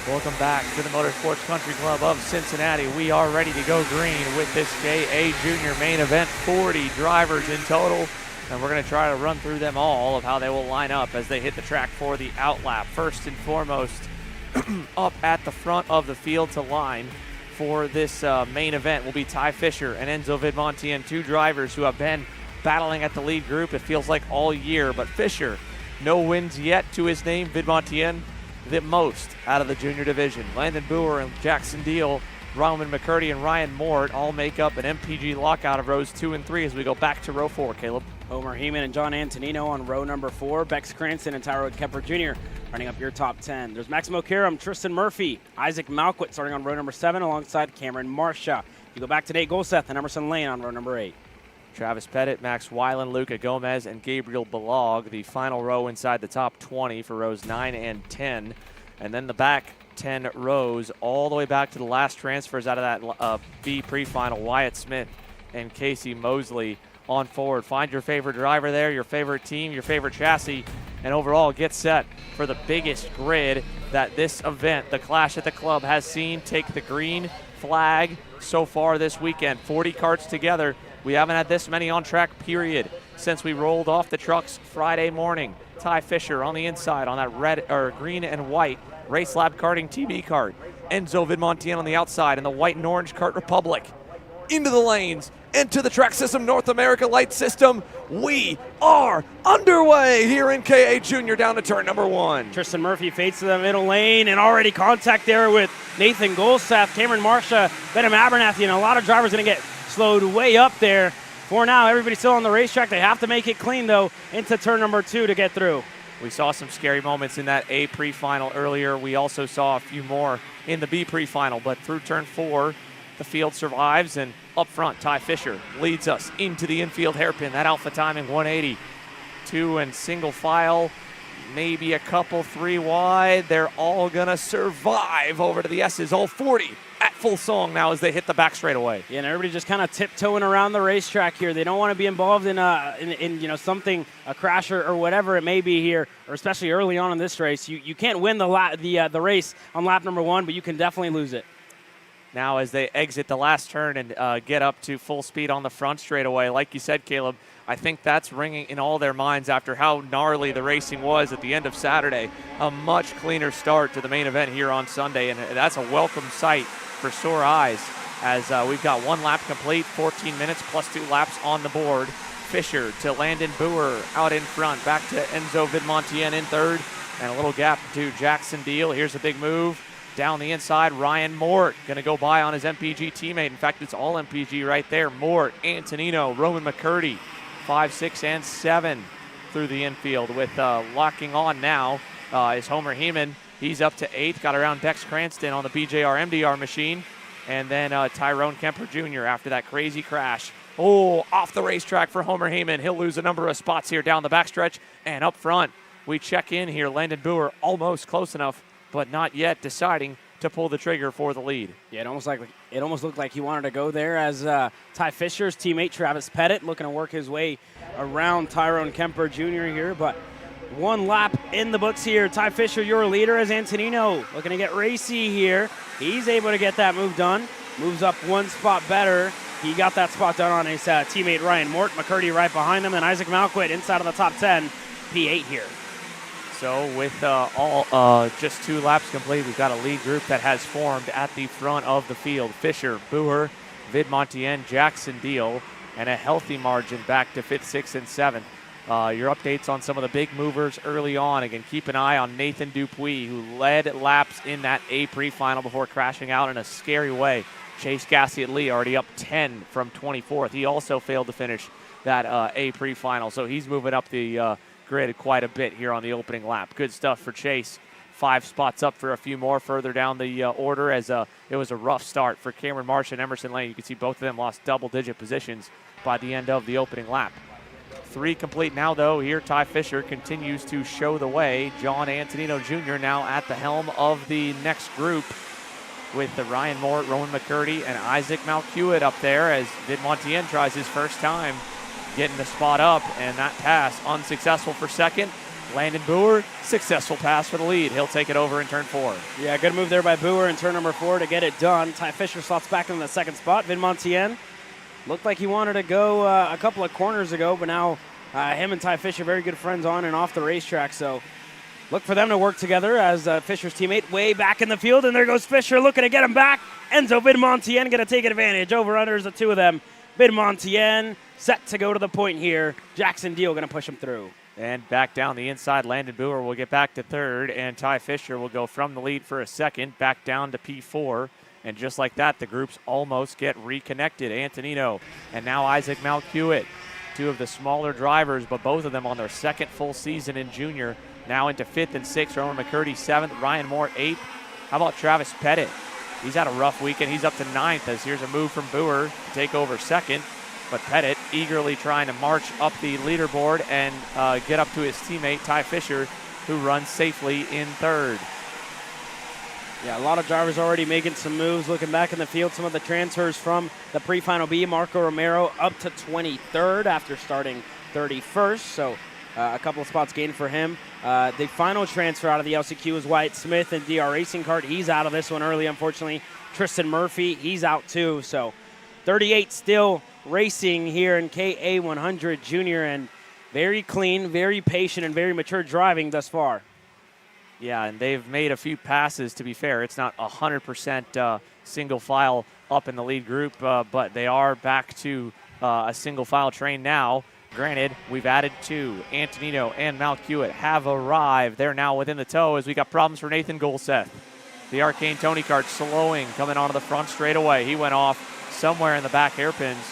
Welcome back to the Motorsports Country Club of Cincinnati. We are ready to go green with this KA Junior main event. 40 drivers in total, and we're going to try to run through them all of how they will line up as they hit the track for the outlap. First and foremost, up at the front of the field to line for this main event will be Ty Fisher and Enzo Vidmontien, two drivers who have been battling at the lead group, it feels like, all year. But Fisher, no wins yet to his name. Vidmontien, the most out of the junior division. Landon Boer and Jackson Deal, Roman McCurdy and Ryan Mort all make up an MPG lockout of rows 2 and 3 as we go back to row 4, Caleb. Homer Heeman and John Antonino on row number 4. Bex Cranston and Tyrone Kemper Jr. running up your top 10. There's Maximo Karam, Tristan Murphy, Isaac Malquit starting on row number 7 alongside Cameron Marcia. You go back to Nate Golseth and Emerson Lane on row number 8. Travis Pettit, Max Weiland, Luca Gomez, and Gabriel Balog, the final row inside the top 20 for rows 9 and 10. And then the back 10 rows all the way back to the last transfers out of that B pre-final, Wyatt Smith and Casey Mosley on forward. Find your favorite driver there, your favorite team, your favorite chassis, and overall get set for the biggest grid that this event, the Clash at the Club, has seen take the green flag so far this weekend. 40 karts together. We haven't had this many on track, period, since we rolled off the trucks Friday morning. Ty Fisher on the inside on that red or green and white Race Lab Karting TB kart. Enzo Vidmontien on the outside in the white and orange Kart Republic. Into the lanes, into the Track System North America Light System. We are underway here in KA Junior down to turn number 1. Tristan Murphy fades to the middle lane and already contact there with Nathan Golseth, Cameron Marcia, Benham Abernathy, and a lot of drivers going to get slowed way up there. For now, everybody's still on the racetrack. They have to make it clean, though, into turn number 2 to get through. We saw some scary moments in that A pre-final earlier. We also saw a few more in the B pre-final, but through turn 4, the field survives, and up front, Ty Fisher leads us into the infield hairpin. That alpha timing 180. 2 and single file, maybe a couple 3 wide. They're all gonna survive over to the S's, all 40 at full song now as they hit the back straightaway. Yeah, and everybody just kind of tiptoeing around the racetrack here. They don't want to be involved in you know, something, a crash or whatever it may be here, or especially early on in this race. You can't win the race on lap number 1, but you can definitely lose it. Now as they exit the last turn and get up to full speed on the front straightaway, like you said, Caleb, I think that's ringing in all their minds after how gnarly the racing was at the end of Saturday. A much cleaner start to the main event here on Sunday, and that's a welcome sight for sore eyes as we've got 1 lap complete, 14 minutes plus 2 laps on the board. Fisher to Landon Boer out in front, back to Enzo Vidmontien in third, and a little gap to Jackson Deal. Here's a big move. Down the inside, Ryan Mort going to go by on his MPG teammate. In fact, it's all MPG right there. Mort, Antonino, Roman McCurdy, 5, 6, and 7 through the infield with locking on now is Homer Heeman. He's up to 8th, got around Bex Cranston on the BJR MDR machine. And then Tyrone Kemper Jr. after that crazy crash. Oh, off the racetrack for Homer Heeman. He'll lose a number of spots here down the backstretch. And up front, we check in here. Landon Boer almost close enough, but not yet, deciding to pull the trigger for the lead. Yeah, it almost looked like he wanted to go there as Ty Fisher's teammate Travis Pettit looking to work his way around Tyrone Kemper Jr. here, but 1 lap in the books here. Ty Fisher, your leader, as Antonino looking to get racy here. He's able to get that move done. Moves up 1 spot better. He got that spot done on his teammate Ryan Mort. McCurdy right behind him, and Isaac Malquit inside of the top 10, P8 here. So with just 2 laps complete, we've got a lead group that has formed at the front of the field. Fisher, Boer, Vidmontien, Jackson Deal, and a healthy margin back to 5th, 6th, and 7th. Your updates on some of the big movers early on. Again, keep an eye on Nathan Dupuis, who led laps in that A pre-final before crashing out in a scary way. Chase Gassiet-Lee already up 10 from 24th. He also failed to finish that A pre-final, so he's moving up the grid quite a bit here on the opening lap. Good stuff for Chase. 5 spots up for a few more further down the order as it was a rough start for Cameron Marsh and Emerson Lane. You can see both of them lost double-digit positions by the end of the opening lap. 3 complete now, though. Here, Ty Fisher continues to show the way. John Antonino Jr. now at the helm of the next group with the Ryan Mort, Roman McCurdy, and Isaac Malquit up there as Vidmontien tries his first time getting the spot up, and that pass unsuccessful for second. Landon Boer, successful pass for the lead. He'll take it over in turn 4. Yeah, good move there by Boer in turn number 4 to get it done. Ty Fisher slots back in the second spot. Vin Montien looked like he wanted to go a couple of corners ago, but now him and Ty Fisher very good friends on and off the racetrack. So look for them to work together as Fisher's teammate way back in the field. And there goes Fisher looking to get him back. Enzo Vin Montien going to take advantage. Over-unders the two of them. Vin Montien set to go to the point here. Jackson Deal going to push him through. And back down the inside, Landon Boer will get back to third, and Ty Fisher will go from the lead for a second, back down to P4. And just like that, the groups almost get reconnected. Antonino and now Isaac Malcuit, two of the smaller drivers, but both of them on their second full season in junior, now into 5th and 6th. Roman McCurdy 7th, Ryan Moore 8th. How about Travis Pettit? He's had a rough weekend. He's up to 9th as here's a move from Boer to take over 2nd. But Pettit eagerly trying to march up the leaderboard and get up to his teammate, Ty Fisher, who runs safely in 3rd. Yeah, a lot of drivers already making some moves. Looking back in the field, some of the transfers from the pre-final B, Marco Romero up to 23rd after starting 31st. So a couple of spots gained for him. The final transfer out of the LCQ is Wyatt Smith and DR Racing Kart. He's out of this one early, unfortunately. Tristan Murphy, he's out too. So 38 still racing here in KA100 Junior, and very clean, very patient, and very mature driving thus far. Yeah, and they've made a few passes, to be fair. It's not 100% single file up in the lead group, but they are back to a single file train now. Granted, we've added 2. Antonino and Malcuit have arrived. They're now within the tow as we got problems for Nathan Golseth. The Arcane Tony Kart slowing, coming onto the front straight away. He went off somewhere in the back hairpins,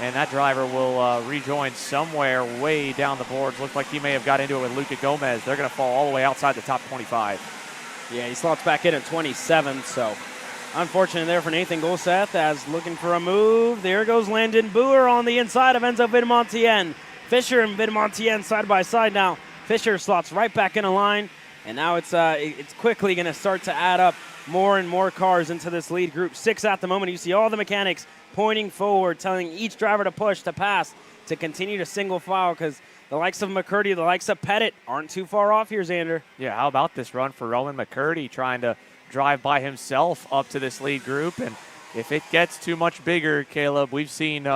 and that driver will rejoin somewhere way down the boards. Looks like he may have got into it with Luca Gomez. They're going to fall all the way outside the top 25. Yeah, he slots back in at 27th, so unfortunate there for Nathan Golseth as looking for a move. There goes Landon Boer on the inside of Enzo Vin Montien. Fisher and Vin Montien side by side now. Fisher slots right back in a line, and now it's quickly going to start to add up more and more cars into this lead group. 6 at the moment. You see all the mechanics pointing forward, telling each driver to push, to pass, to continue to single file, because the likes of McCurdy, the likes of Pettit aren't too far off here, Xander. Yeah, how about this run for Roman McCurdy trying to drive by himself up to this lead group? And if it gets too much bigger, Caleb, we've seen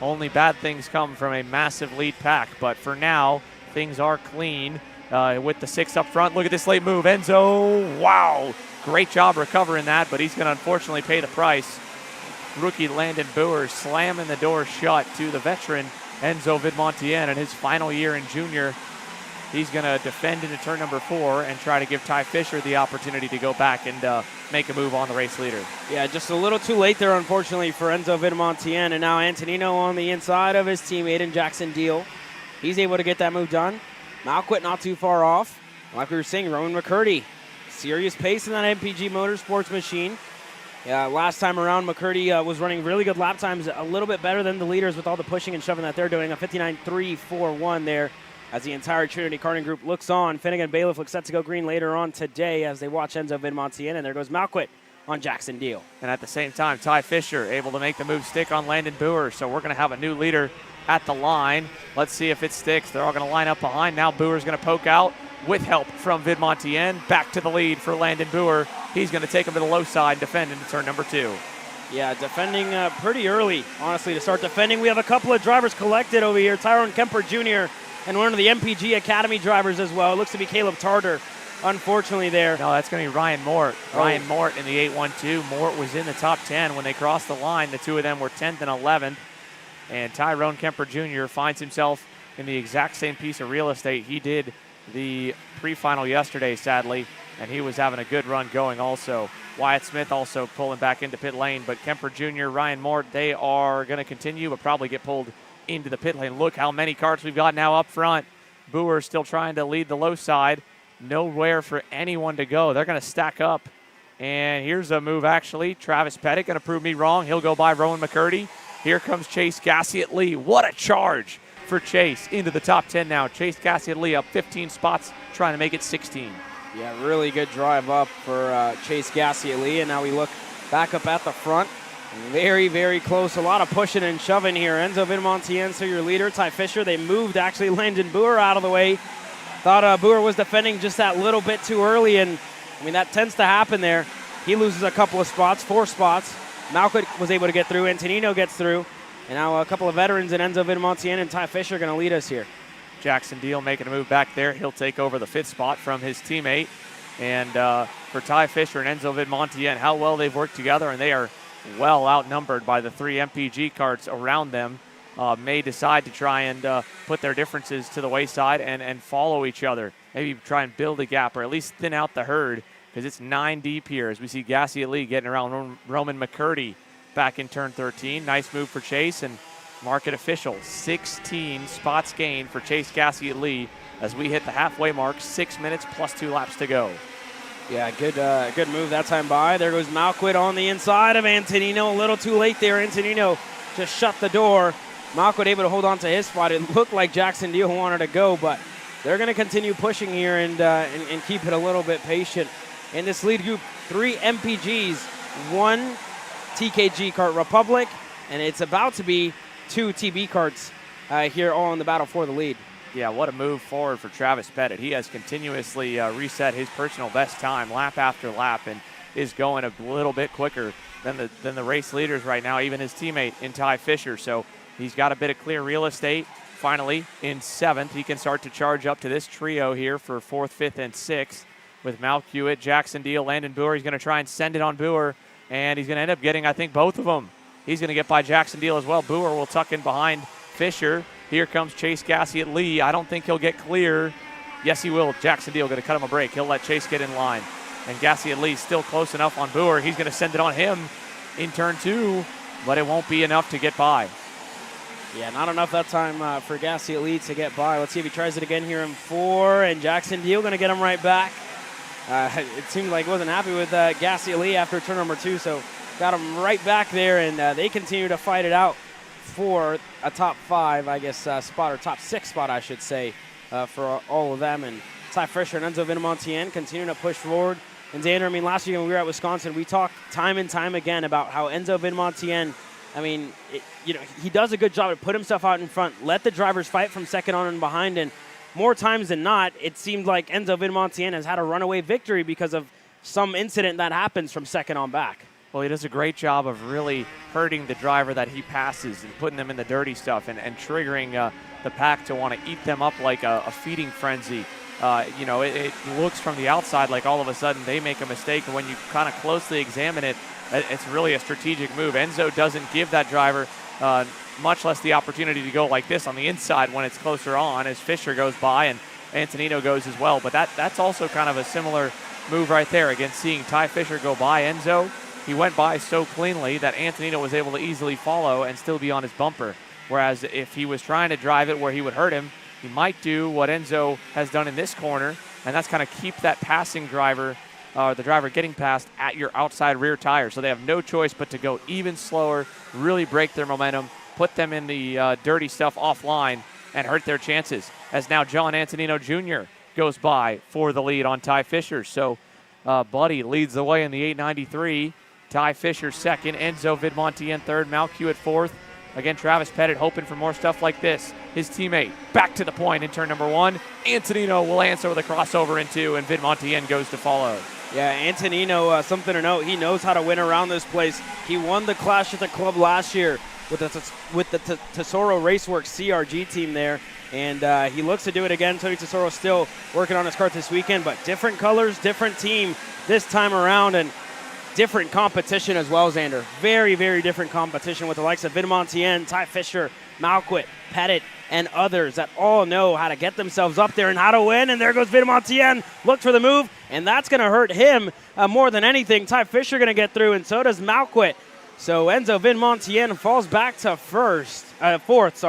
only bad things come from a massive lead pack. But for now, things are clean with the 6 up front. Look at this late move. Enzo, wow. Great job recovering that, but he's going to unfortunately pay the price. Rookie Landon Boer slamming the door shut to the veteran Enzo Vin Montien in his final year in junior. He's going to defend into turn number 4 and try to give Ty Fisher the opportunity to go back and make a move on the race leader. Yeah, just a little too late there, unfortunately, for Enzo Vin Montien. And now Antonino on the inside of his teammate in Jackson Deal. He's able to get that move done. Malcuit not too far off. Like we were saying, Rowan McCurdy, serious pace in that MPG Motorsports machine. Last time around, McCurdy was running really good lap times, a little bit better than the leaders with all the pushing and shoving that they're doing. A 59.341 there as the entire Trinity Karting Group looks on. Finnegan Bailiff looks set to go green later on today as they watch Enzo Vin Montien, and there goes Malcuit on Jackson Deal. And at the same time, Ty Fisher able to make the move stick on Landon Boer, so we're going to have a new leader at the line. Let's see if it sticks. They're all going to line up behind. Now Boer's going to poke out with help from Vin Montien. Back to the lead for Landon Boer. He's going to take him to the low side and defend into turn number 2. Yeah, defending pretty early, honestly, to start defending. We have a couple of drivers collected over here. Tyrone Kemper Jr. and one of the MPG Academy drivers as well. It looks to be Caleb Tarter, unfortunately, there. No, that's going to be Ryan Mort. Ryan Mort in the 812. Mort was in the top 10 when they crossed the line. The two of them were 10th and 11th. And Tyrone Kemper Jr. finds himself in the exact same piece of real estate he did the pre-final yesterday, sadly, and he was having a good run going also. Wyatt Smith also pulling back into pit lane, but Kemper Jr., Ryan Mort, they are going to continue, but probably get pulled into the pit lane. Look how many karts we've got now up front. Boer still trying to lead the low side. Nowhere for anyone to go. They're going to stack up. And here's a move, actually. Travis Pettit going to prove me wrong. He'll go by Rowan McCurdy. Here comes Chase Gassiet-Lee. What a charge for Chase into the top 10 now. Chase Gassiet-Lee up 15 spots, trying to make it 16. Yeah, really good drive up for Chase Gassiet-Lee. And now we look back up at the front. Very, very close. A lot of pushing and shoving here. Enzo Vin Montien, so your leader. Ty Fisher, they moved actually Landon Boer out of the way. Thought Boer was defending just that little bit too early, and I mean, that tends to happen there. He loses a couple of spots, 4 spots. Malquit was able to get through. Antonino gets through. And now a couple of veterans in Enzo Vidamontien and Ty Fisher are going to lead us here. Jackson Deal making a move back there. He'll take over the 5th spot from his teammate. And for Ty Fisher and Enzo Vidamontien, how well they've worked together, and they are well outnumbered by the 3 MPG carts around them. May decide to try and put their differences to the wayside and follow each other. Maybe try and build a gap or at least thin out the herd, because it's 9 deep here as we see Gassie Lee getting around Roman McCurdy back in turn 13. Nice move for Chase, and market official, 16 spots gained for Chase Gassie Lee as we hit the halfway mark, 6 minutes plus 2 laps to go. Yeah, good move that time by. There goes Malquit on the inside of Antonino. A little too late there. Antonino just shut the door. Malquit able to hold on to his spot. It looked like Jackson Deal wanted to go, but they're going to continue pushing here and keep it a little bit patient. In this lead group, 3 MPGs, 1 TKG Kart Republic, and it's about to be 2 TB carts here all in the battle for the lead. Yeah, what a move forward for Travis Pettit. He has continuously reset his personal best time lap after lap and is going a little bit quicker than the race leaders right now, even his teammate in Ty Fisher. So he's got a bit of clear real estate. Finally, in 7th, he can start to charge up to this trio here for 4th, 5th, and 6th with Mal Hewitt, Jackson Deal, Landon Boer. He's going to try and send it on Boer, and he's going to end up getting, I think, both of them. He's going to get by Jackson Deal as well. Boer will tuck in behind Fisher. Here comes Chase Gassie at Lee. I don't think he'll get clear. Yes, he will. Jackson Deal going to cut him a break. He'll let Chase get in line. And Gassie at Lee still close enough on Boer. He's going to send it on him in turn 2, but it won't be enough to get by. Yeah, not enough that time for Gassie at Lee to get by. Let's see if he tries it again here in 4, and Jackson Deal going to get him right back. It seemed like he wasn't happy with Gassie Lee after turn number 2, so got him right back there, and they continue to fight it out for a top 5, I guess, spot, or top 6 spot, I should say, for all of them. And Ty Fisher and Enzo Vidamontien continue to push forward. And Xander, I mean, last year when we were at Wisconsin, we talked time and time again about how Enzo Vidamontien, I mean, he does a good job to put himself out in front, let the drivers fight from second on and behind, and more times than not, it seemed like Enzo Vidamontien has had a runaway victory because of some incident that happens from second on back. Well, he does a great job of really hurting the driver that he passes and putting them in the dirty stuff and triggering the pack to want to eat them up like a feeding frenzy. It looks from the outside like all of a sudden they make a mistake, and when you kind of closely examine it, it's really a strategic move. Enzo doesn't give that driver much less the opportunity to go like this on the inside when it's closer on as Fisher goes by and Antonino goes as well. But that's also kind of a similar move right there. Again, seeing Ty Fisher go by Enzo, he went by so cleanly that Antonino was able to easily follow and still be on his bumper. Whereas if he was trying to drive it where he would hurt him, he might do what Enzo has done in this corner, and that's kind of keep that passing driver, the driver getting past at your outside rear tire. So they have no choice but to go even slower, really break their momentum, put them in the dirty stuff offline, and hurt their chances. As now John Antonino Jr. goes by for the lead on Ty Fisher. So Buddy leads the way in the 893. Ty Fisher second, Enzo Vidamontien third, Mal Hewitt fourth. Again, Travis Pettit hoping for more stuff like this. His teammate back to the point in turn number 1. Antonino will answer with a crossover in 2, and Vidamontien goes to follow. Yeah, Antonino, something to note, he knows how to win around this place. He won the Clash at the Club last year with the Tesoro Raceworks CRG team there, and he looks to do it again. Tony Tesoro still working on his kart this weekend, but different colors, different team this time around, and different competition as well, Xander. Very, very different competition with the likes of Vidamontien, Ty Fisher, Malquit, Pettit, and others that all know how to get themselves up there and how to win. And there goes Vidamontien. Look for the move, and that's going to hurt him more than anything. Ty Fisher going to get through, and so does Malquit. So Enzo Vidamontien falls back to fourth.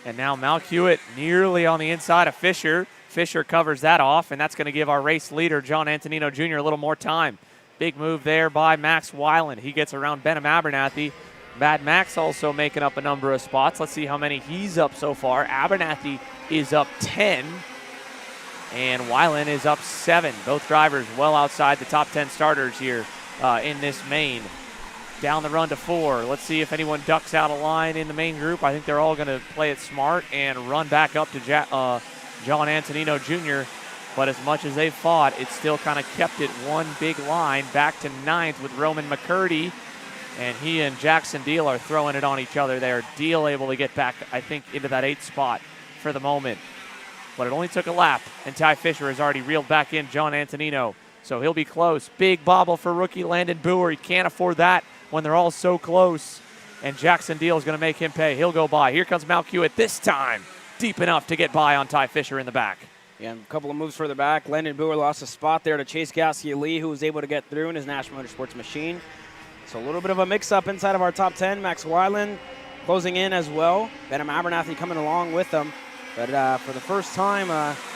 And now Mal Hewitt nearly on the inside of Fisher. Fisher covers that off, and that's going to give our race leader, John Antonino Jr., a little more time. Big move there by Max Weiland. He gets around Benham Abernathy. Mad Max also making up a number of spots. Let's see how many he's up so far. Abernathy is up 10, and Weiland is up 7. Both drivers well outside the top 10 starters here in this main. Down the run to 4. Let's see if anyone ducks out of line in the main group. I think they're all going to play it smart and run back up to John Antonino Jr., but as much as they've fought, it still kind of kept it one big line back to 9th with Roman McCurdy, and he and Jackson Deal are throwing it on each other there. Deal able to get back, I think, into that 8th spot for the moment. But it only took a lap, and Ty Fisher has already reeled back in John Antonino, so he'll be close. Big bobble for rookie Landon Boer. He can't afford that when they're all so close, and Jackson Deal is going to make him pay. He'll go by. Here comes Mal Hewitt this time, deep enough to get by on Ty Fisher in the back. Yeah, and a couple of moves further back. Landon Boer lost a spot there to Chase Gassier-Lee, who was able to get through in his National Motorsports machine. So a little bit of a mix-up inside of our top 10. Max Weiland closing in as well. Benham Abernathy coming along with them. But for the first time,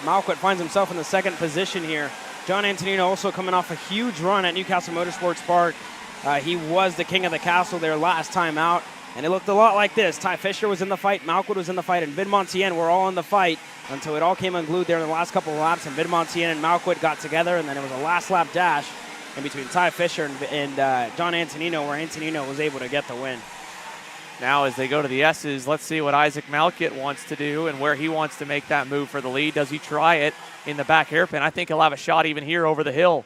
Malquit finds himself in the 2nd position here. John Antonino also coming off a huge run at Newcastle Motorsports Park. He was the king of the castle there last time out, and it looked a lot like this. Ty Fisher was in the fight, Malquit was in the fight, and Vidmontien were all in the fight until it all came unglued there in the last couple of laps, and Vidmontien and Malquit got together, and then it was a last lap dash in between Ty Fisher and John Antonino, where Antonino was able to get the win. Now as they go to the S's, let's see what Isaac Malkit wants to do and where he wants to make that move for the lead. Does he try it in the back hairpin? I think he'll have a shot even here over the hill.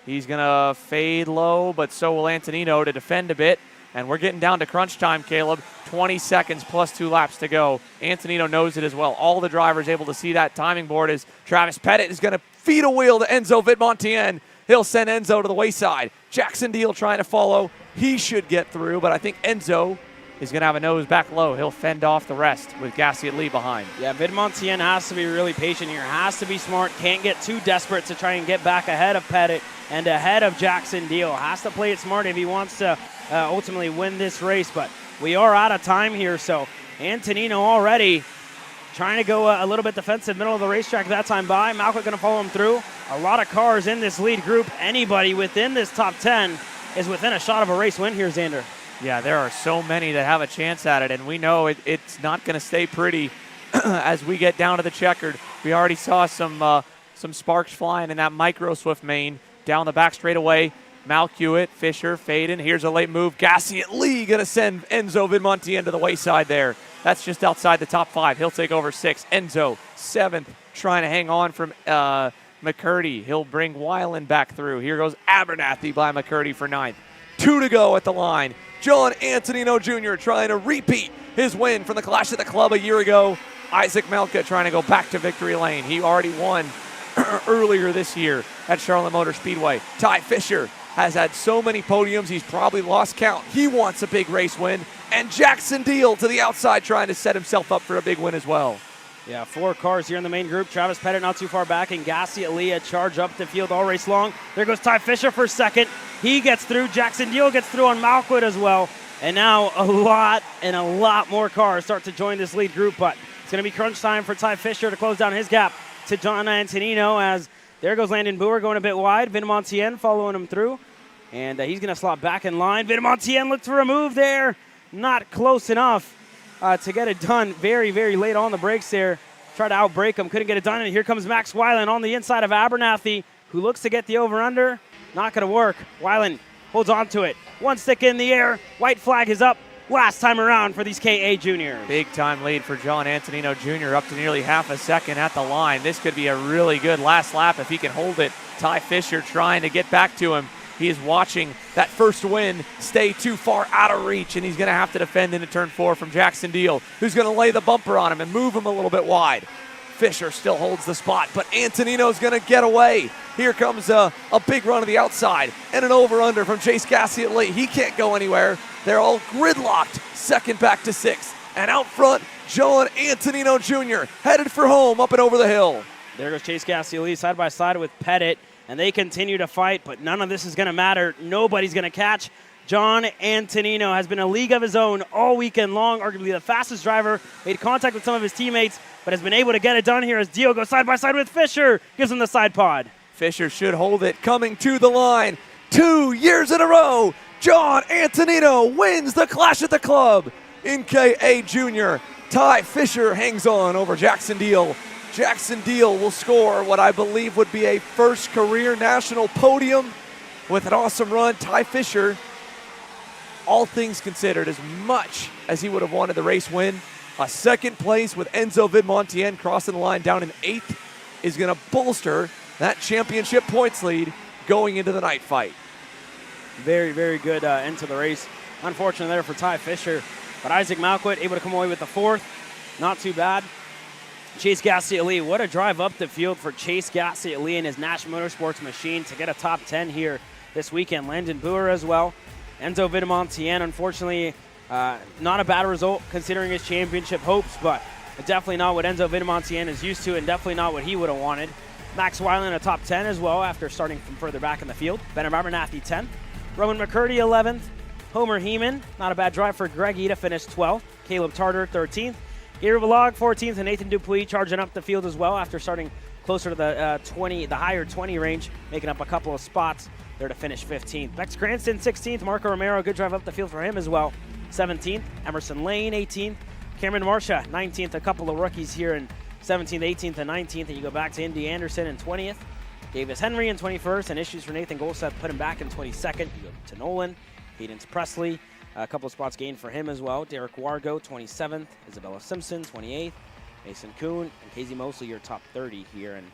He's going to fade low, but so will Antonino to defend a bit. And we're getting down to crunch time, Caleb. 20 seconds plus 2 laps to go. Antonino knows it as well. All the drivers able to see that timing board as Travis Pettit is going to feed a wheel to Enzo Vidmontien. He'll send Enzo to the wayside. Jackson Deal trying to follow. He should get through, but I think Enzo is going to have a nose back low. He'll fend off the rest with Gassier-Lee behind. Yeah, Vidmontien has to be really patient here. Has to be smart. Can't get too desperate to try and get back ahead of Pettit and ahead of Jackson Deal. Has to play it smart if he wants to ultimately win this race. But we are out of time here, so Antonino already trying to go a little bit defensive, middle of the racetrack that time by. Malcolm going to follow him through. A lot of cars in this lead group. Anybody within this top 10 is within a shot of a race win here, Xander. Yeah, there are so many that have a chance at it, and we know it's not going to stay pretty as we get down to the checkered. We already saw some sparks flying in that micro Swift main down the back straightaway. Mal Hewitt, Fisher, Faden. Here's a late move. Gassier-Lee going to send Enzo Vidmontien to the wayside there. That's just outside the top 5. He'll take over 6. Enzo, 7th, trying to hang on from McCurdy. He'll bring Weiland back through. Here goes Abernathy by McCurdy for 9th. 2 to go at the line. John Antonino Jr. trying to repeat his win from the Clash at the Club a year ago. Isaac Malka trying to go back to victory lane. He already won earlier this year at Charlotte Motor Speedway. Ty Fisher has had so many podiums, he's probably lost count. He wants a big race win. And Jackson Deal to the outside trying to set himself up for a big win as well. Yeah, 4 cars here in the main group. Travis Pettit not too far back, and Gassier-Lee a charge up the field all race long. There goes Ty Fisher for 2nd. He gets through. Jackson Deal gets through on Malquit as well. And now a lot more cars start to join this lead group, but it's going to be crunch time for Ty Fisher to close down his gap to John Antonino, as there goes Landon Boer going a bit wide. Vidmontien following him through, and he's going to slot back in line. Vidmontien looked for a move there. Not close enough to get it done. Very, very late on the brakes there. Tried to outbrake him, couldn't get it done. And here comes Max Weiland on the inside of Abernathy, who looks to get the over-under. Not going to work. Weiland holds on to it. 1 stick in the air. White flag is up. Last time around for these KA juniors. Big time lead for John Antonino Jr. up to nearly half a second at the line. This could be a really good last lap if he can hold it. Ty Fisher trying to get back to him. He is watching that first win stay too far out of reach, and he's going to have to defend into turn 4 from Jackson Deal, who's going to lay the bumper on him and move him a little bit wide. Fisher still holds the spot, but Antonino's going to get away. Here comes a big run to the outside and an over-under from Chase Gassier-Lee. He can't go anywhere. They're all gridlocked, 2nd back to 6th. And out front, John Antonino Jr. headed for home up and over the hill. There goes Chase Gassier-Lee side by side with Pettit, and they continue to fight, but none of this is going to matter. Nobody's going to catch. John Antonino has been a league of his own all weekend long, arguably the fastest driver, made contact with some of his teammates, but has been able to get it done here as Deal goes side by side with Fisher, gives him the side pod. Fisher should hold it, coming to the line. 2 years in a row, John Antonino wins the Clash at the Club in KA Junior. Ty Fisher hangs on over Jackson Deal. Jackson Deal will score what I believe would be a first career national podium with an awesome run. Ty Fisher, all things considered, as much as he would have wanted the race win, A second place with Enzo Vidmontien crossing the line down in 8th is going to bolster that championship points lead going into the night fight. Very, very good end to the race. Unfortunate there for Ty Fisher, but Isaac Malquit able to come away with the 4th. Not too bad. Chase Gassier-Lee, what a drive up the field for Chase Gassier-Lee and his Nash Motorsports machine to get a top 10 here this weekend. Landon Boer as well. Enzo Vidmontien, unfortunately, not a bad result considering his championship hopes, but definitely not what Enzo Vidmontien is used to and definitely not what he would have wanted. Max Weiland a top 10 as well after starting from further back in the field. Ben Abernathy 10th. Roman McCurdy 11th. Homer Heeman, not a bad drive for Greg E to finish 12th. Caleb Tarter 13th. Gary Vlog 14th, and Nathan Dupuis charging up the field as well after starting closer to the higher 20 range, making up a couple of spots there to finish 15th. Bex Cranston 16th. Marco Romero, good drive up the field for him as well. 17th. Emerson Lane 18th. Cameron Marcia 19th. A couple of rookies here in 17th, 18th, and 19th. And you go back to Indy Anderson in 20th. Davis Henry in 21st, and issues for Nathan Golseth put him back in 22nd. You go to Nolan, Cadence Presley, a couple of spots gained for him as well. Derek Wargo, 27th. Isabella Simpson, 28th. Mason Kuhn and Casey Mosley, your top 30 here. And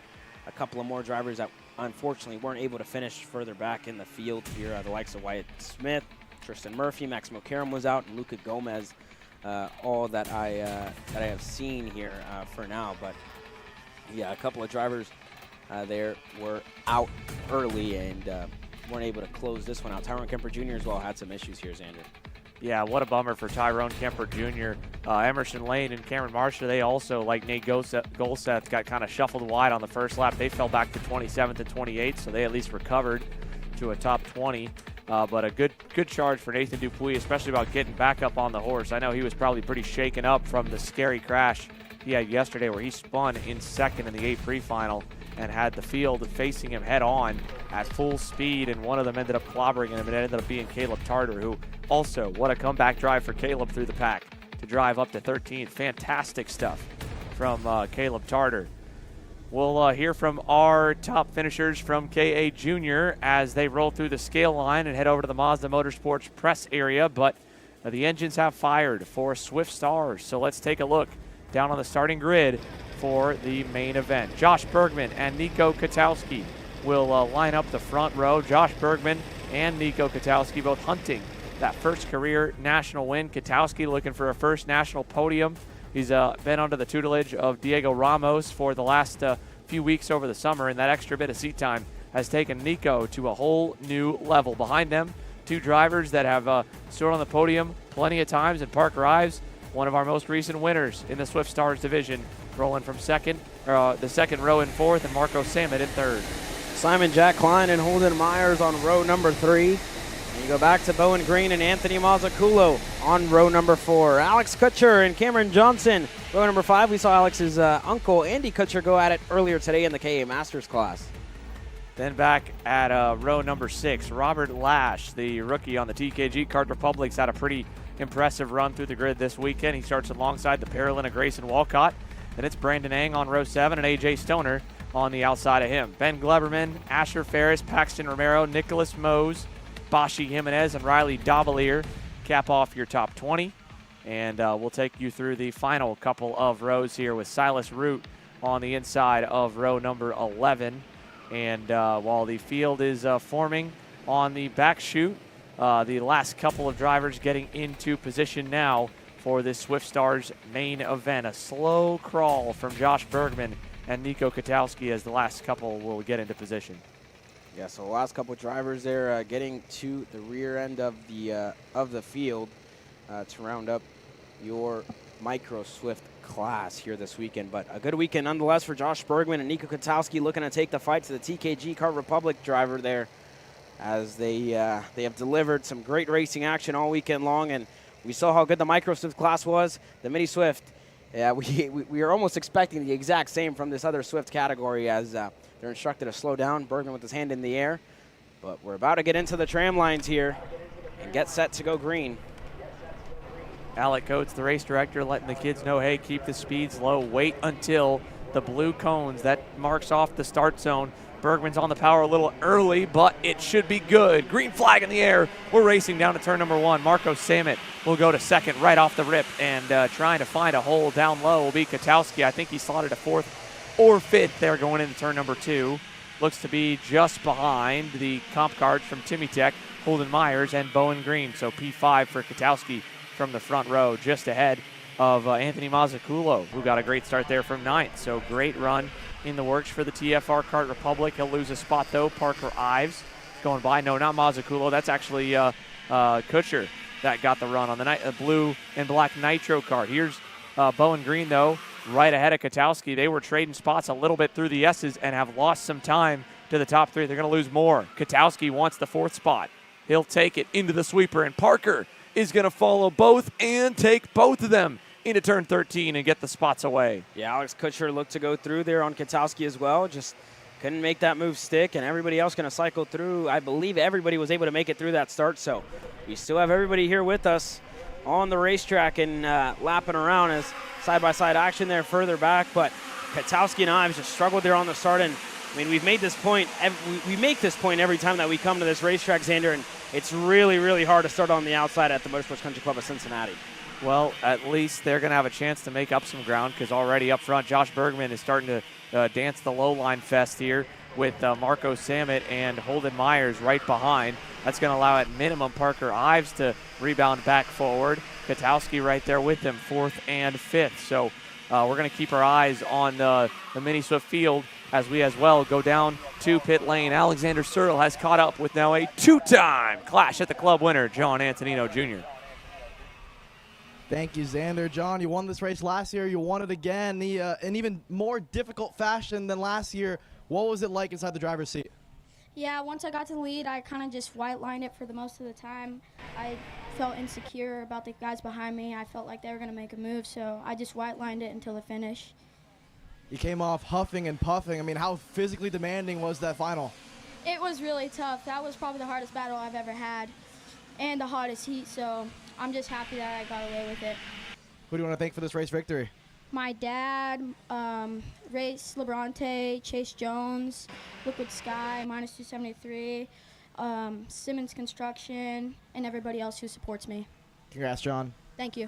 a couple of more drivers that unfortunately weren't able to finish further back in the field here. The likes of Wyatt Smith, Tristan Murphy, Maximo Karam was out, and Luca Gomez. All that I have seen here for now. But yeah, a couple of drivers there were out early and weren't able to close this one out. Tyrone Kemper Jr. as well had some issues here, Xander. Yeah, what a bummer for Tyrone Kemper Jr. Emerson Lane and Cameron Marcia, they also, like Nate Golseth, got kind of shuffled wide on the first lap. They fell back to 27th and 28th, so they at least recovered to a top 20. But a good charge for Nathan Dupuis, especially about getting back up on the horse. I know he was probably pretty shaken up from the scary crash he had yesterday where he spun in second in the 8 pre-final and had the field facing him head on at full speed, and one of them ended up clobbering him, and it ended up being Caleb Tarter, who also, what a comeback drive for Caleb through the pack to drive up to 13th. Fantastic stuff from Caleb Tarter. We'll hear from our top finishers from KA Junior as they roll through the scale line and head over to the Mazda Motorsports press area, but the engines have fired for Swift Stars, so let's take a look down on the starting grid for the main event. Josh Bergman and Nico Katowski will line up the front row. Josh Bergman and Nico Katowski both hunting that first career national win. Katowski looking for a first national podium. He's been under the tutelage of Diego Ramos for the last few weeks over the summer, and that extra bit of seat time has taken Nico to a whole new level. Behind them, 2 drivers that have stood on the podium plenty of times, and Parker Ives, one of our most recent winners in the Swift Stars division, rolling from the second row in 4th, and Marco Sammet in 3rd. Simon Jack Klein and Holden Myers on row number 3. And you go back to Bowen Green and Anthony Mazzucchello on row number 4. Alex Kutcher and Cameron Johnson, row number 5. We saw Alex's uncle, Andy Kutcher, go at it earlier today in the KA Masters class. Then back at row number 6, Robert Lash, the rookie on the TKG Kart Republic's had a pretty impressive run through the grid this weekend. He starts alongside the Paralyn of Grayson Walcott. Then it's Brandon Ang on row 7 and AJ Stoner on the outside of him. Ben Gleberman, Asher Ferris, Paxton Romero, Nicholas Mose, Bashi Jimenez, and Riley Dobelier cap off your top 20. And we'll take you through the final couple of rows here with Silas Root on the inside of row number 11. And while the field is forming on the back chute, the last couple of drivers getting into position now for this Swift Stars main event. A slow crawl from Josh Bergman and Nico Katowski as the last couple will get into position. Yeah, so the last couple of drivers there getting to the rear end of the field to round up your Micro Swift class here this weekend. But a good weekend nonetheless for Josh Bergman and Nico Katowski, looking to take the fight to the TKG Kart Republic driver there, as they have delivered some great racing action all weekend long. And we saw how good the Micro Swift class was. The Mini Swift, we are almost expecting the exact same from this other Swift category, as they're instructed to slow down. Bergman with his hand in the air. But we're about to get into the tram lines here and get set to go green. Alec Coates, the race director, letting the kids know, hey, keep the speeds low. Wait until the blue cones. That marks off the start zone. Bergman's on the power a little early, but it should be good. Green flag in the air. We're racing down to turn number 1. Marco Samet will go to second right off the rip, and trying to find a hole down low will be Katowski. I think he slotted a 4th or 5th there going into turn number 2. Looks to be just behind the comp cards from Timmy Tech, Holden Myers, and Bowen Green. So P5 for Katowski from the front row, just ahead of Anthony Mazzucchello, who got a great start there from 9th. So great run in the works for the TFR Kart Republic. He'll lose a spot, though. Parker Ives going by. No, not Mazzucchello. That's actually Kutcher that got the run on the blue and black Nitro kart. Here's Bowen Green, though, right ahead of Katowski. They were trading spots a little bit through the S's and have lost some time to the top 3. They're going to lose more. Katowski wants the 4th spot. He'll take it into the sweeper, and Parker is going to follow both and take both of them into turn 13 and get the spots away. Yeah, Alex Kutcher looked to go through there on Katowski as well. Just couldn't make that move stick, and everybody else going to cycle through. I believe everybody was able to make it through that start, so we still have everybody here with us on the racetrack and lapping around as side-by-side action there further back. But Katowski and Ives just struggled there on the start, and I mean, we've made this point. We make this point every time that we come to this racetrack, Xander, and it's really, really hard to start on the outside at the Motorsports Country Club of Cincinnati. Well, at least they're going to have a chance to make up some ground, because already up front, Josh Bergman is starting to dance the low line fest here with Marco Samet and Holden Myers right behind. That's going to allow at minimum Parker Ives to rebound back forward. Katowski right there with him, 4th and 5th. So we're going to keep our eyes on the Mini Swift field as we as well go down to pit lane. Alexander Searle has caught up with now a 2-time Clash at the Club winner, John Antonino Jr. Thank you, Xander. John, you won this race last year. You won it again in even more difficult fashion than last year. What was it like inside the driver's seat? Yeah, once I got to the lead, I kind of just white-lined it for the most of the time. I felt insecure about the guys behind me. I felt like they were going to make a move, so I just white-lined it until the finish. You came off huffing and puffing. I mean, how physically demanding was that final? It was really tough. That was probably the hardest battle I've ever had and the hottest heat, so I'm just happy that I got away with it. Who do you want to thank for this race victory? My dad, Race Labronte, Chase Jones, Liquid Sky, Minus 273, Simmons Construction, and everybody else who supports me. Congrats, John. Thank you.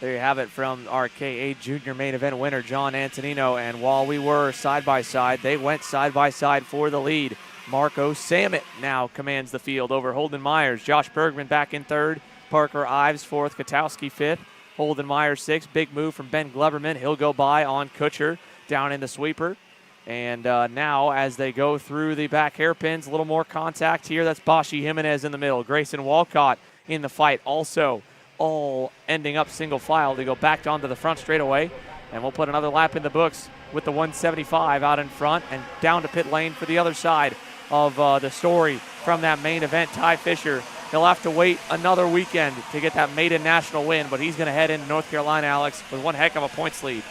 There you have it from our K8 Junior main event winner, John Antonino. And while we were side by side, they went side by side for the lead. Marco Samet now commands the field over Holden Myers. Josh Bergman back in 3rd. Parker Ives 4th. Katowski 5th. Holden Myers 6th. Big move from Ben Gleberman. He'll go by on Kutcher down in the sweeper. And now as they go through the back hairpins, a little more contact here. That's Bashi Jimenez in the middle. Grayson Walcott in the fight also. All ending up single file to go back onto the front straightaway. And we'll put another lap in the books with the 175 out in front and down to pit lane for the other side of the story from that main event. Ty Fisher, he'll have to wait another weekend to get that maiden national win, but he's going to head into North Carolina, Alex, with one heck of a points lead.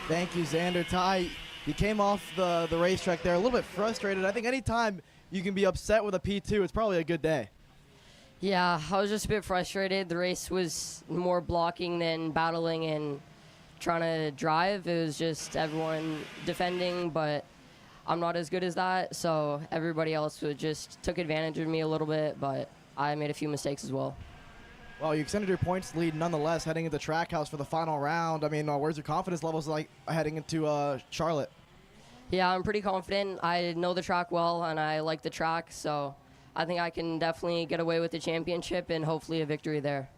Thank you, Xander. Ty, you came off the racetrack there a little bit frustrated. I think anytime you can be upset with a P2, it's probably a good day. Yeah, I was just a bit frustrated. The race was more blocking than battling and trying to drive. It was just everyone defending, but I'm not as good as that, so everybody else just took advantage of me a little bit, but I made a few mistakes as well. Well, you extended your points lead nonetheless heading into Trackhouse for the final round. I mean, where's your confidence levels like heading into Charlotte? Yeah, I'm pretty confident. I know the track well, and I like the track, so I think I can definitely get away with the championship and hopefully a victory there.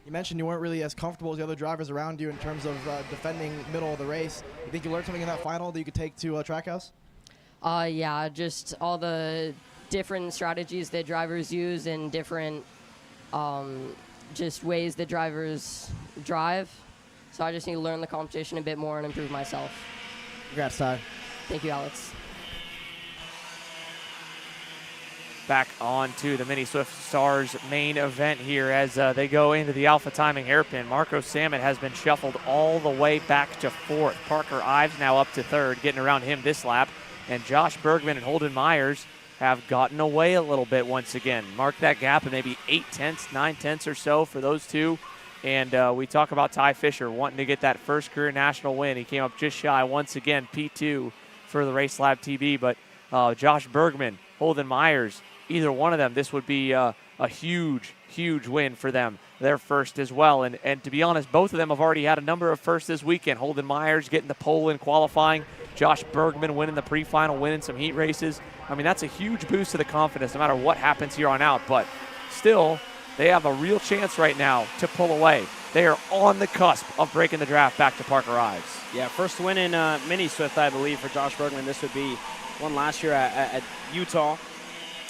You mentioned you weren't really as comfortable as the other drivers around you in terms of defending middle of the race. You think you learned something in that final that you could take to Trackhouse? Yeah, just all the different strategies that drivers use and different just ways that drivers drive. So I just need to learn the competition a bit more and improve myself. Congrats, Ty. Thank you, Alex. Back on to the Mini Swift Stars main event here as they go into the Alpha Timing hairpin. Marco Samet has been shuffled all the way back to 4th. Parker Ives now up to 3rd, getting around him this lap. And Josh Bergman and Holden Myers have gotten away a little bit once again. Mark that gap of maybe 8 tenths, 9 tenths or so for those two And we talk about Ty Fisher wanting to get that first career national win. He came up just shy once again, P2 for the Race Lab TV. But Josh Bergman, Holden Myers, either one of them, this would be a huge, huge win for them. Their first as well. And to be honest, both of them have already had a number of firsts this weekend. Holden Myers getting the pole in qualifying. Josh Bergman winning the pre-final, winning some heat races. I mean, that's a huge boost to the confidence no matter what happens here on out. But still, they have a real chance right now to pull away. They are on the cusp of breaking the draft back to Parker Ives. Yeah, first win in Mini Swift, I believe, for Josh Bergman. This would be one last year at Utah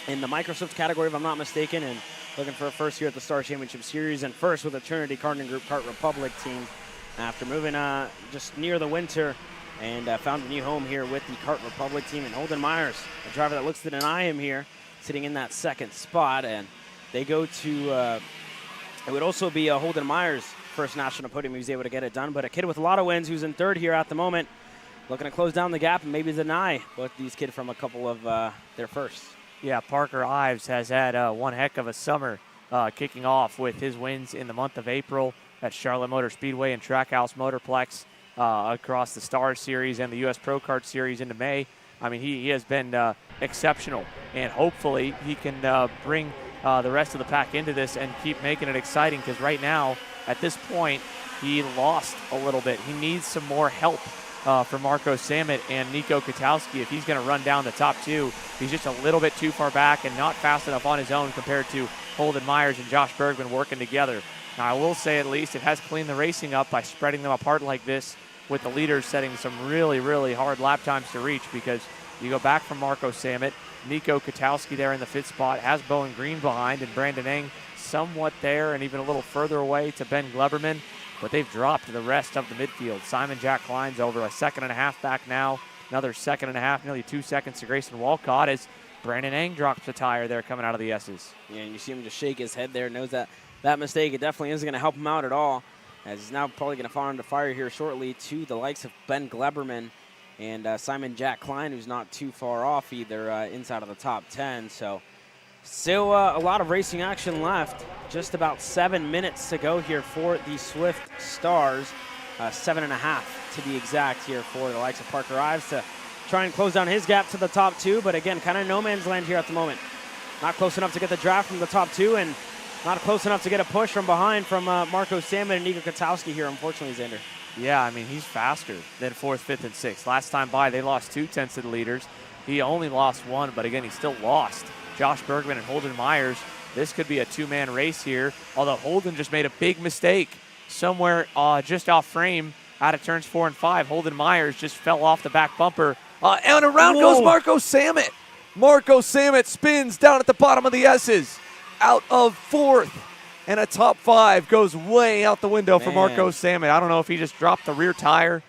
in the Microswift category, if I'm not mistaken, and looking for a first year at the Star Championship Series, and first with the Trinity Karting Group Kart Republic team after moving just near the winter and found a new home here with the Kart Republic team. And Holden Myers, a driver that looks to deny him here, sitting in that second spot. And they go to, it would also be Holden Myers' first national podium. He was able to get it done. But a kid with a lot of wins who's in third here at the moment, looking to close down the gap and maybe deny both these kids from a couple of their firsts. Yeah, Parker Ives has had one heck of a summer, kicking off with his wins in the month of April at Charlotte Motor Speedway and Trackhouse Motorplex, across the Star Series and the U.S. Pro Kart Series into May. I mean, he has been exceptional, and hopefully he can bring the rest of the pack into this and keep making it exciting, because right now, at this point, he lost a little bit. He needs some more help for Marco Samet and Nico Katowski. If he's going to run down the top two, he's just a little bit too far back and not fast enough on his own compared to Holden Myers and Josh Bergman working together. Now, I will say at least it has cleaned the racing up by spreading them apart like this, with the leaders setting some really, really hard lap times to reach, because you go back from Marco Samet, Nico Katowski there in the fifth spot, has Bowen Green behind, and Brandon Eng somewhat there and even a little further away to Ben Gleberman, but they've dropped the rest of the midfield. Simon Jack Klein's over a second and a half back now, another second and a half, nearly 2 seconds to Grayson Walcott as Brandon Eng drops a tire there coming out of the S's. Yeah, and you see him just shake his head there, knows that that mistake, it definitely isn't going to help him out at all, as he's now probably going to fall under fire here shortly to the likes of Ben Gleberman and Simon Jack Klein, who's not too far off either, inside of the top 10. So still a lot of racing action left. Just about 7 minutes to go here for the Swift Stars. 7.5 to be exact here for the likes of Parker Ives to try and close down his gap to the top two. But again, kind of no man's land here at the moment. Not close enough to get the draft from the top two, and not close enough to get a push from behind from Marco Samet and Nico Katowski here, unfortunately, Xander. Yeah, I mean, he's faster than 4th, 5th, and 6th. Last time by, they lost 2/10 to the leaders. He only lost one, but again, he still lost. Josh Bergman and Holden Myers, this could be a two-man race here, although Holden just made a big mistake somewhere just off frame out of turns 4 and 5. Holden Myers just fell off the back bumper, and around goes Marco Samet. Marco Samet spins down at the bottom of the S's, out of 4th. And a top 5 goes way out the window for Marco Samet. I don't know if he just dropped the rear tire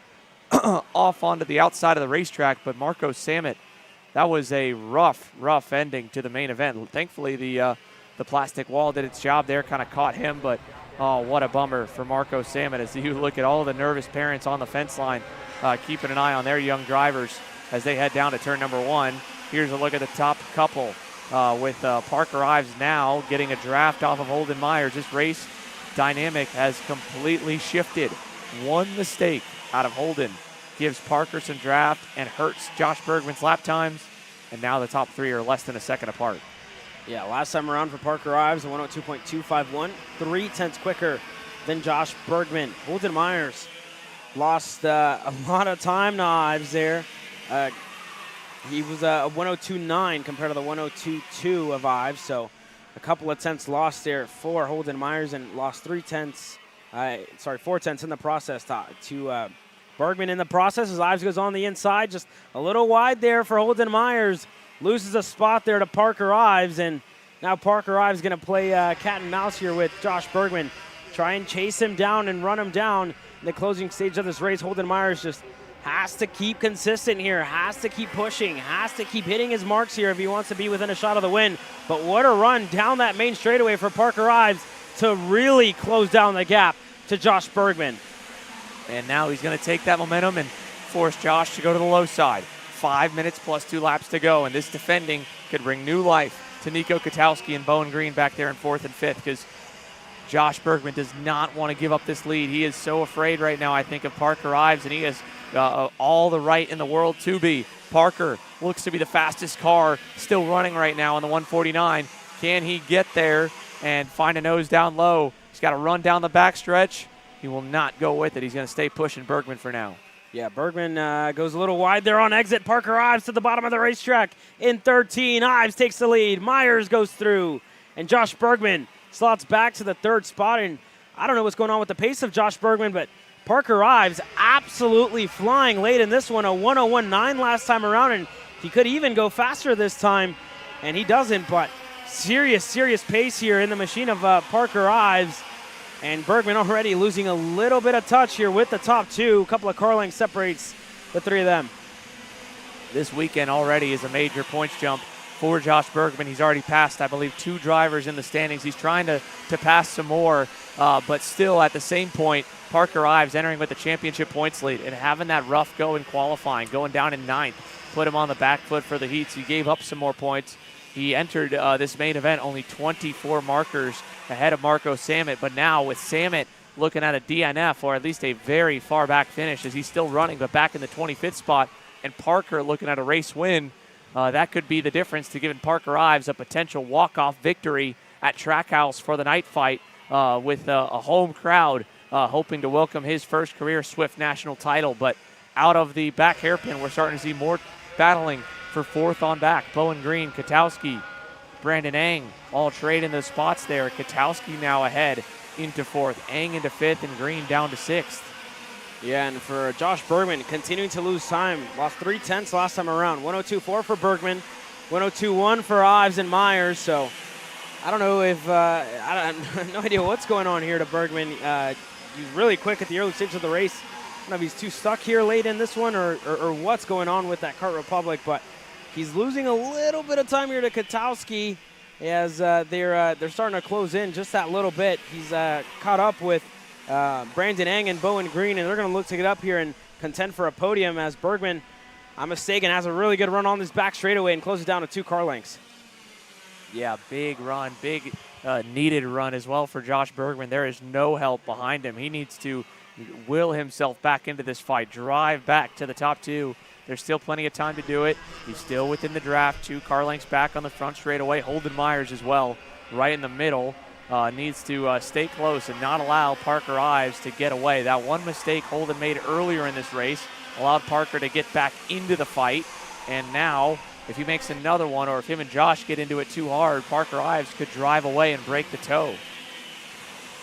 off onto the outside of the racetrack, but Marco Samet, that was a rough, rough ending to the main event. Thankfully, the plastic wall did its job there, kind of caught him, but oh, what a bummer for Marco Samet as you look at all the nervous parents on the fence line, keeping an eye on their young drivers as they head down to turn number 1. Here's a look at the top couple. With Parker Ives now getting a draft off of Holden Myers. This race dynamic has completely shifted. One mistake out of Holden gives Parker some draft and hurts Josh Bergman's lap times, and now the top 3 are less than a second apart. Yeah, last time around for Parker Ives, 102.251, 3/10 quicker than Josh Bergman. Holden Myers lost a lot of time to Ives there. He was a 102.9 compared to the 102.2 of Ives, so a couple of tenths lost there for Holden Myers, and lost 4 tenths in the process to Bergman in the process as Ives goes on the inside, just a little wide there for Holden Myers. Loses a spot there to Parker Ives, and now Parker Ives going to play cat and mouse here with Josh Bergman. Try and chase him down and run him down in the closing stage of this race. Holden Myers just has to keep consistent here, has to keep pushing, has to keep hitting his marks here if he wants to be within a shot of the win. But what a run down that main straightaway for Parker Ives to really close down the gap to Josh Bergman. And now he's going to take that momentum and force Josh to go to the low side. 5 minutes plus 2 laps to go, and this defending could bring new life to Nico Katowski and Bowen Green back there in 4th and 5th, because Josh Bergman does not want to give up this lead. He is so afraid right now, I think, of Parker Ives, and he has all the right in the world to be. Parker looks to be the fastest car still running right now on the 149. Can he get there and find a nose down low? He's got to run down the backstretch. He will not go with it. He's going to stay pushing Bergman for now. Yeah, Bergman goes a little wide there on exit. Parker Ives to the bottom of the racetrack in 13. Ives takes the lead. Myers goes through. And Josh Bergman slots back to the third spot. And I don't know what's going on with the pace of Josh Bergman, but Parker Ives absolutely flying late in this one. A 1:01.9 last time around, and he could even go faster this time, and he doesn't. But serious pace here in the machine of Parker Ives. And Bergman already losing a little bit of touch here with the top two. A couple of car lengths separates the three of them. This weekend already is a major points jump for Josh Bergman. He's already passed, I believe, 2 drivers in the standings. He's trying to pass some more, but still at the same point, Parker Ives entering with the championship points lead and having that rough go in qualifying, going down in 9th, put him on the back foot for the heats. He gave up some more points. He entered this main event only 24 markers ahead of Marco Sammet, but now with Sammet looking at a DNF, or at least a very far back finish, as he's still running, but back in the 25th spot, and Parker looking at a race win, that could be the difference to giving Parker Ives a potential walk-off victory at Trackhouse for the night fight with a home crowd hoping to welcome his first career Swift national title. But out of the back hairpin, we're starting to see more battling for 4th on back. Bowen Green, Katowski, Brandon Eng all trade in the spots there. Katowski now ahead into 4th, Eng into 5th, and Green down to 6th. Yeah, and for Josh Bergman, continuing to lose time. Lost 3/10 last time around. 1:02.4 for Bergman, 1:02.1 for Ives and Myers. So I don't know if I have no idea what's going on here to Bergman. He's really quick at the early stage of the race. I don't know if he's too stuck here late in this one or what's going on with that Kart Republic, but he's losing a little bit of time here to Katowski as they're starting to close in just that little bit. He's caught up with Brandon Eng and Bowen Green, and they're going to look to get up here and contend for a podium as Bergman, I'm mistaken, has a really good run on this back straightaway and closes down to 2 car lengths. Yeah, big run, big needed run as well for Josh Bergman. There is no help behind him. He needs to will himself back into this fight, drive back to the top 2. There's still plenty of time to do it. He's still within the draft, 2 car lengths back on the front straightaway. Holden Myers as well, right in the middle. Needs to stay close and not allow Parker Ives to get away. That one mistake Holden made earlier in this race allowed Parker to get back into the fight. And now, if he makes another one, or if him and Josh get into it too hard, Parker Ives could drive away and break the toe.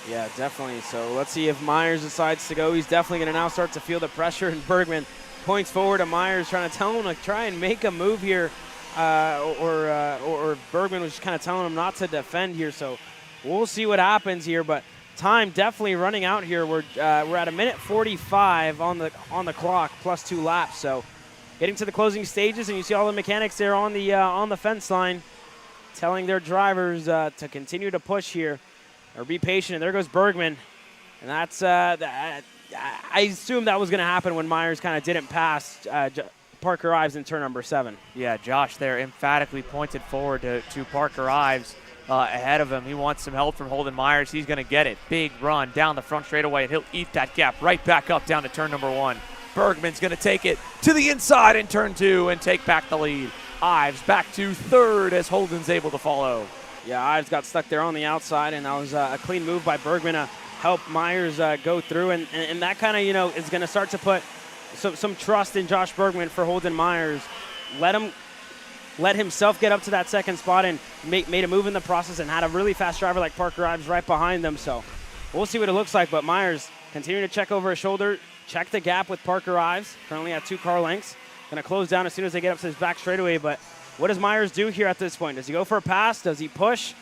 Yeah, definitely. So let's see if Myers decides to go. He's definitely going to now start to feel the pressure, and Bergman points forward to Myers, trying to tell him to try and make a move here, or Bergman was just kind of telling him not to defend here. So we'll see what happens here, but time definitely running out here. We're at 1:45 on the clock, plus 2 laps. So getting to the closing stages, and you see all the mechanics there on the fence line, telling their drivers to continue to push here or be patient. And there goes Bergman, and that's I assume that was going to happen when Myers kind of didn't pass Parker Ives in turn number 7. Yeah, Josh there emphatically pointed forward to Parker Ives. Ahead of him. He wants some help from Holden Myers. He's going to get it. Big run down the front straightaway, and he'll eat that gap right back up down to turn number 1. Bergman's going to take it to the inside in turn 2 and take back the lead. Ives back to 3rd as Holden's able to follow. Yeah, Ives got stuck there on the outside, and that was a clean move by Bergman to help Myers go through, and that kind of, is going to start to put some trust in Josh Bergman for Holden Myers. Let himself get up to that 2nd spot and made a move in the process, and had a really fast driver like Parker Ives right behind them. So we'll see what it looks like, but Myers continuing to check over his shoulder, check the gap with Parker Ives, currently at 2 car lengths. Going to close down as soon as they get up to his back straightaway, but what does Myers do here at this point? Does he go for a pass? Does he push?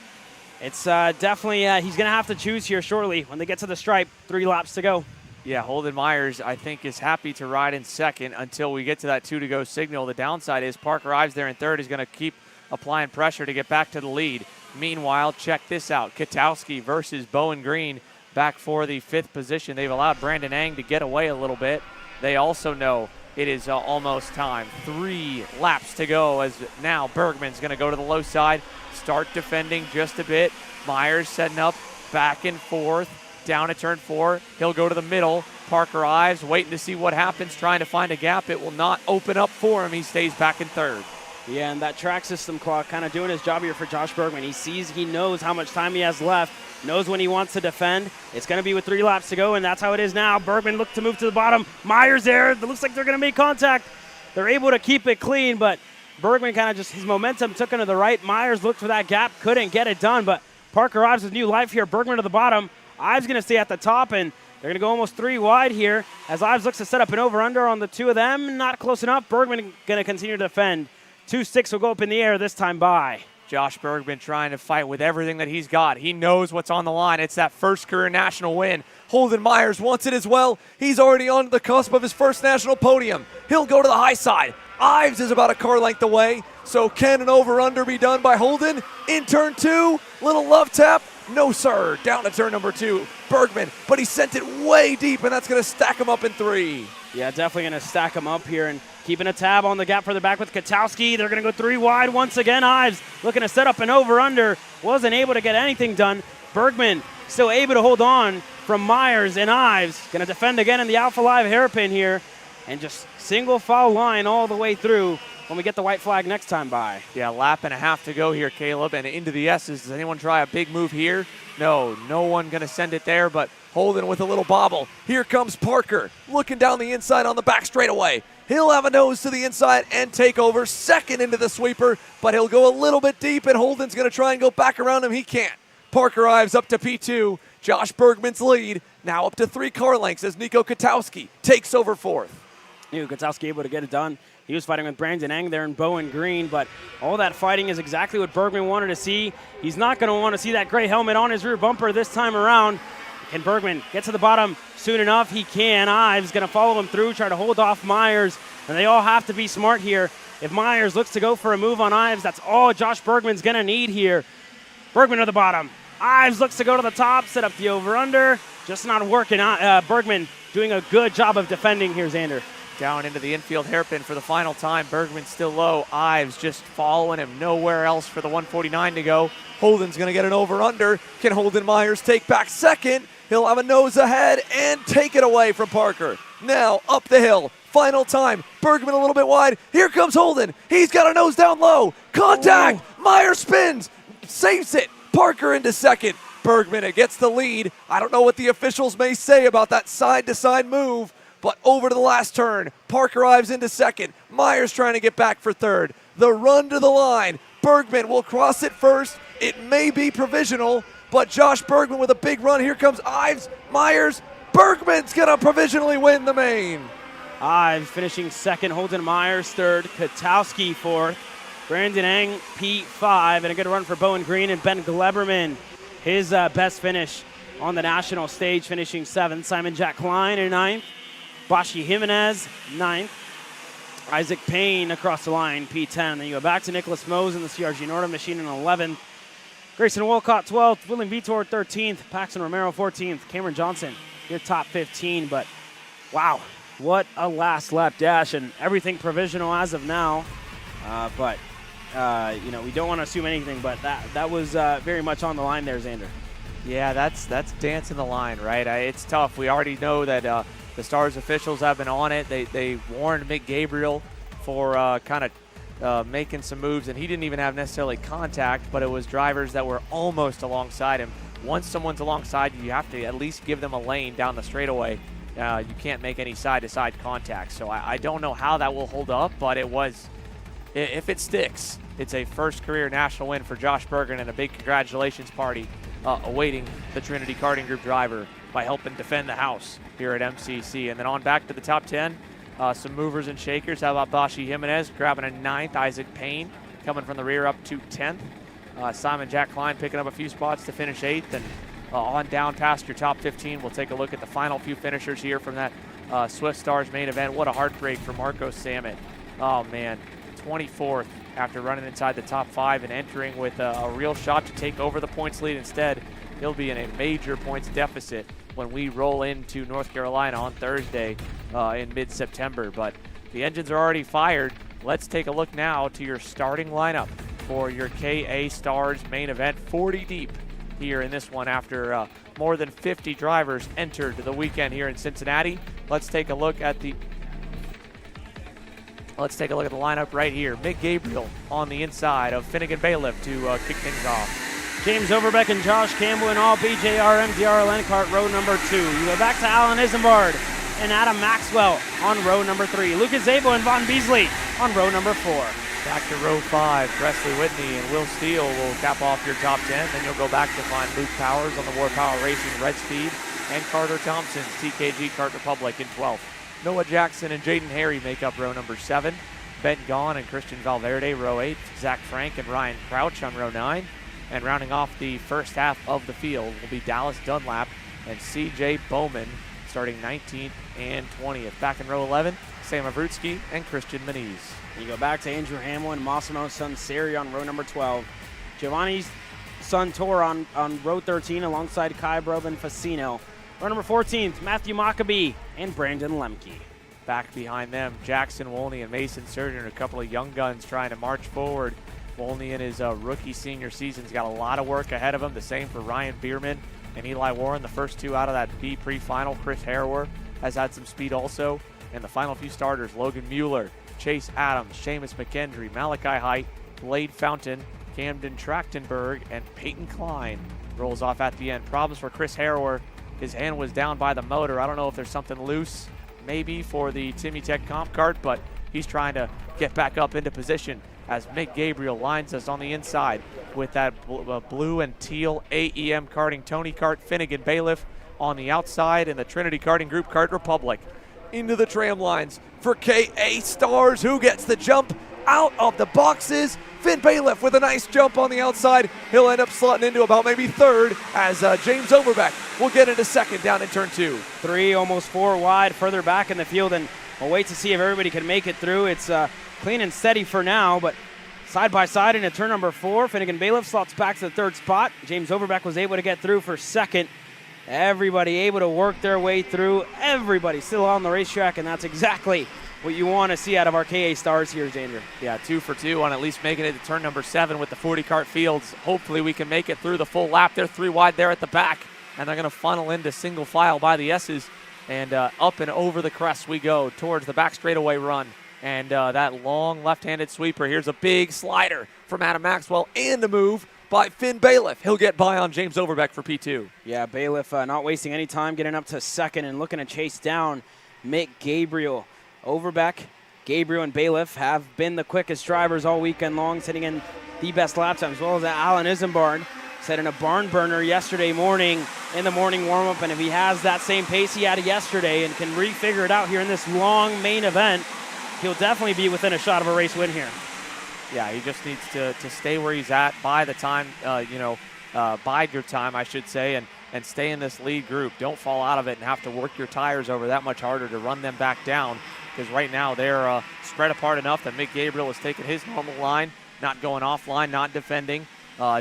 It's definitely, he's going to have to choose here shortly when they get to the stripe. 3 laps to go. Yeah, Holden Myers, I think, is happy to ride in 2nd until we get to that 2 to go signal. The downside is Parker Ives there in 3rd is going to keep applying pressure to get back to the lead. Meanwhile, check this out. Katowski versus Bowen Green back for the 5th position. They've allowed Brandon Eng to get away a little bit. They also know it is almost time. 3 laps to go as now Bergman's going to go to the low side, start defending just a bit. Myers setting up back and forth, down at turn 4. He'll go to the middle. Parker Ives waiting to see what happens, trying to find a gap. It will not open up for him. He stays back in 3rd. Yeah, and that track system clock kind of doing his job here for Josh Bergman. He knows how much time he has left, knows when he wants to defend. It's going to be with 3 laps to go, and that's how it is now. Bergman looked to move to the bottom. Myers there. It looks like they're going to make contact. They're able to keep it clean, but Bergman kind of just, his momentum took him to the right. Myers looked for that gap, couldn't get it done, but Parker Ives with new life here. Bergman to the bottom. Ives going to stay at the top, and they're going to go almost 3 wide here as Ives looks to set up an over-under on the 2 of them. Not close enough. Bergman going to continue to defend. 2-6 will go up in the air this time by. Josh Bergman trying to fight with everything that he's got. He knows what's on the line. It's that first career national win. Holden Myers wants it as well. He's already on the cusp of his first national podium. He'll go to the high side. Ives is about a car length away. So can an over-under be done by Holden? In turn 2, little love tap. No, sir. Down to turn number 2. Bergman, but he sent it way deep, and that's going to stack him up in 3. Yeah, definitely going to stack him up here and keeping a tab on the gap further back with Katowski. They're going to go 3 wide once again. Ives looking to set up an over-under. Wasn't able to get anything done. Bergman still able to hold on from Myers, and Ives going to defend again in the Alpha Live hairpin here and just single foul line all the way through when we get the white flag next time by. Yeah, lap and a half to go here, Caleb, and into the S's. Does anyone try a big move here? No one going to send it there, but Holden with a little bobble. Here comes Parker, looking down the inside on the back straightaway. He'll have a nose to the inside and take over, second into the sweeper, but he'll go a little bit deep, and Holden's going to try and go back around him. He can't. Parker Ives up to P2. Josh Bergman's lead, now up to 3 car lengths as Nico Katowski takes over 4th. Nico Katowski able to get it done. He was fighting with Brandon Eng there in Bowen Green, but all that fighting is exactly what Bergman wanted to see. He's not going to want to see that gray helmet on his rear bumper this time around. Can Bergman get to the bottom soon enough? He can. Ives going to follow him through, try to hold off Myers, and they all have to be smart here. If Myers looks to go for a move on Ives, that's all Josh Bergman's going to need here. Bergman to the bottom. Ives looks to go to the top, set up the over-under. Just not working. Bergman doing a good job of defending here, Xander. Down into the infield hairpin for the final time. Bergman still low. Ives just following him. Nowhere else for the 149 to go. Holden's going to get an over-under. Can Holden Myers take back second? He'll have a nose ahead and take it away from Parker. Now up the hill. Final time. Bergman a little bit wide. Here comes Holden. He's got a nose down low. Contact. Myers spins. Saves it. Parker into second. Bergman gets the lead. I don't know what the officials may say about that side-to-side move, but over to the last turn. Parker Ives into second. Myers trying to get back for 3rd. The run to the line. Bergman will cross it first. It may be provisional, but Josh Bergman with a big run. Here comes Ives. Myers. Bergman's going to provisionally win the main. Ives finishing second. Holden Myers 3rd. Katowski 4th. Brandon Eng, P5, and a good run for Bowen Green and Ben Gleberman. His best finish on the national stage, finishing 7th. Simon Jack Klein in 9th. Bashi Jimenez, 9th. Isaac Payne across the line, P10. Then you go back to Nicholas Mose in the CRG Norton machine in 11th. Grayson Wolcott, 12th. William Vitor, 13th. Paxton Romero, 14th. Cameron Johnson, your top 15. But, wow, what a last lap dash, and everything provisional as of now. We don't want to assume anything, but that was very much on the line there, Xander. Yeah, that's dancing the line, right? It's tough. We already know that the Stars officials have been on it. They warned Mick Gabriel for kind of making some moves, and he didn't even have necessarily contact, but it was drivers that were almost alongside him. Once someone's alongside you, you have to at least give them a lane down the straightaway. You can't make any side-to-side contact. So I don't know how that will hold up, but if it sticks, it's a first career national win for Josh Bergman and a big congratulations party awaiting the Trinity Karting Group driver by helping defend the house here at MCC. And then on back to the top 10, some movers and shakers. How about Bashi Jimenez grabbing a 9th, Isaac Payne coming from the rear up to 10th. Simon Jack Klein picking up a few spots to finish 8th. And on down past your top 15, we'll take a look at the final few finishers here from that Swift Stars main event. What a heartbreak for Marco Samet. Oh, man. 24th after running inside the top 5 and entering with a real shot to take over the points lead. Instead, he'll be in a major points deficit when we roll into North Carolina on Thursday in mid-September. But the engines are already fired. Let's take a look now to your starting lineup for your KA Stars main event. 40 deep here in this one after more than 50 drivers entered the weekend here in Cincinnati. Let's take a look at the lineup right here. Mick Gabriel on the inside of Finnegan Bailiff to kick things off. James Overbeck and Josh Campbell in all BJR MDR Enkart row number 2. You go back to Alan Isambard and Adam Maxwell on row number 3. Lucas Zabel and Von Beasley on row number 4. Back to row 5, Presley Whitney and Will Steele will cap off your top 10. Then you'll go back to find Luke Powers on the War Power Racing Red Speed and Carter Thompson's TKG Kart Republic in 12th. Noah Jackson and Jaden Harry make up row number 7. Ben Gaughan and Christian Valverde, row 8. Zach Frank and Ryan Crouch on row 9. And rounding off the first half of the field will be Dallas Dunlap and CJ Bowman starting 19th and 20th. Back in row 11, Sam Avrutsky and Christian Moniz. You go back to Andrew Hamill and Massimo Sunseri on row number 12. Giovanni Suntor on row 13 alongside Kai Broben Facino. Row number 14, Matthew Maccabee and Brandon Lemke. Back behind them, Jackson Wolney and Mason Surgeon, a couple of young guns trying to march forward. Wolney in his rookie senior season's got a lot of work ahead of him. The same for Ryan Bierman and Eli Warren, the first two out of that B pre-final. Chris Harrower has had some speed also. And the final few starters, Logan Mueller, Chase Adams, Seamus McKendry, Malachi Height, Blade Fountain, Camden Trachtenberg, and Peyton Klein rolls off at the end. Problems for Chris Harrower. His hand was down by the motor. I don't know if there's something loose maybe for the Timmy Tech Comp Kart, but he's trying to get back up into position as Mick Gabriel lines us on the inside with that blue and teal AEM karting Tony Kart Finnegan Bailiff on the outside in the Trinity Karting Group Kart Republic. Into the tram lines for KA Stars, who gets the jump out of the boxes. Finn Bailiff with a nice jump on the outside. He'll end up slotting into about maybe third as James Overbeck will get into second down in turn 2. 3, almost 4 wide further back in the field, and we'll wait to see if everybody can make it through. It's clean and steady for now, but side by side into turn number 4, Finnegan Bailiff slots back to the third spot. James Overbeck was able to get through for second. Everybody able to work their way through. Everybody still on the racetrack, and that's exactly what you want to see out of our KA Stars here, Xander. Yeah, 2 for 2 on at least making it to turn number 7 with the 40 kart fields. Hopefully we can make it through the full lap. They're 3 wide there at the back, and they're going to funnel into single file by the S's. And up and over the crest we go towards the back straightaway run. And that long left-handed sweeper. Here's a big slider from Adam Maxwell and a move by Finn Bailiff. He'll get by on James Overbeck for P2. Yeah, Bailiff not wasting any time, getting up to second and looking to chase down Mick Gabriel. Overbeck, Gabriel, and Bailiff have been the quickest drivers all weekend long, sitting in the best lap time, as well as Alan Isambard. Set in a barn burner yesterday morning in the morning warm-up, and if he has that same pace he had yesterday and can refigure it out here in this long main event, he'll definitely be within a shot of a race win here. Yeah, he just needs to stay where he's at, buy the time, bide your time, I should say, and stay in this lead group. Don't fall out of it and have to work your tires over that much harder to run them back down, because right now they're spread apart enough that Mick Gabriel is taking his normal line, not going offline, not defending,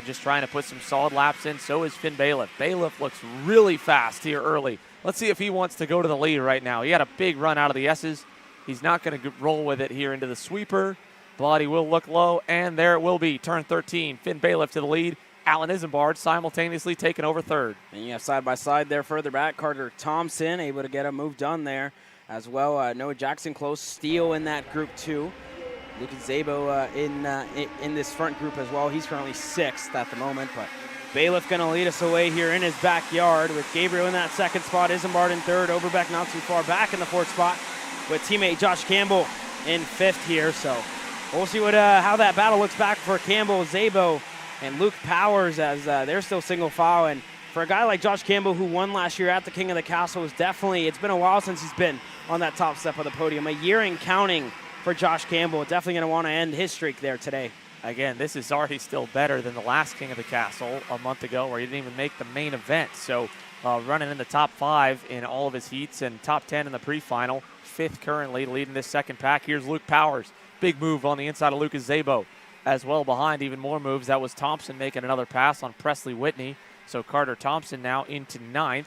just trying to put some solid laps in. So is Finn Bailiff. Bailiff looks really fast here early. Let's see if he wants to go to the lead right now. He had a big run out of the S's. He's not going to roll with it here into the sweeper, but he will look low, and there it will be. Turn 13, Finn Bailiff to the lead. Alan Isambard simultaneously taking over third. And you have side by side there further back, Carter Thompson able to get a move done there as well. Noah Jackson close, Steele in that group too. Lucas Zabo in this front group as well. He's currently 6th at the moment, but Bailiff going to lead us away here in his backyard with Gabriel in that second spot, Isambard in third, Overbeck not too far back in the 4th spot with teammate Josh Campbell in 5th here. So we'll see how that battle looks back for Campbell, Zabo, and Luke Powers as they're still single file. And for a guy like Josh Campbell, who won last year at the King of the Castle, it's been a while since he's been on that top step of the podium. A year and counting for Josh Campbell. Definitely going to want to end his streak there today. Again, this is already still better than the last King of the Castle a month ago, where he didn't even make the main event. So running in the top 5 in all of his heats and top 10 in the pre-final. 5th currently, leading this second pack. Here's Luke Powers. Big move on the inside of Lucas Zabo. As well behind, even more moves. That was Thompson making another pass on Presley Whitney. So Carter Thompson now into 9th.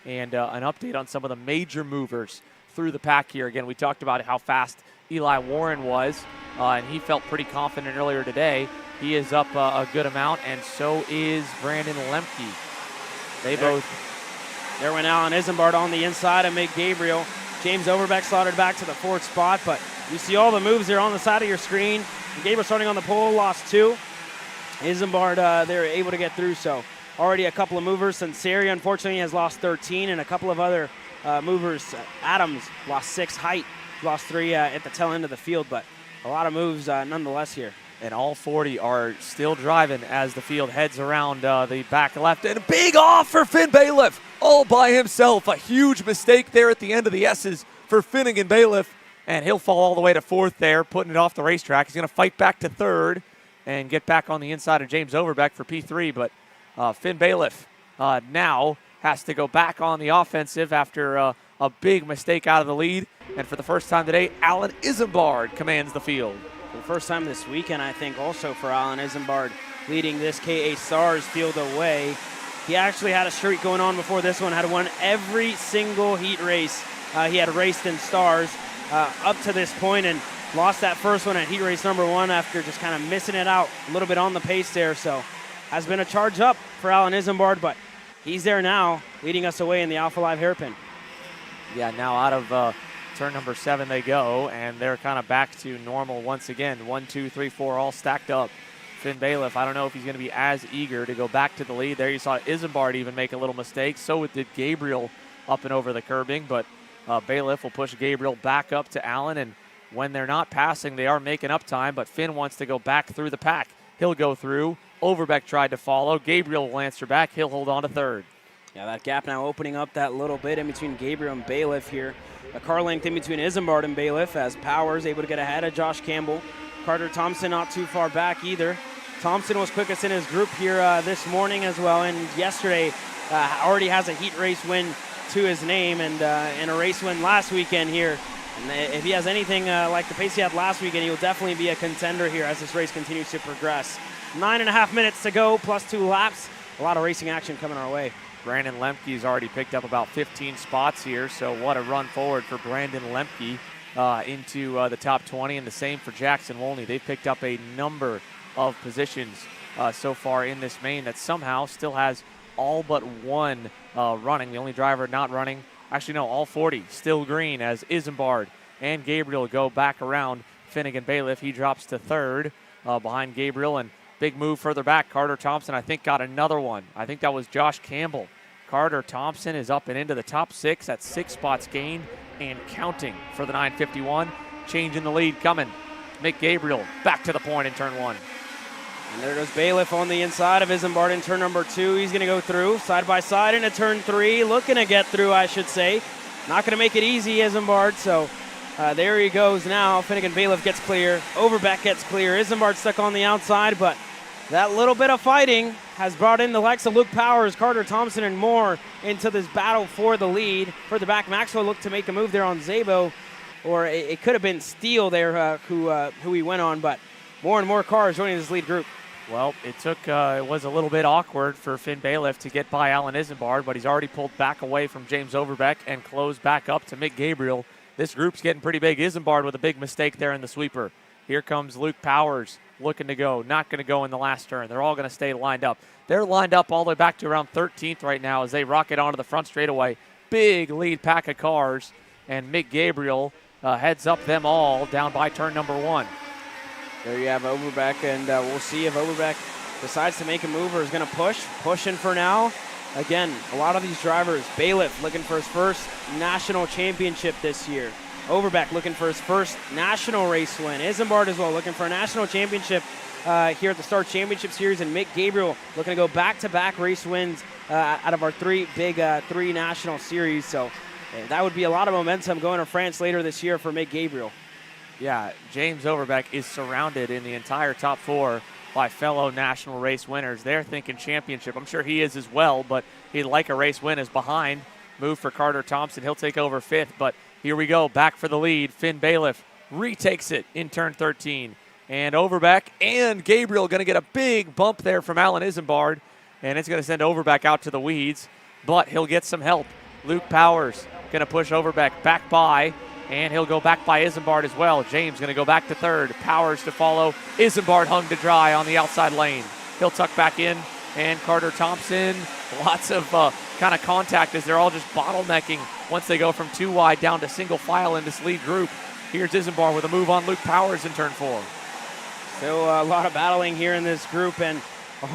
And an update on some of the major movers through the pack here. Again, we talked about how fast Eli Warren was, and he felt pretty confident earlier today. He is up a good amount, and so is Brandon Lemke. There went Alan Isambard on the inside of Mick Gabriel. James Overbeck slotted back to the 4th spot, but you see all the moves there on the side of your screen. Gabriel starting on the pole, lost 2. Isambard, they're able to get through, so already a couple of movers. Sanseri, unfortunately, has lost 13, and a couple of other movers. Adams lost 6, Height lost 3 at the tail end of the field, but a lot of moves nonetheless here. And all 40 are still driving as the field heads around the back left. And a big off for Finn Bailiff all by himself. A huge mistake there at the end of the S's for Finnegan Bailiff. And he'll fall all the way to 4th there, putting it off the racetrack. He's going to fight back to 3rd and get back on the inside of James Overbeck for P3. But Finn Bailiff now has to go back on the offensive after a big mistake out of the lead. And for the first time today, Alan Isambard commands the field. For the first time this weekend, I think, also for Alan Isambard, leading this KA Stars field away. He actually had a streak going on before this one, had won every single heat race he had raced in Stars up to this point, and lost that first one at heat race number 1 after just kind of missing it out a little bit on the pace there. So has been a charge up for Alan Isambard, but he's there now, leading us away in the Alpha Live hairpin. Yeah, now out of turn number 7 they go, and they're kind of back to normal once again. 1, 2, 3, 4 all stacked up. Finn Bailiff, I don't know if he's going to be as eager to go back to the lead. There you saw Isambard even make a little mistake. So did Gabriel up and over the curbing, but Bailiff will push Gabriel back up to Allen, and when they're not passing, they are making up time, but Finn wants to go back through the pack. He'll go through. Overbeck tried to follow. Gabriel will answer back. He'll hold on to 3rd. Yeah, that gap now opening up that little bit in between Gabriel and Bailiff here. A car length in between Isambard and Bailiff as Powers able to get ahead of Josh Campbell. Carter Thompson not too far back either. Thompson was quickest in his group here this morning as well, and yesterday already has a heat race win to his name, and a race win last weekend here. And if he has anything like the pace he had last weekend, he will definitely be a contender here as this race continues to progress. 9.5 minutes to go, plus 2 laps. A lot of racing action coming our way. Brandon Lemke's already picked up about 15 spots here, so what a run forward for Brandon Lemke into the top 20, and the same for Jackson Wolney. They've picked up a number of positions so far in this main that somehow still has all but one running. The only driver not running, actually no, all 40 still green as Isambard and Gabriel go back around Finnegan Bailiff. He drops to 3rd behind Gabriel, and big move further back. Carter Thompson, I think, got another one. I think that was Josh Campbell. Carter Thompson is up and into the top 6. That's 6 spots gained and counting for the 951. Change in the lead coming. Mick Gabriel back to the point in turn 1. And there goes Bailiff on the inside of Isambard in turn number 2. He's going to go through side by side into turn 3. Looking to get through, I should say. Not going to make it easy, Isambard. So there he goes now. Finnegan Bailiff gets clear. Overbeck gets clear. Isambard stuck on the outside, but that little bit of fighting has brought in the likes of Luke Powers, Carter Thompson, and more into this battle for the lead. Further back, Maxwell looked to make a move there on Zabo, or it could have been Steele there who he went on, but more and more cars joining this lead group. Well, it was a little bit awkward for Finn Bailiff to get by Alan Isambard, but he's already pulled back away from James Overbeck and closed back up to Mick Gabriel. This group's getting pretty big. Isambard with a big mistake there in the sweeper. Here comes Luke Powers looking to go. Not going to go in the last turn. They're all going to stay lined up. They're lined up all the way back to around 13th right now as they rocket onto the front straightaway. Big lead pack of cars, and Mick Gabriel heads up them all down by turn number 1. There you have Overbeck, and we'll see if Overbeck decides to make a move or is going to push. Pushing for now. Again, a lot of these drivers, Bailiff looking for his first national championship this year. Overbeck looking for his first national race win. Isambard as well looking for a national championship here at the Star Championship Series. And Mick Gabriel looking to go back-to-back race wins out of our three national series. So that would be a lot of momentum going to France later this year for Mick Gabriel. Yeah, James Overbeck is surrounded in the entire top 4 by fellow national race winners. They're thinking championship. I'm sure he is as well, but he'd like a race win. Is behind. Move for Carter Thompson. He'll take over 5th, but here we go, back for the lead. Finn Bailiff retakes it in turn 13. And Overbeck and Gabriel going to get a big bump there from Alan Isambard, and it's going to send Overbeck out to the weeds, but he'll get some help. Luke Powers going to push Overbeck back by, and he'll go back by Isambard as well. James going to go back to third. Powers to follow. Isambard hung to dry on the outside lane. He'll tuck back in, and Carter Thompson, lots of kind of contact as they're all just bottlenecking once they go from 2 wide down to single file in this lead group. Here's Isambard with a move on Luke Powers in turn 4. So a lot of battling here in this group, and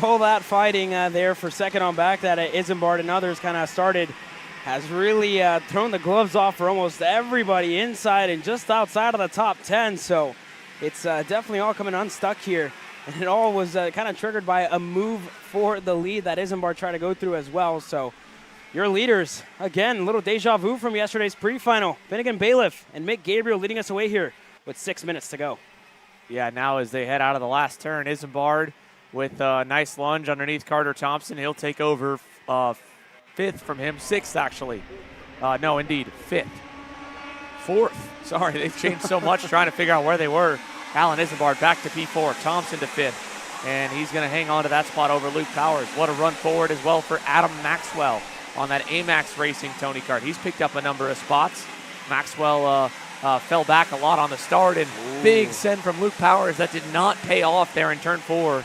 all that fighting there for second on back that Isambard and others kind of started has really thrown the gloves off for almost everybody inside and just outside of the top 10. So it's definitely all coming unstuck here. And it all was kind of triggered by a move for the lead that Isambard tried to go through as well. So your leaders, again, a little deja vu from yesterday's pre-final. Finnegan Bailiff and Mick Gabriel leading us away here with 6 minutes to go. Yeah, now as they head out of the last turn, Isambard with a nice lunge underneath Carter Thompson. He'll take over 5th from him, 6th actually. No, indeed, 5th. 4th. Sorry, they've changed so much trying to figure out where they were. Alan Isambard back to P4, Thompson to 5th, and he's going to hang on to that spot over Luke Powers. What a run forward as well for Adam Maxwell on that AMAX Racing Tony Kart. He's picked up a number of spots. Maxwell fell back a lot on the start, and big send from Luke Powers that did not pay off there in turn 4.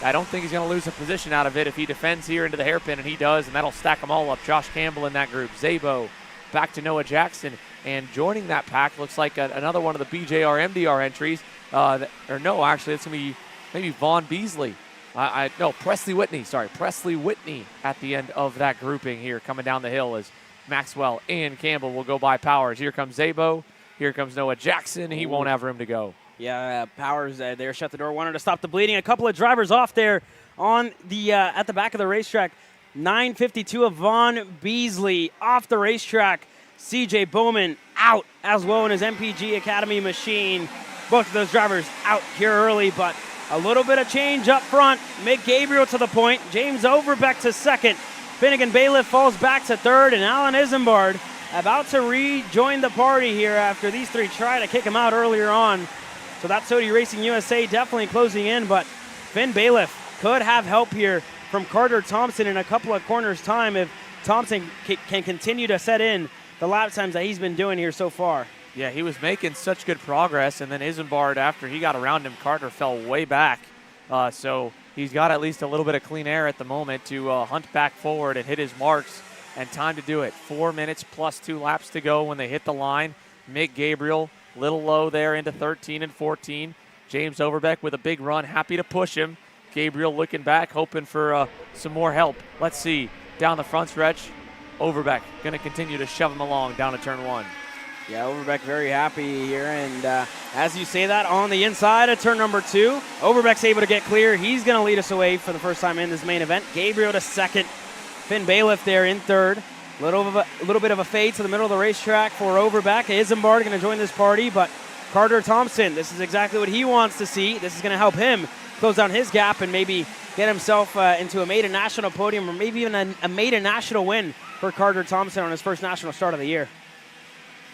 I don't think he's going to lose a position out of it if he defends here into the hairpin, and he does, and that'll stack them all up. Josh Campbell in that group. Zabo back to Noah Jackson, and joining that pack looks like another one of the BJR MDR entries. Actually, it's going to be maybe Vaughn Beasley. Presley Whitney. Sorry, Presley Whitney at the end of that grouping here coming down the hill as Maxwell and Campbell will go by Powers. Here comes Zabo. Here comes Noah Jackson. He won't have room to go. Yeah, Powers there shut the door, wanted to stop the bleeding. A couple of drivers off there on the at the back of the racetrack. 9:52 of Vaughn Beasley off the racetrack. CJ Bowman out as well in his MPG Academy machine. Both of those drivers out here early, but a little bit of change up front. Mick Gabriel to the point. James Overbeck to second. Finnegan Bailiff falls back to third, and Alan Isambard about to rejoin the party here after these three try to kick him out earlier on. So that's Sodi Racing USA definitely closing in, but Finn Bailiff could have help here from Carter Thompson in a couple of corners' time if Thompson can continue to set in the lap times that he's been doing here so far. Yeah, he was making such good progress, and then Isambard, after he got around him, Carter fell way back. So he's got at least a little bit of clean air at the moment to hunt back forward and hit his marks, and time to do it. 4 minutes plus 2 laps to go when they hit the line. Mick Gabriel, little low there into 13 and 14. James Overbeck with a big run, happy to push him. Gabriel looking back, hoping for some more help. Let's see, down the front stretch, Overbeck going to continue to shove him along down to turn 1. Yeah, Overbeck very happy here, and as you say that, on the inside of turn number 2, Overbeck's able to get clear. He's going to lead us away for the first time in this main event. Gabriel to second, Finn Bailiff there in third. A little bit of a fade to the middle of the racetrack for Overbeck. Isambard going to join this party, but Carter Thompson, this is exactly what he wants to see. This is going to help him close down his gap and maybe get himself into a maiden national podium or maybe even a maiden national win for Carter Thompson on his first national start of the year.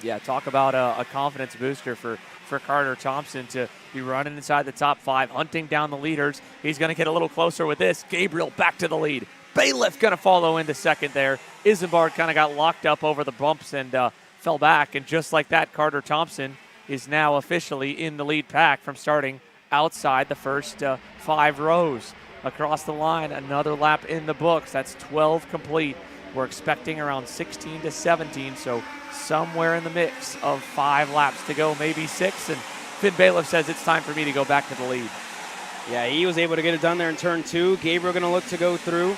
Yeah, talk about a confidence booster for Carter Thompson to be running inside the top 5, hunting down the leaders. He's going to get a little closer with this. Gabriel back to the lead. Bailiff going to follow into second there. Isambard kind of got locked up over the bumps and fell back. And just like that, Carter Thompson is now officially in the lead pack from starting outside the first 5 rows. Across the line, another lap in the books. That's 12 complete. We're expecting around 16 to 17, so somewhere in the mix of 5 laps to go, maybe 6. And Finn Bailiff says it's time for me to go back to the lead. Yeah, he was able to get it done there in turn 2. Gabriel going to look to go through.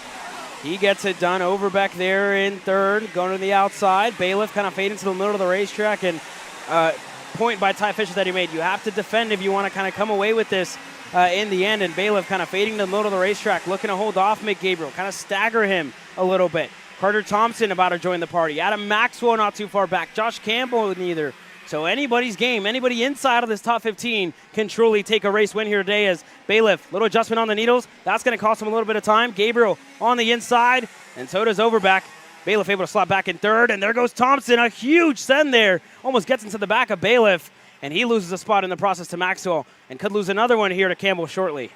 He gets it done. Overbeck there in third, going to the outside. Bailiff kind of fading to the middle of the racetrack, and point by Ty Fisher that he made. You have to defend if you want to kind of come away with this in the end, and Bailiff kind of fading to the middle of the racetrack, looking to hold off Mick Gabriel, kind of stagger him a little bit. Carter Thompson about to join the party. Adam Maxwell not too far back. Josh Campbell neither. So anybody's game, anybody inside of this top 15 can truly take a race win here today as Bailiff, little adjustment on the needles. That's going to cost him a little bit of time. Gabriel on the inside, and so does Overbeck. Bailiff able to slot back in third, and there goes Thompson. A huge send there. Almost gets into the back of Bailiff, and he loses a spot in the process to Maxwell and could lose another one here to Campbell shortly.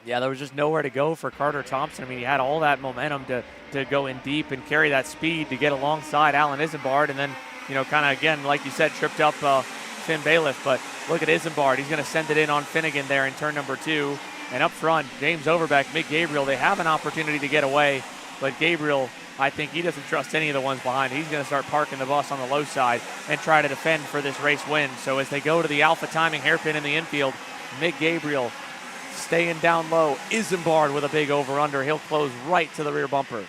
Yeah, there was just nowhere to go for Carter Thompson. I mean, he had all that momentum to go in deep and carry that speed to get alongside Alan Isambard, and then kind of, again, like you said, tripped up Finn Bailiff. But look at Isambard. He's going to send it in on Finnegan there in turn number 2. And up front, James Overbeck, Mick Gabriel, they have an opportunity to get away. But Gabriel, I think he doesn't trust any of the ones behind. He's going to start parking the bus on the low side and try to defend for this race win. So as they go to the alpha timing hairpin in the infield, Mick Gabriel staying down low. Isambard with a big over-under. He'll close right to the rear bumper.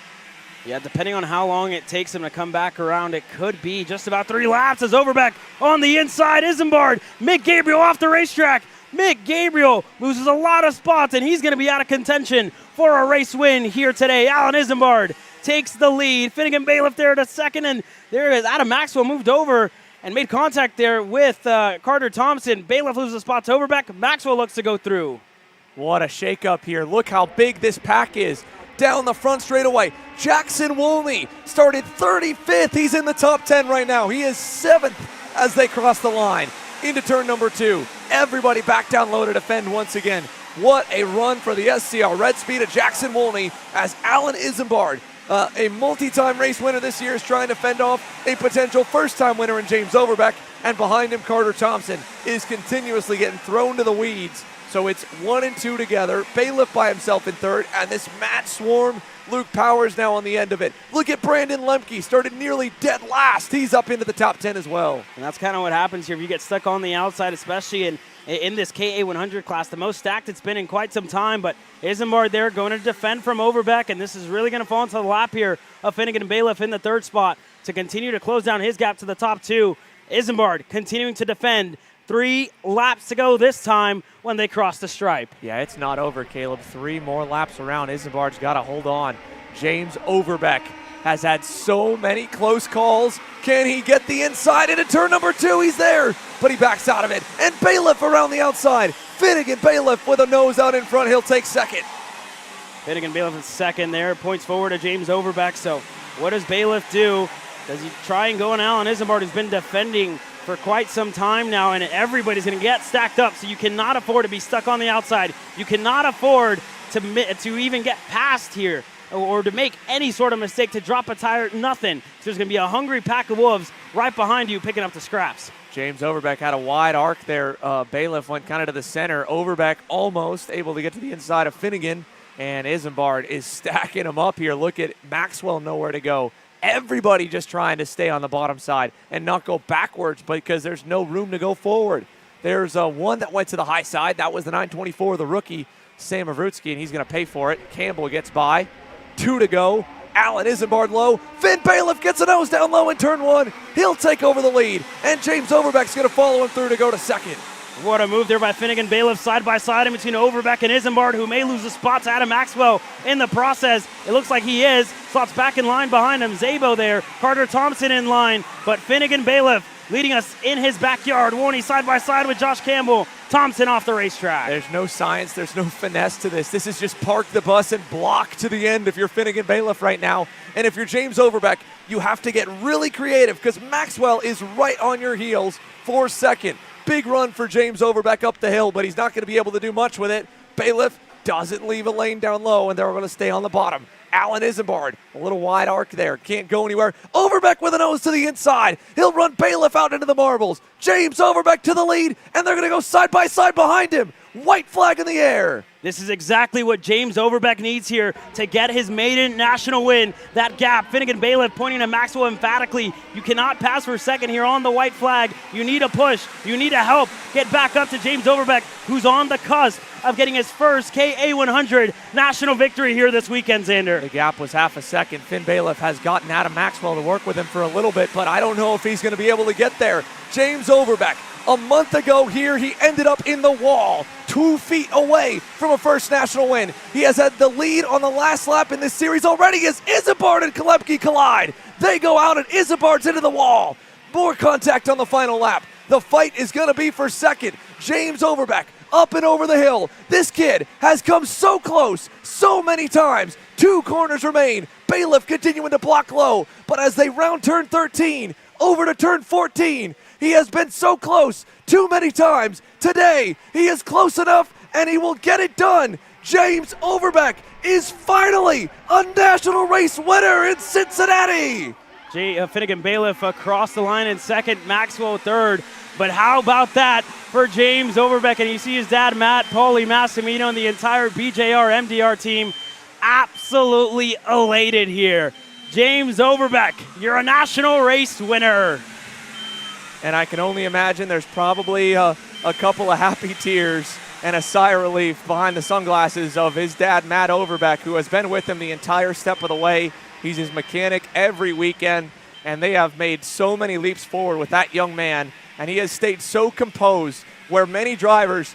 Yeah, depending on how long it takes him to come back around, it could be just about 3 laps as Overbeck on the inside. Isambard, Mick Gabriel off the racetrack. Mick Gabriel loses a lot of spots, and he's going to be out of contention for a race win here today. Alan Isambard takes the lead. Finnegan Bailiff there to second, and there is Adam Maxwell moved over and made contact there with Carter Thompson. Bailiff loses a spot to Overbeck. Maxwell looks to go through. What a shakeup here. Look how big this pack is. Down the front straightaway, Jackson Woolney started 35th. He's in the top 10 right now. He is 7th as they cross the line into turn number 2. Everybody back down low to defend once again. What a run for the SCR Red Speed of Jackson Woolney as Alan Isambard, a multi-time race winner this year, is trying to fend off a potential first-time winner in James Overbeck. And behind him, Carter Thompson is continuously getting thrown to the weeds. So it's 1 and 2 together. Bailiff by himself in third, and this Matt Swarm, Luke Powers now on the end of it. Look at Brandon Lemke, started nearly dead last. He's up into the top 10 as well. And that's kind of what happens here if you get stuck on the outside, especially in this KA100 class, the most stacked it's been in quite some time. But Isambard there going to defend from Overbeck, and this is really going to fall into the lap here of Finnegan and Bailiff in the third spot to continue to close down his gap to the top 2. Isambard continuing to defend. 3 laps to go this time when they cross the stripe. Yeah, it's not over, Caleb. 3 more laps around. Isambard's got to hold on. James Overbeck has had so many close calls. Can he get the inside into turn number 2? He's there, but he backs out of it. And Bailiff around the outside. Finnegan Bailiff with a nose out in front. He'll take second. Finnegan Bailiff is second there. Points forward to James Overbeck. So what does Bailiff do? Does he try and go on Alan Isambard, who's been defending for quite some time now, and everybody's going to get stacked up, so you cannot afford to be stuck on the outside. You cannot afford to even get past here or to make any sort of mistake, to drop a tire, nothing. So there's going to be a hungry pack of wolves right behind you picking up the scraps. James Overbeck had a wide arc there. Bailiff went kind of to the center. Overbeck almost able to get to the inside of Finnegan, and Isambard is stacking him up here. Look at Maxwell, nowhere to go. Everybody just trying to stay on the bottom side and not go backwards because there's no room to go forward. There's one that went to the high side. That was the 924, the rookie, Sam Avrutsky, and he's going to pay for it. Campbell gets by. 2 to go. Alan Isambard low. Finn Bailiff gets a nose down low in turn 1. He'll take over the lead, and James Overbeck's going to follow him through to go to second. What a move there by Finnegan Bailiff, side by side in between Overbeck and Isambard, who may lose a spot to Adam Maxwell in the process. It looks like he is. Slots back in line behind him. Zabo there. Carter Thompson in line. But Finnegan Bailiff leading us in his backyard. Warney side by side with Josh Campbell. Thompson off the racetrack. There's no science. There's no finesse to this. This is just park the bus and block to the end if you're Finnegan Bailiff right now. And if you're James Overbeck, you have to get really creative because Maxwell is right on your heels for second. Big run for James Overbeck up the hill, but he's not going to be able to do much with it. Bailiff doesn't leave a lane down low, and they're going to stay on the bottom. Alan Isambard, a little wide arc there. Can't go anywhere. Overbeck with a nose to the inside. He'll run Bailiff out into the marbles. James Overbeck to the lead, and they're going to go side by side behind him. White flag in the air. This is exactly what James Overbeck needs here to get his maiden national win. That gap, Finnegan Bailiff pointing to Maxwell emphatically. You cannot pass for second here on the white flag. You need a push. You need a help. Get back up to James Overbeck, who's on the cusp of getting his first KA100 national victory here this weekend, Xander. The gap was half a second. Finn Bailiff has gotten Adam Maxwell to work with him for a little bit, but I don't know if he's going to be able to get there. James Overbeck, a month ago here, he ended up in the wall, 2 feet away from a first national win. He has had the lead on the last lap in this series already as Isambard and Kalepke collide. They go out and Isambard's into the wall. More contact on the final lap. The fight is going to be for second. James Overbeck up and over the hill. This kid has come so close so many times. 2 corners remain. Bailiff continuing to block low, but as they round turn 13 over to turn 14, he has been so close too many times. Today, he is close enough, and he will get it done. James Overbeck is finally a national race winner in Cincinnati. Finnegan Bailiff across the line in second, Maxwell third. But how about that for James Overbeck? And you see his dad, Matt, Paulie Massimino, and the entire BJR MDR team absolutely elated here. James Overbeck, you're a national race winner. And I can only imagine there's probably a couple of happy tears and a sigh of relief behind the sunglasses of his dad, Matt Overbeck, who has been with him the entire step of the way. He's his mechanic every weekend, and they have made so many leaps forward with that young man. And he has stayed so composed, where many drivers,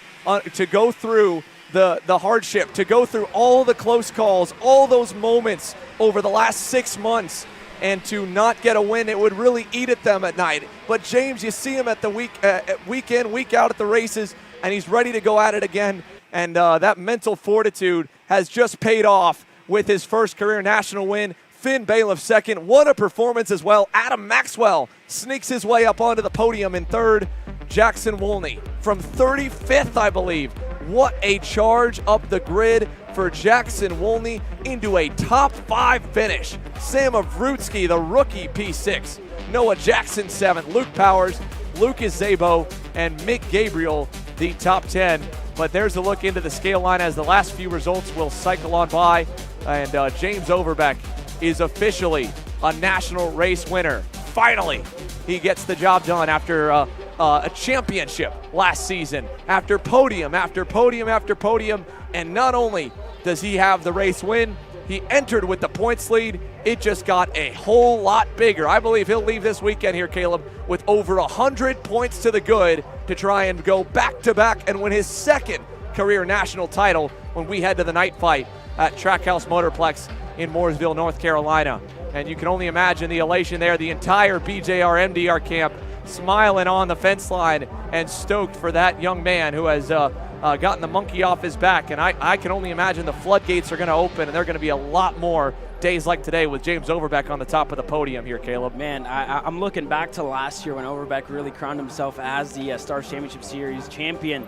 to go through the hardship, to go through all the close calls, all those moments over the last 6 months, and to not get a win, it would really eat at them at night. But James, you see him at the week in, week out at the races, and he's ready to go at it again. And that mental fortitude has just paid off with his first career national win. Finn Bailiff second. What a performance as well. Adam Maxwell sneaks his way up onto the podium in third. Jackson Wolney from 35th, I believe. What a charge up the grid for Jackson Wolney into a top 5 finish. Sam Avrutsky, the rookie, P6. Noah Jackson 7th. Luke Powers, Lucas Zabo, and Mick Gabriel, the top 10. But there's a look into the scale line as the last few results will cycle on by. And James Overbeck is officially a national race winner. Finally, he gets the job done after a championship last season, after podium after podium after podium. And not only does he have the race win, he entered with the points lead. It just got a whole lot bigger. I believe he'll leave this weekend here, Caleb, with over 100 points to the good to try and go back-to-back and win his second career national title when we head to the night fight at Trackhouse Motorplex in Mooresville, North Carolina. And you can only imagine the elation there. The entire BJR MDR camp smiling on the fence line and stoked for that young man who has gotten the monkey off his back. And I can only imagine the floodgates are going to open, and there are going to be a lot more days like today with James Overbeck on the top of the podium here, Caleb. Man, I'm looking back to last year when Overbeck really crowned himself as the Stars Championship Series champion.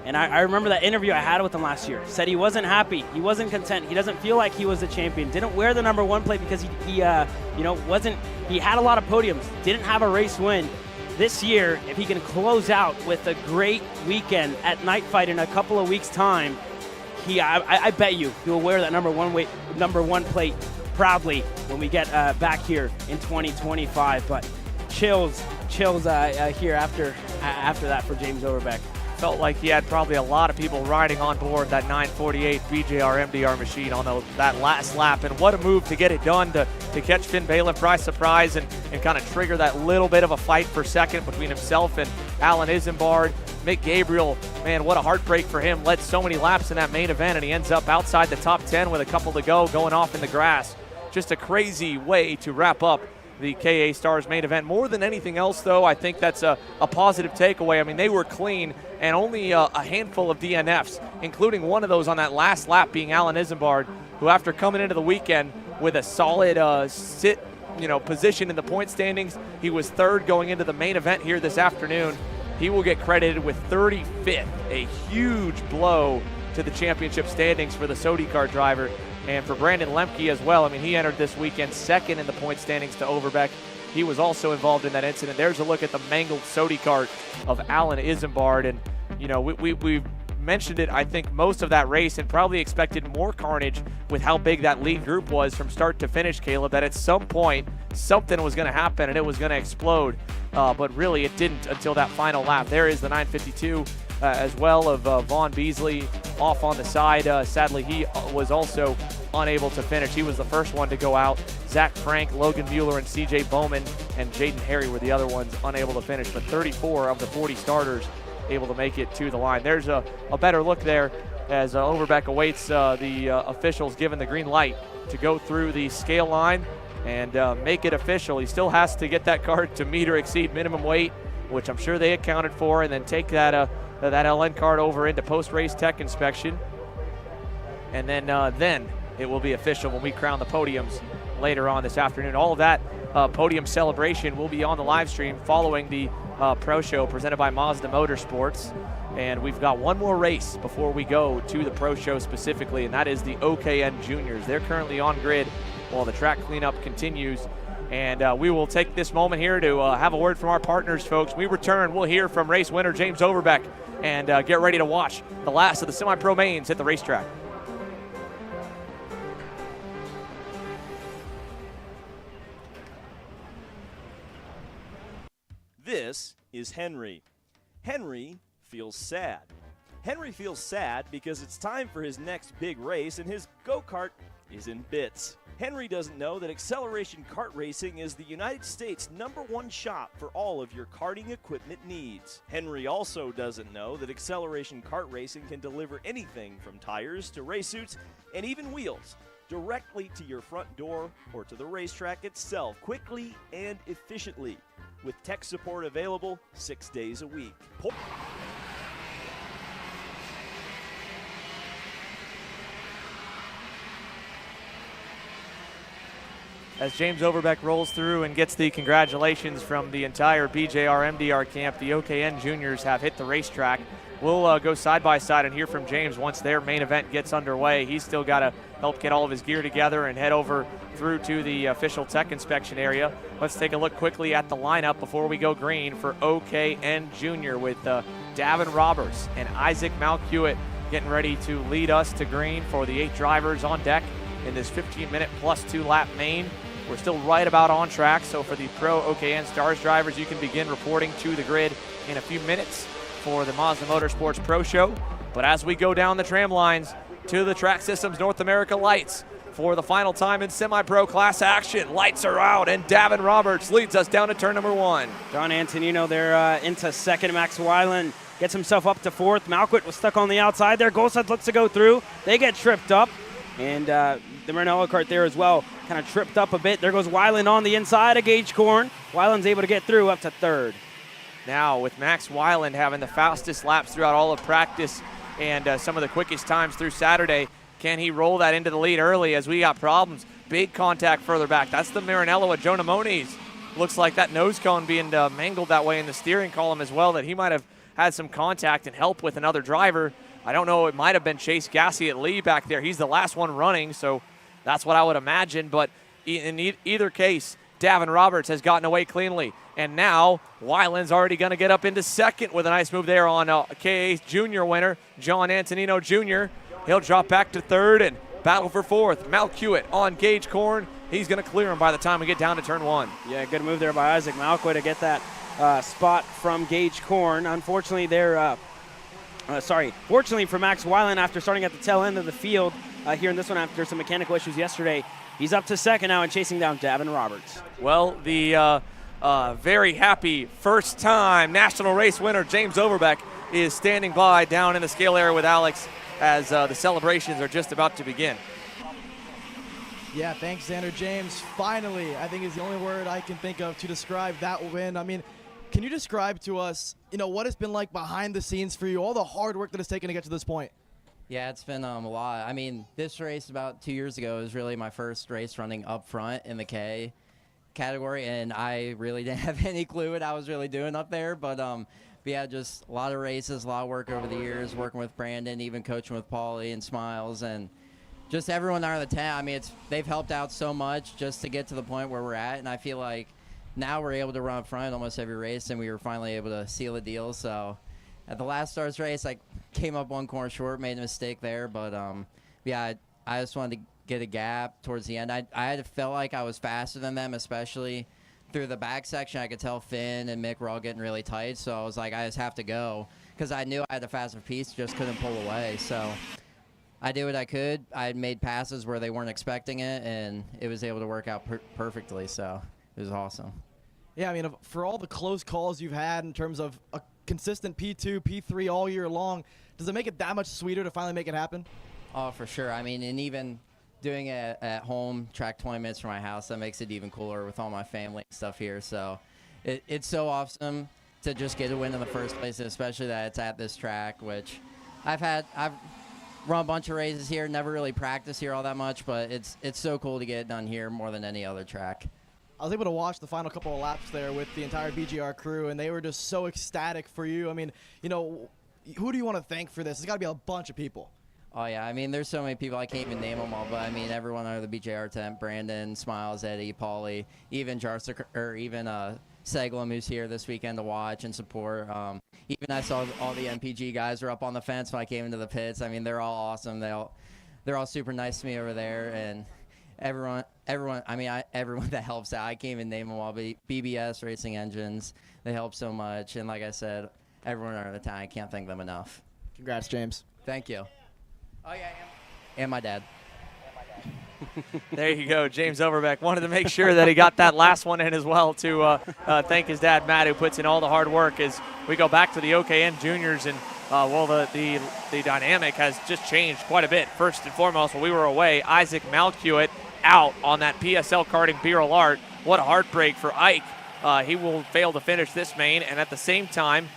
And I remember that interview I had with him last year. Said he wasn't happy. He wasn't content. He doesn't feel like he was the champion. Didn't wear the number 1 plate because he wasn't. He had a lot of podiums. Didn't have a race win. This year, if he can close out with a great weekend at Night Fight in a couple of weeks' time, I bet you he will wear that number 1 plate proudly when we get back here in 2025. But chills here after that for James Overbeck. Felt like he had probably a lot of people riding on board that 948 BJR MDR machine on that last lap. And what a move to get it done to catch Finn Bailiff by surprise and kind of trigger that little bit of a fight for second between himself and Alan Isambard. Mick Gabriel, man, what a heartbreak for him. Led so many laps in that main event, and he ends up outside the top 10 with a couple to go, going off in the grass. Just a crazy way to wrap up the KA Stars main event. More than anything else, though, I think that's a positive takeaway. I mean, they were clean, and only a handful of DNFs, including one of those on that last lap being Alan Isambard, who after coming into the weekend with a solid position in the point standings, he was third going into the main event here this afternoon. He will get credited with 35th, a huge blow to the championship standings for the Sodi Kart driver. And for Brandon Lemke as well. I mean, he entered this weekend second in the point standings to Overbeck. He was also involved in that incident. There's a look at the mangled Sodi Kart of Alan Isambard. And, we mentioned it, I think, most of that race, and probably expected more carnage with how big that lead group was from start to finish, Caleb, that at some point something was going to happen and it was going to explode. But really it didn't until that final lap. There is the 952 as well of Vaughn Beasley off on the side. Sadly, he was also unable to finish. He was the first one to go out. Zach Frank, Logan Mueller, and CJ Bowman and Jaden Harry were the other ones unable to finish, but 34 of the 40 starters able to make it to the line. There's a better look there as Overbeck awaits the officials given the green light to go through the scale line and make it official. He still has to get that cart to meet or exceed minimum weight, which I'm sure they accounted for, and then take that LN card over into post-race tech inspection. And then it will be official when we crown the podiums later on this afternoon. All of that podium celebration will be on the live stream following the Pro Show presented by Mazda Motorsports. And we've got one more race before we go to the Pro Show specifically, and that is the OKN Juniors. They're currently on grid while the track cleanup continues. And we will take this moment here to have a word from our partners, folks. We return, we'll hear from race winner James Overbeck, and get ready to watch the last of the semi-pro mains hit the racetrack. This is Henry. Henry feels sad. Henry feels sad because it's time for his next big race and his go-kart is in bits. Henry doesn't know that Acceleration Kart Racing is the United States' #1 shop for all of your karting equipment needs. Henry also doesn't know that Acceleration Kart Racing can deliver anything from tires to race suits and even wheels directly to your front door or to the racetrack itself quickly and efficiently, with tech support available 6 days a week. As James Overbeck rolls through and gets the congratulations from the entire BJR MDR camp, the OKN juniors have hit the racetrack. We'll go side by side and hear from James once their main event gets underway. He's still got to help get all of his gear together and head over through to the official tech inspection area. Let's take a look quickly at the lineup before we go green for OKN Junior with Davin Roberts and Isaac Malhewitt getting ready to lead us to green for the 8 drivers on deck in this 15-minute plus 2-lap main. We're still right about on track, so for the pro OKN Stars drivers, you can begin reporting to the grid in a few minutes for the Mazda Motorsports Pro Show. But as we go down the tram lines to the Track Systems North America lights for the final time in semi-pro class action, lights are out, and Davin Roberts leads us down to turn number 1. John Antonino there into second. Max Weiland gets himself up to 4th. Malquit was stuck on the outside there. Golseth looks to go through. They get tripped up, and the Maranello kart there as well kind of tripped up a bit. There goes Weiland on the inside of Gage Korn. Weiland's able to get through up to 3rd. Now with Max Weiland having the fastest laps throughout all of practice and some of the quickest times through Saturday, can he roll that into the lead early as we got problems? Big contact further back. That's the Maranello at Jonah Moniz. Looks like that nose cone being mangled that way in the steering column as well, that he might have had some contact and help with another driver. I don't know, it might have been Chase Gassey at Lee back there. He's the last one running, so that's what I would imagine. But in either case, Davin Roberts has gotten away cleanly. And now Weiland's already going to get up into second with a nice move there on KA's junior winner, John Antonino Jr. He'll drop back to 3rd and battle for 4th. Malhewitt on Gage Korn. He's going to clear him by the time we get down to turn 1. Yeah, good move there by Isaac Malquit to get that spot from Gage Korn. Unfortunately, fortunately for Max Weiland, after starting at the tail end of the field here in this one after some mechanical issues yesterday, he's up to 2nd now and chasing down Davin Roberts. Well, the very happy first-time national race winner James Overbeck is standing by down in the scale area with Alex as the celebrations are just about to begin. Yeah, thanks, Xander. James, finally, I think is the only word I can think of to describe that win. I mean, can you describe to us, what it's been like behind the scenes for you, all the hard work that it's taken to get to this point? Yeah, it's been a lot. I mean, this race about 2 years ago was really my first race running up front in the K category, and I really didn't have any clue what I was really doing up there. But yeah, just a lot of races, a lot of work over the years, working with Brandon, even coaching with Paulie and Smiles, and just everyone out of the tent. I mean, they've helped out so much just to get to the point where we're at, and I feel like now we're able to run up front almost every race, and we were finally able to seal a deal. So at the last Stars race, I came up one corner short, made a mistake there, but yeah, I just wanted to get a gap towards the end. I had felt like I was faster than them, especially through the back section. I could tell Finn and Mick were all getting really tight, so I was like, I just have to go because I knew I had the faster piece, just couldn't pull away. So I did what I could. I had made passes where they weren't expecting it, and it was able to work out perfectly, so it was awesome. Yeah, I mean, for all the close calls you've had in terms of a consistent P2, P3 all year long, does it make it that much sweeter to finally make it happen? Oh, for sure. I mean, and even doing it at home, track 20 minutes from my house, that makes it even cooler with all my family and stuff here. So it's so awesome to just get a win in the first place, especially that it's at this track, which I've run a bunch of races here, never really practiced here all that much, but it's so cool to get it done here more than any other track. I was able to watch the final couple of laps there with the entire BGR crew, and they were just so ecstatic for you. I mean, who do you want to thank for this? It's got to be a bunch of people. Oh, yeah. I mean, there's so many people. I can't even name them all. But, I mean, everyone under the BJR tent, Brandon, Smiles, Eddie, Paulie, even Seglem, who's here this weekend to watch and support. Even I saw all the MPG guys were up on the fence when I came into the pits. I mean, they're all awesome. They're all super nice to me over there. And everyone, everyone that helps out. I can't even name them all. But BBS, Racing Engines, they help so much. And like I said, everyone under the tent, I can't thank them enough. Congrats, James. Thank you. Oh, yeah, and my dad. There you go. James Overbeck wanted to make sure that he got that last one in as well to thank his dad, Matt, who puts in all the hard work as we go back to the OKN juniors. And, the dynamic has just changed quite a bit. First and foremost, when we were away, Isaac Malcuit out on that PSL karting Beryl Art. What a heartbreak for Ike. He will fail to finish this main. And at the same time,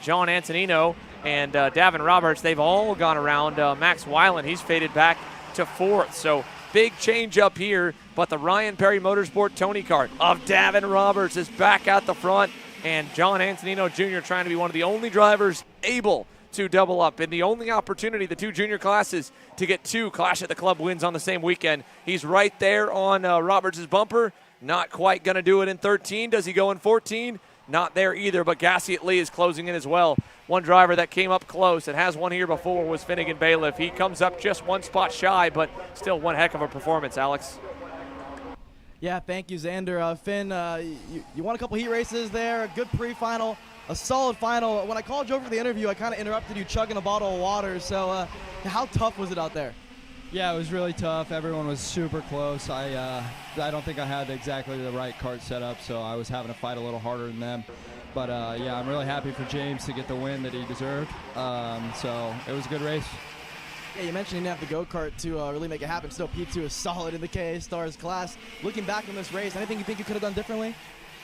John Antonino and Davin Roberts, they've all gone around. Max Weiland, he's faded back to 4th. So big change up here, but the Ryan Perry Motorsport Tony Kart of Davin Roberts is back at the front, and John Antonino Jr. trying to be one of the only drivers able to double up. And the only opportunity, the 2 junior classes, to get 2 Clash at the Club wins on the same weekend. He's right there on Roberts' bumper. Not quite going to do it in 13. Does he go in 14? Not there either, but Gassiet Lee is closing in as well. One driver that came up close and has one here before was Finnegan Bailiff. He comes up just 1 spot shy, but still one heck of a performance, Alex. Yeah, thank you, Xander. Finn, you won a couple heat races there, a good pre-final, a solid final. When I called you over for the interview, I kind of interrupted you chugging a bottle of water. So how tough was it out there? Yeah, it was really tough. Everyone was super close. I don't think I had exactly the right kart set up, so I was having to fight a little harder than them. But, yeah, I'm really happy for James to get the win that he deserved. So it was a good race. Yeah, you mentioned you didn't have the go-kart to really make it happen. Still, P2 is solid in the KA Stars class. Looking back on this race, anything you think you could have done differently?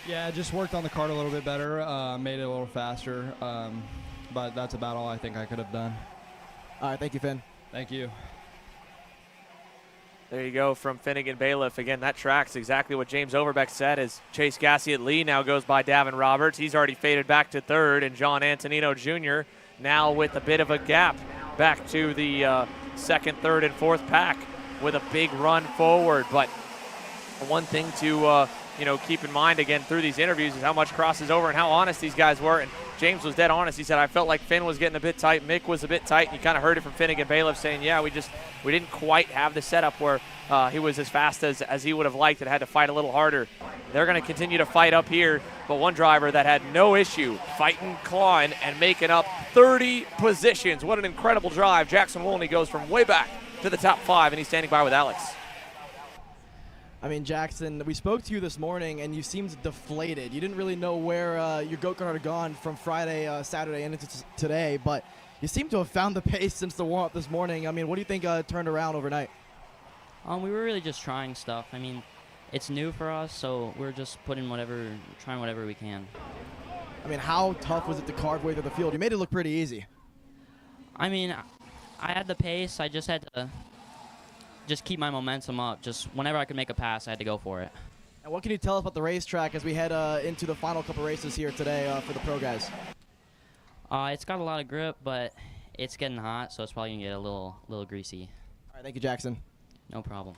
Yeah, just worked on the kart a little bit better, made it a little faster. But that's about all I think I could have done. All right, thank you, Finn. Thank you. There you go from Finnegan Bailiff. Again, that tracks exactly what James Overbeck said as Chase Gassiet Lee now goes by Davin Roberts. He's already faded back to 3rd, and John Antonino Jr. now with a bit of a gap back to the 2nd, 3rd, and 4th pack with a big run forward. But one thing to keep in mind again through these interviews is how much crosses over and how honest these guys were. And James was dead honest. He said, I felt like Finn was getting a bit tight. Mick was a bit tight. And you kind of heard it from Finnegan Bailiff saying, yeah, we didn't quite have the setup where he was as fast as he would have liked and had to fight a little harder. They're going to continue to fight up here. But one driver that had no issue fighting, clawing, and making up 30 positions. What an incredible drive. Jackson Wolney goes from way back to the top 5, and he's standing by with Alex. I mean, Jackson, we spoke to you this morning, and you seemed deflated. You didn't really know where your go-kart had gone from Friday, Saturday, and into today, but you seem to have found the pace since the warm-up this morning. I mean, what do you think turned around overnight? We were really just trying stuff. I mean, it's new for us, so we're just trying whatever we can. I mean, how tough was it to carve way through the field? You made it look pretty easy. I mean, I had the pace. I just had to just keep my momentum up. Just whenever I could make a pass, I had to go for it. And what can you tell us about the racetrack as we head into the final couple races here today for the pro guys? It's got a lot of grip, but it's getting hot, so it's probably going to get a little greasy. All right, thank you, Jackson. No problem.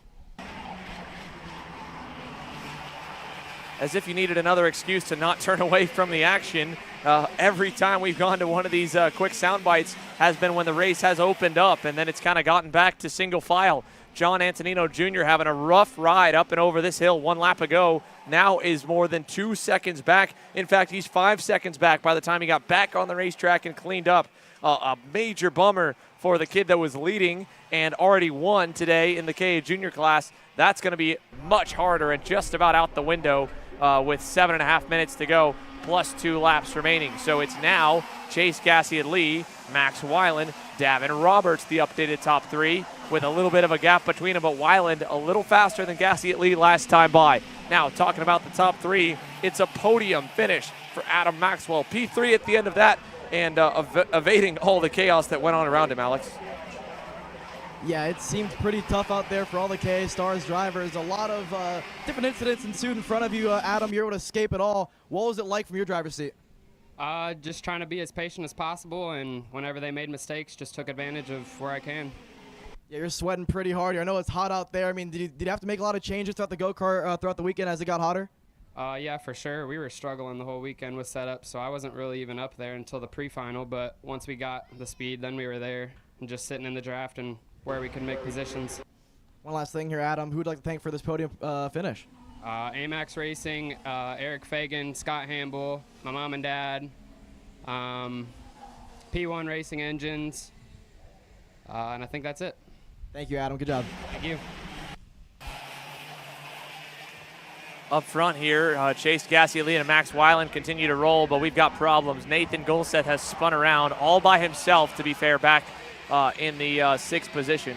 As if you needed another excuse to not turn away from the action. Every time we've gone to one of these quick sound bites has been when the race has opened up, and then it's kind of gotten back to single file. John Antonino Jr. having a rough ride up and over this hill 1 lap ago. Now is more than 2 seconds back. In fact, he's 5 seconds back by the time he got back on the racetrack and cleaned up. A major bummer for the kid that was leading and already won today in the KA junior class. That's going to be much harder and just about out the window with 7.5 minutes to go, plus 2 laps remaining. So it's now Chase Gassiet Lee, Max Weiland, Davin Roberts, the updated top 3, with a little bit of a gap between them, but Weiland a little faster than Gassiet Lee last time by. Now, talking about the top 3, it's a podium finish for Adam Maxwell. P3 at the end of that, and evading all the chaos that went on around him, Alex. Yeah, it seemed pretty tough out there for all the KA Stars drivers. A lot of different incidents ensued in front of you. Adam, you were able to escape it all. What was it like from your driver's seat? Just trying to be as patient as possible, and whenever they made mistakes, just took advantage of where I can. Yeah, you're sweating pretty hard here. I know it's hot out there. I mean, did you have to make a lot of changes throughout the go-kart throughout the weekend as it got hotter? Yeah, for sure. We were struggling the whole weekend with setup, so I wasn't really even up there until the pre-final, but once we got the speed, then we were there and just sitting in the draft and where we could make positions. One last thing here, Adam. Who would you like to thank for this podium finish? AMAX Racing, Eric Fagan, Scott Hamble, my mom and dad, P1 Racing Engines, and I think that's it. Thank you, Adam. Good job. Thank you. Up front here, Chase Gassioli and Max Weiland continue to roll, but we've got problems. Nathan Golseth has spun around all by himself, to be fair, back in the sixth position.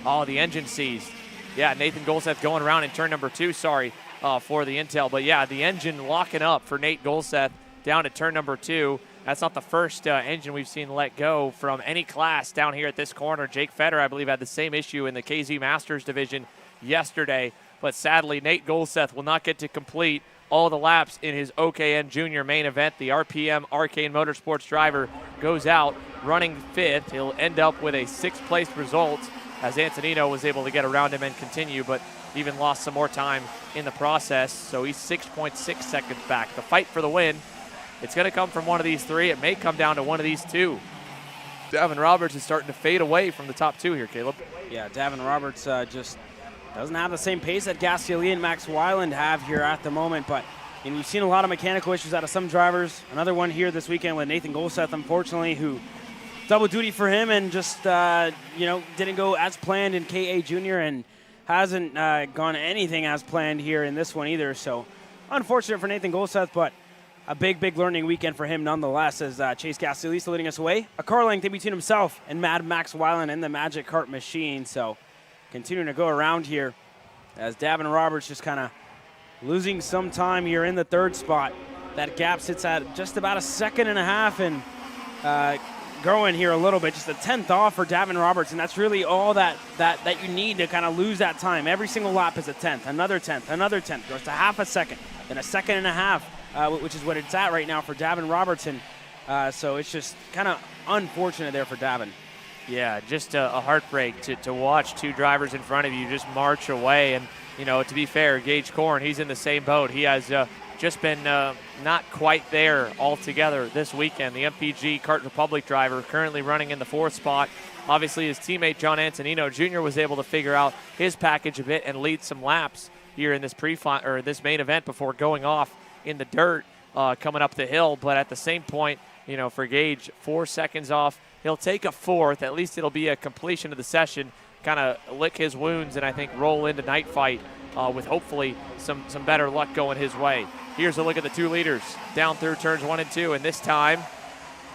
Oh, the engine seized. Yeah, Nathan Golseth going around in turn number 2, sorry for the intel. But yeah, the engine locking up for Nate Golseth down at turn number 2. That's not the first engine we've seen let go from any class down here at this corner. Jake Feder, I believe, had the same issue in the KZ Masters division yesterday. But sadly, Nate Golseth will not get to complete all the laps in his OKN Junior main event. The RPM Arcane Motorsports driver goes out running 5th. He'll end up with a 6th place result, as Antonino was able to get around him and continue, but even lost some more time in the process. So he's 6.6 seconds back. The fight for the win, it's going to come from one of these 3. It may come down to one of these 2. Davin Roberts is starting to fade away from the top 2 here, Caleb. Yeah, Davin Roberts just doesn't have the same pace that Gassioli and Max Weiland have here at the moment, but we've seen a lot of mechanical issues out of some drivers. Another one here this weekend with Nathan Golseth, unfortunately, who double duty for him and just, didn't go as planned in KA Junior and hasn't gone anything as planned here in this one either. So unfortunate for Nathan Golseth, but a big, big learning weekend for him nonetheless, as Chase Gassioli is leading us away. A car length in between himself and Mad Max Weiland in the Magic Kart machine. So continuing to go around here as Davin Roberts just kind of losing some time here in the 3rd spot. That gap sits at just about 1.5 seconds and growing here a little bit, just a 10th off for Davin Roberts, and that's really all that you need to kind of lose that time. Every single lap is a 10th, another 10th, another 10th, goes to 0.5 second, then 1.5 seconds, which is what it's at right now for Davin Robertson. So it's just kind of unfortunate there for Davin. Yeah, just a heartbreak to watch 2 drivers in front of you just march away. And, to be fair, Gage Korn, he's in the same boat. He has just been not quite there altogether this weekend. The MPG Kart Republic driver currently running in the 4th spot. Obviously, his teammate John Antonino Jr. was able to figure out his package a bit and lead some laps here in this this main event before going off in the dirt coming up the hill. But at the same point, for Gage, 4 seconds off. He'll take a 4th. At least it'll be a completion of the session, kind of lick his wounds and I think roll into night fight with hopefully some better luck going his way. Here's a look at the 2 leaders down through turns 1 and 2, and this time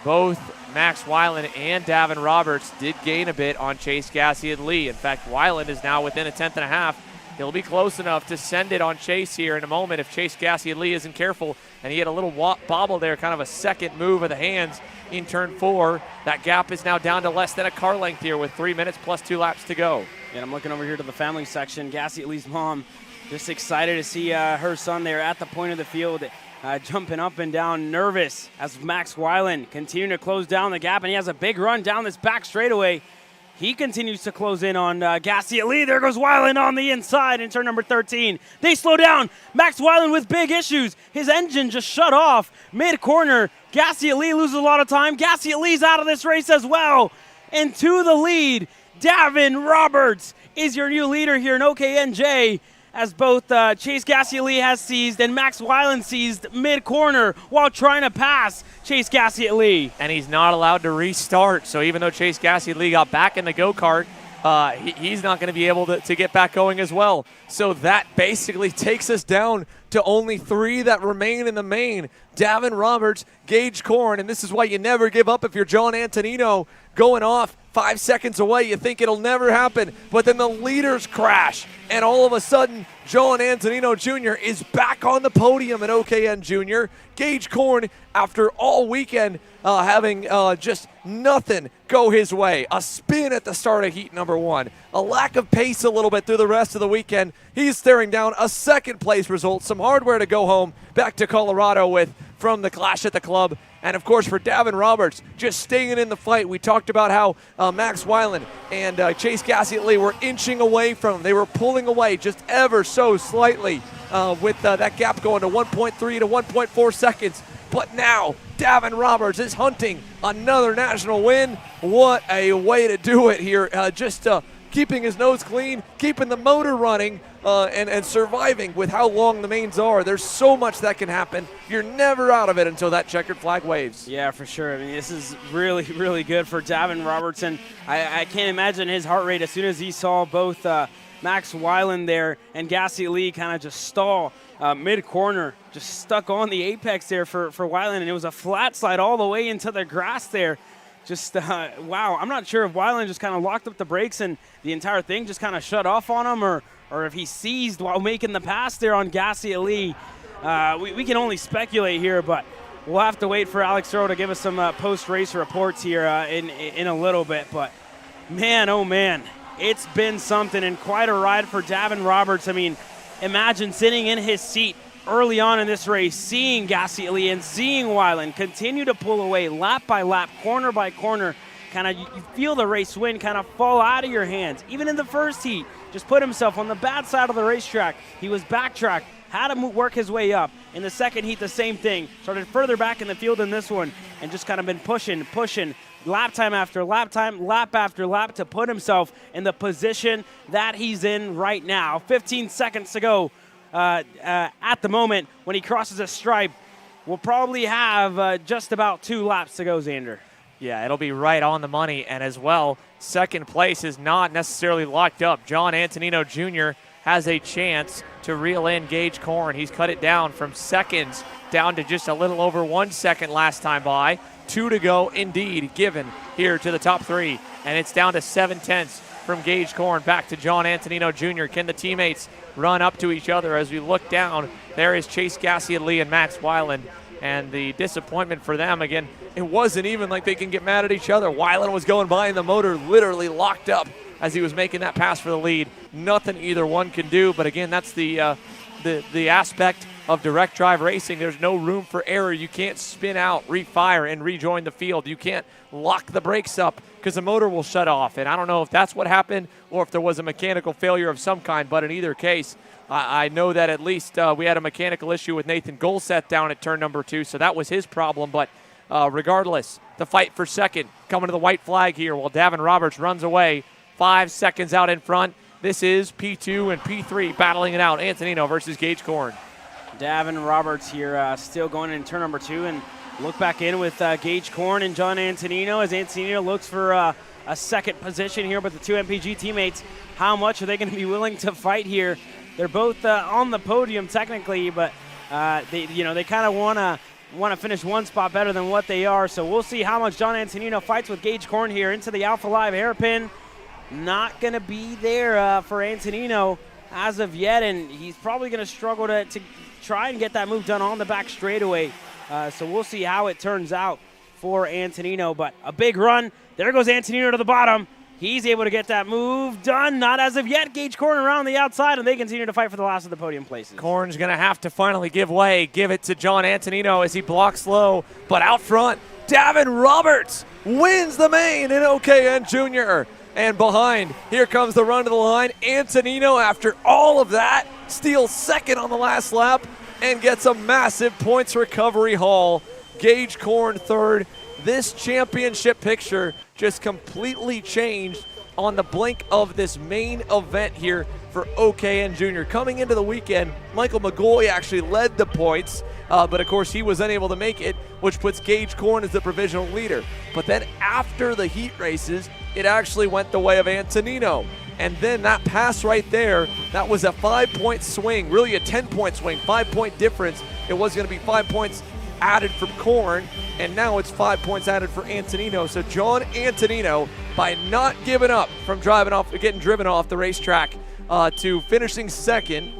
both Max Weiland and Davin Roberts did gain a bit on Chase Gassioli. In fact, Weiland is now within 1.5. He'll be close enough to send it on Chase here in a moment if Chase Gassioli isn't careful. And he had a little bobble there, kind of a second move of the hands in turn 4. That gap is now down to less than a car length here with 3 minutes plus 2 laps to go. And I'm looking over here to the family section. Gassioli's mom just excited to see her son there at the point of the field, jumping up and down, nervous as Max Weiland continuing to close down the gap, and he has a big run down this back straightaway. He continues to close in on Gassioli. There goes Weiland on the inside in turn number 13. They slow down. Max Weiland with big issues. His engine just shut off mid-corner. Gassioli loses a lot of time. Gassioli's out of this race as well. And to the lead, Davin Roberts is your new leader here in OKN-J, as both Chase Gassioli has seized and Max Weiland seized mid-corner while trying to pass Chase Gassioli. And he's not allowed to restart, so even though Chase Gassioli got back in the go-kart, he's not going to be able to get back going as well. So that basically takes us down to only 3 that remain in the main. Davin Roberts, Gage Korn, and this is why you never give up if you're John Antonino going off 5 seconds away. You think it'll never happen, but then the leaders crash, and all of a sudden, John Antonino Jr. is back on the podium in OKN Jr. Gage Korn, after all weekend having just nothing go his way, a spin at the start of heat number 1, a lack of pace a little bit through the rest of the weekend, he's staring down a 2nd place result, some hardware to go home back to Colorado with from the clash at the club. And, of course, for Davin Roberts, just staying in the fight. We talked about how Max Weiland and Chase Gassiet-Lee were inching away from him. They were pulling away just ever so slightly with that gap going to 1.3 to 1.4 seconds. But now Davin Roberts is hunting another national win. What a way to do it here. Just keeping his nose clean, keeping the motor running, and surviving with how long the mains are. There's so much that can happen. You're never out of it until that checkered flag waves. Yeah, for sure. I mean, this is really, really good for Davin Robertson. I can't imagine his heart rate as soon as he saw both Max Weiland there and Gassiet-Lee kind of just stall mid-corner, just stuck on the apex there for Weiland, and it was a flat slide all the way into the grass there. Just, wow, I'm not sure if Weiland just kind of locked up the brakes and the entire thing just kind of shut off on him, or if he seized while making the pass there on Gassiet-Lee. We can only speculate here, but we'll have to wait for Alex Rowe to give us some post-race reports here in a little bit. But, man, oh, man, it's been something and quite a ride for Davin Roberts. I mean, imagine sitting in his seat early on in this race, seeing Gassiet-Lee and seeing Weiland continue to pull away lap by lap, corner by corner. Kind of, you feel the race win kind of fall out of your hands. Even in the first heat, just put himself on the bad side of the racetrack. He was backtracked, had to work his way up. In the second heat, the same thing. Started further back in the field in this one and just kind of been pushing, lap time after lap time, lap after lap to put himself in the position that he's in right now. 15 seconds to go. At the moment, when he crosses a stripe, we'll probably have just about 2 laps to go, Xander. Yeah, it'll be right on the money. And as well, second place is not necessarily locked up. John Antonino Jr. has a chance to reel in Gage Corn. He's cut it down from seconds down to just a little over 1 second last time by. 2 to go indeed given here to the top 3. And it's down to 7/10 from Gage Corn back to John Antonino Jr. Can the teammates run up to each other? As we look down, there is Chase Gassiet-Lee and Max Weiland. And the disappointment for them, again, it wasn't even like they can get mad at each other. Weiland was going by and the motor literally locked up as he was making that pass for the lead. Nothing either one can do, but again, that's the aspect of direct drive racing. There's no room for error. You can't spin out, refire, and rejoin the field. You can't lock the brakes up because the motor will shut off. And I don't know if that's what happened or if there was a mechanical failure of some kind, but in either case, I know that at least we had a mechanical issue with Nathan Golseth down at turn number 2, so that was his problem. But regardless, the fight for second coming to the white flag here while Davin Roberts runs away 5 seconds out in front. This is P2 and P3 battling it out. Antonino versus Gage Corn. Davin Roberts here still going in turn number 2, and look back in with Gage Corn and John Antonino as Antonino looks for a second position here with the 2 MPG teammates. How much are they going to be willing to fight here? They're both on the podium technically, but they kind of want to finish one spot better than what they are. So we'll see how much John Antonino fights with Gage Corn here into the Alpha Live hairpin. Not going to be there for Antonino as of yet, and he's probably going to struggle to try and get that move done on the back straightaway. So we'll see how it turns out for Antonino. But a big run. There goes Antonino to the bottom. He's able to get that move done. Not as of yet. Gage Corn around the outside, and they continue to fight for the last of the podium places. Corn's going to have to finally give way. Give it to John Antonino as he blocks low. But out front, Davin Roberts wins the main in OKN Jr. And behind, here comes the run to the line. Antonino, after all of that, steals second on the last lap and gets a massive points recovery haul. Gage Corn third. This championship picture just completely changed on the blink of this main event here for OKN Jr. Coming into the weekend, Michael McGoy actually led the points, but of course he was unable to make it, which puts Gage Corn as the provisional leader. But then after the heat races, it actually went the way of Antonino. And then that pass right there, that was a 5-point swing, really a 10-point swing, 5-point difference. It was going to be 5 points added from Corn, and now it's 5 points added for Antonino. So John Antonino, by not giving up from getting driven off the racetrack to finishing second,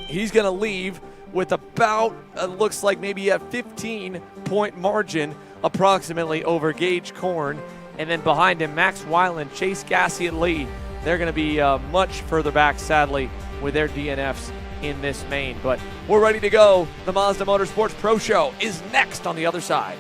he's going to leave with about, looks like maybe a 15-point margin approximately over Gage Corn. And then behind him, Max Weiland, Chase Gassiet-Lee. They're going to be much further back, sadly, with their DNFs in this main. But we're ready to go. The Mazda Motorsports Pro Show is next on the other side.